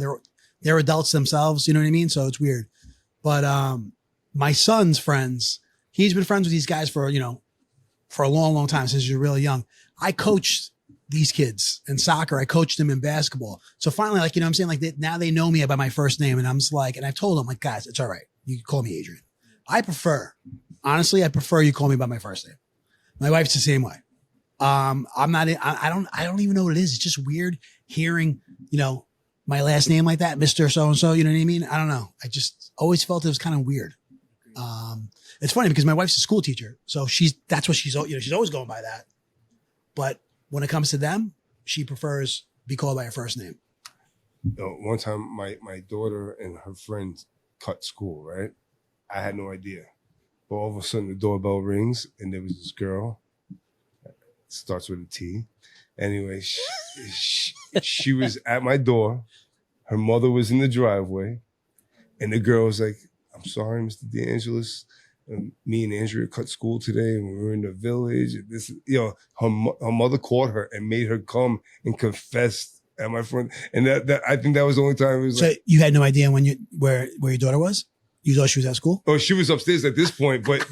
they're adults themselves. You know what I mean? So it's weird. But my son's friends, he's been friends with these guys for a long, long time, since you're really young. I coached these kids in soccer. I coached them in basketball. So finally, like, I'm saying, like, now they know me by my first name, and I'm just like, and I've told them, like, guys, it's all right. You can call me Adrian. Honestly, I prefer you call me by my first name. My wife's the same way. I don't even know what it is. It's just weird hearing, my last name like that, Mr. So-and-so, you know what I mean? I don't know. I just always felt it was kind of weird. It's funny because my wife's a school teacher. So that's what she's always going by that. But when it comes to them, she prefers be called by her first name. One time my daughter and her friends cut school, right? I had no idea. But all of a sudden the doorbell rings and there was this girl. Starts with a T. Anyway, she was at my door. Her mother was in the driveway. And the girl was like, I'm sorry, Mr. DeAngelis. Me and Andrea cut school today and we were in the village. Her mother called her and made her come and confess at my front. And that I think that was the only time it was. So you had no idea where your daughter was? You thought she was at school? Oh, she was upstairs at this point, but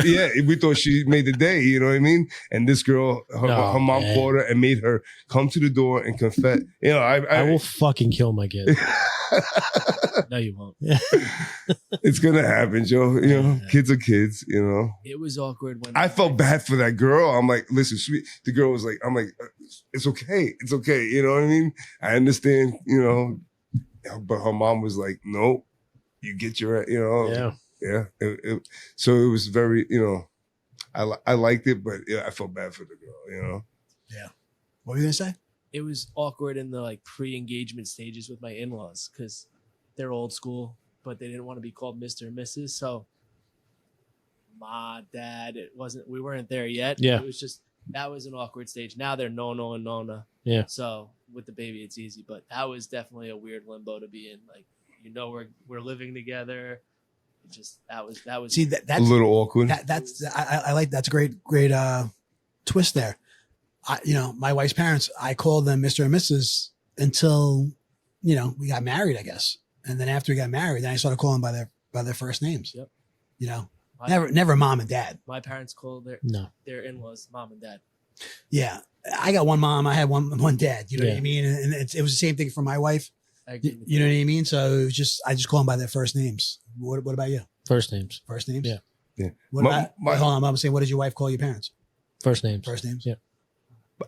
yeah, we thought she made the day, you know what I mean? And this girl, her mom called her and made her come to the door and confess. I will fucking kill my kid. No, you won't. It's gonna happen, Joe. Kids are kids, It was awkward when I felt bad for that girl. I'm like, listen, sweet. The girl was like, I'm like, it's okay. It's okay. You know what I mean? I understand, but her mom was like, nope. You get your, yeah. So it was very, I liked it, but I felt bad for the girl, Yeah. What were you gonna say? It was awkward in the pre-engagement stages with my in-laws because they're old school, but they didn't want to be called Mr. and Mrs. So my dad, we weren't there yet. Yeah. It was just, that was an awkward stage. Now they're no and nona. Yeah. So with the baby, it's easy, but that was definitely a weird limbo to be in. we're living together. It just that was See that's a little awkward. That's I like that's a great twist there. My wife's parents, I called them Mr. and Mrs. until we got married, I guess, and then after we got married, then I started calling by their first names. Yep. Never mom and dad. My parents called their in-laws mom and dad. Yeah, I got one mom. I had one dad. You know Yeah. what I mean? And it was the same thing for my wife. I agree with You know what I mean? So it was I just call them by their first names. What about you? First names. First names? Yeah. Yeah. What about? Hold on, I'm saying, what does your wife call your parents? First names. First names. Yeah.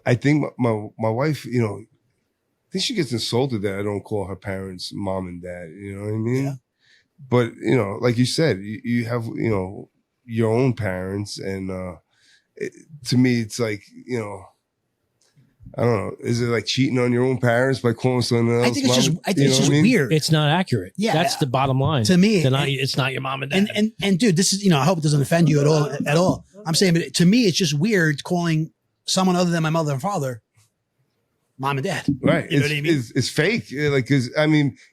I think my wife, I think she gets insulted that I don't call her parents mom and dad. You know what I mean? Yeah. But like you said, you have your own parents, and to me, it's like I don't know. Is it like cheating on your own parents by calling someone else? I think it's just what I mean? weird. It's not accurate. Yeah. That's the bottom line. To me, it's not your mom and dad. And dude, this is I hope it doesn't offend you at all. I'm saying, but to me, it's just weird calling someone other than my mother and father mom and dad. Right. You know what I mean? It's fake. Like, cause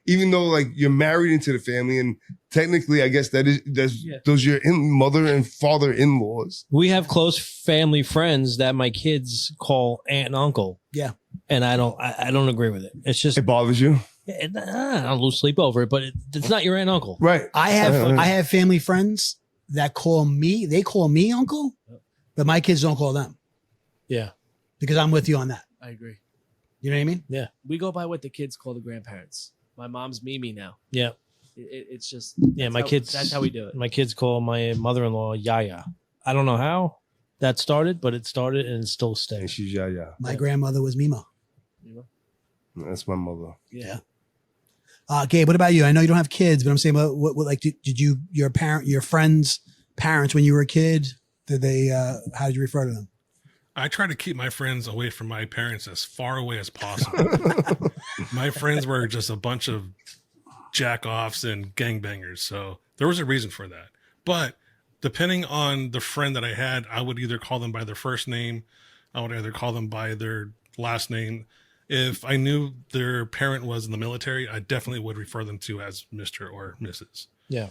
even though like you're married into the family, and technically I guess those are your mother and father in-laws. We have close family friends that my kids call aunt and uncle. Yeah. And I don't agree with it. It's just, It bothers you. I don't lose sleep over it, but it's not your aunt and uncle. Right. I have family friends that call me uncle, but my kids don't call them Yeah. because I'm with you on that. I agree. You know what I mean? Yeah. We go by what the kids call the grandparents. My mom's Mimi now. Yeah. It's just That's how we do it. My kids call my mother-in-law Yaya. I don't know how that started, but it started and it still And stays. she's Yaya. My grandmother was Mima. That's my mother. Yeah. Gabe, what about you? I know you don't have kids, but I'm saying, what like, did your friends' parents, when you were a kid, how did you refer to them? I try to keep my friends away from my parents as far away as possible. My friends were just a bunch of jack-offs and gangbangers, so there was a reason for that. But depending on the friend that I had, I would either call them by their first name, I would either call them by their last name. If I knew their parent was in the military, I definitely would refer them to as Mr. or Mrs. Yeah.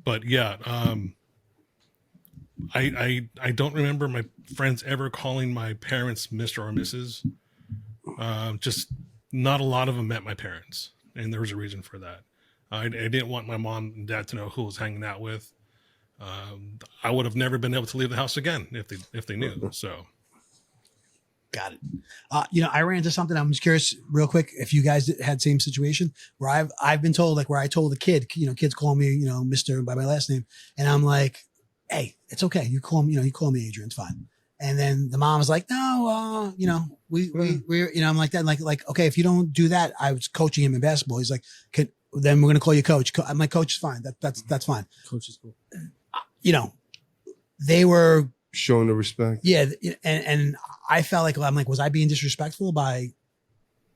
But yeah, I don't remember my friends ever calling my parents Mr. or Mrs. Just not a lot of them met my parents, and there was a reason for that. I didn't want my mom and dad to know who I was hanging out with. I would have never been able to leave the house again if they knew. So, got it. I ran into something. I'm just curious, real quick, if you guys had same situation where I've been told, like, where I told a kid, kids call me, Mr. by my last name, and I'm like, hey, it's okay. You call me, Adrian, it's fine. And then the mom was like, no, we're, I'm like that. Like, okay, if you don't do that, I was coaching him in basketball. He's like, then we're going to call you coach. I'm like, coach is fine. That's fine. Coach is cool. They were showing the respect. Yeah. And I felt like, I'm like, was I being disrespectful by,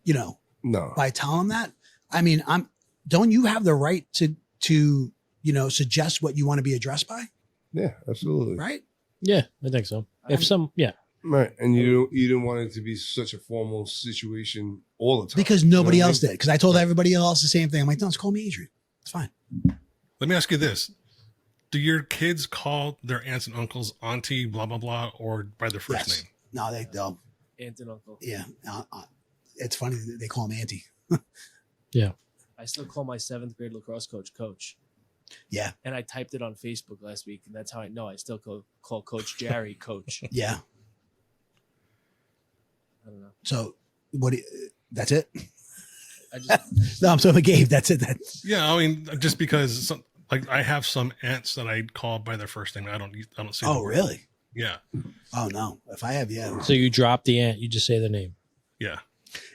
No. by telling them that? I mean, don't you have the right to suggest what you want to be addressed by? Yeah, absolutely. Right. Yeah, I think so. Right. And you didn't want it to be such a formal situation all the time. Because nobody else did. Because I told everybody else the same thing. I'm like, no, just call me Adrian. It's fine. let me ask you this. Do your kids call their aunts and uncles auntie, blah, blah, blah, or by their first name? No, they don't. Aunt and uncle. Yeah. It's funny that they call him auntie. Yeah. I still call my 7th grade lacrosse coach. Yeah. And I typed it on Facebook last week, and that's how I know I still call Coach Jerry Coach. Yeah. I don't know. So that's it? I No, I'm talking Gabe. That's it. Yeah, I mean, just because I have some aunts that I call by their first name. I don't say. Oh, really? Yeah. Oh, no. If I have, yeah. So you drop the aunt, you just say the name. Yeah.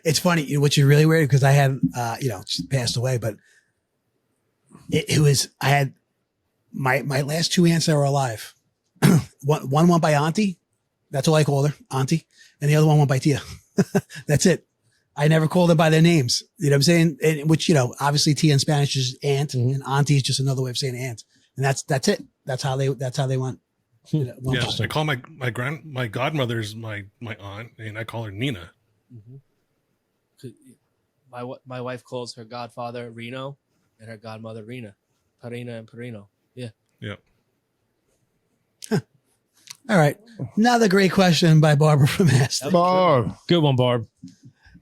It's funny, which is really weird because I had, she passed away, but I had my last 2 aunts that were alive. one went by auntie. That's all I called her, auntie. And the other one went by Tia. That's it. I never called them by their names. You know what I'm saying? And, which, obviously Tia in Spanish is aunt, and auntie is just another way of saying aunt. And that's it. That's how they went. Yeah, I call my godmother's my aunt, and I call her Nina. My wife calls her godfather Reno, and her godmother Rena and Perino. Yeah. Yep. All right. Another great question by Barbara from Aston. Barb. Good one, Barb.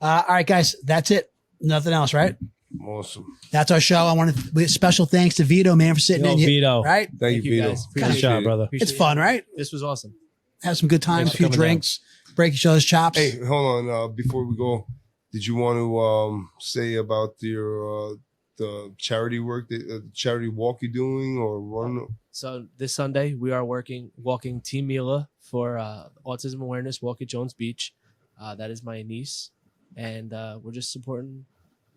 All right, guys. That's it. Nothing else, right? Awesome. That's our show. I want to special thanks to Vito, man, for sitting Yo, in here. Vito. Right? Thank you, Vito. guys. Good Appreciate job, it. brother. It's fun, right? This was awesome. Have some good times, Thanks a few for coming drinks, break each other's chops. Hey, hold on. Before we go, did you want to say about your the charity work, the charity walk you're doing or run? So this Sunday we are walking Team Mila for Autism Awareness Walk at Jones Beach. That is my niece, and we're just supporting.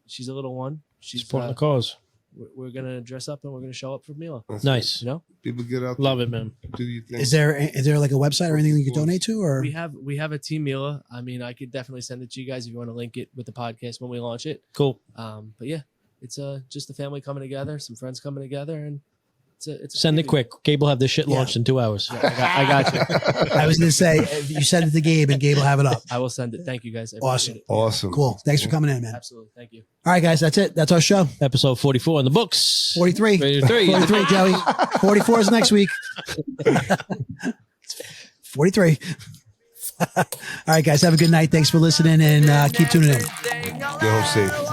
She's a little one. She's Supporting the cause. We're gonna dress up and we're gonna show up for Mila. That's Nice. You know, People get out. Love there, it, man. do your thing. Is there like a website or anything you could donate to? Or we have a Team Mila. I mean, I could definitely send it to you guys if you want to link it with the podcast when we launch it. Cool. But yeah, it's just a family coming together, some friends coming together, and it's a Send it community. quick. Gabe will have this shit launched in 2 hours. Yeah, I got you. I was going to say, you send it to Gabe and Gabe will have it up. I will send it. Thank you guys. I Awesome. appreciate it. Awesome. Cool. Thanks for coming in, man. Absolutely. Thank you. All right, guys. That's it. That's our show. Episode 44 in the books. 43. 43. 43, Joey. 44 is next week. 43. All right, guys. Have a good night. Thanks for listening and keep tuning in. Get home safe.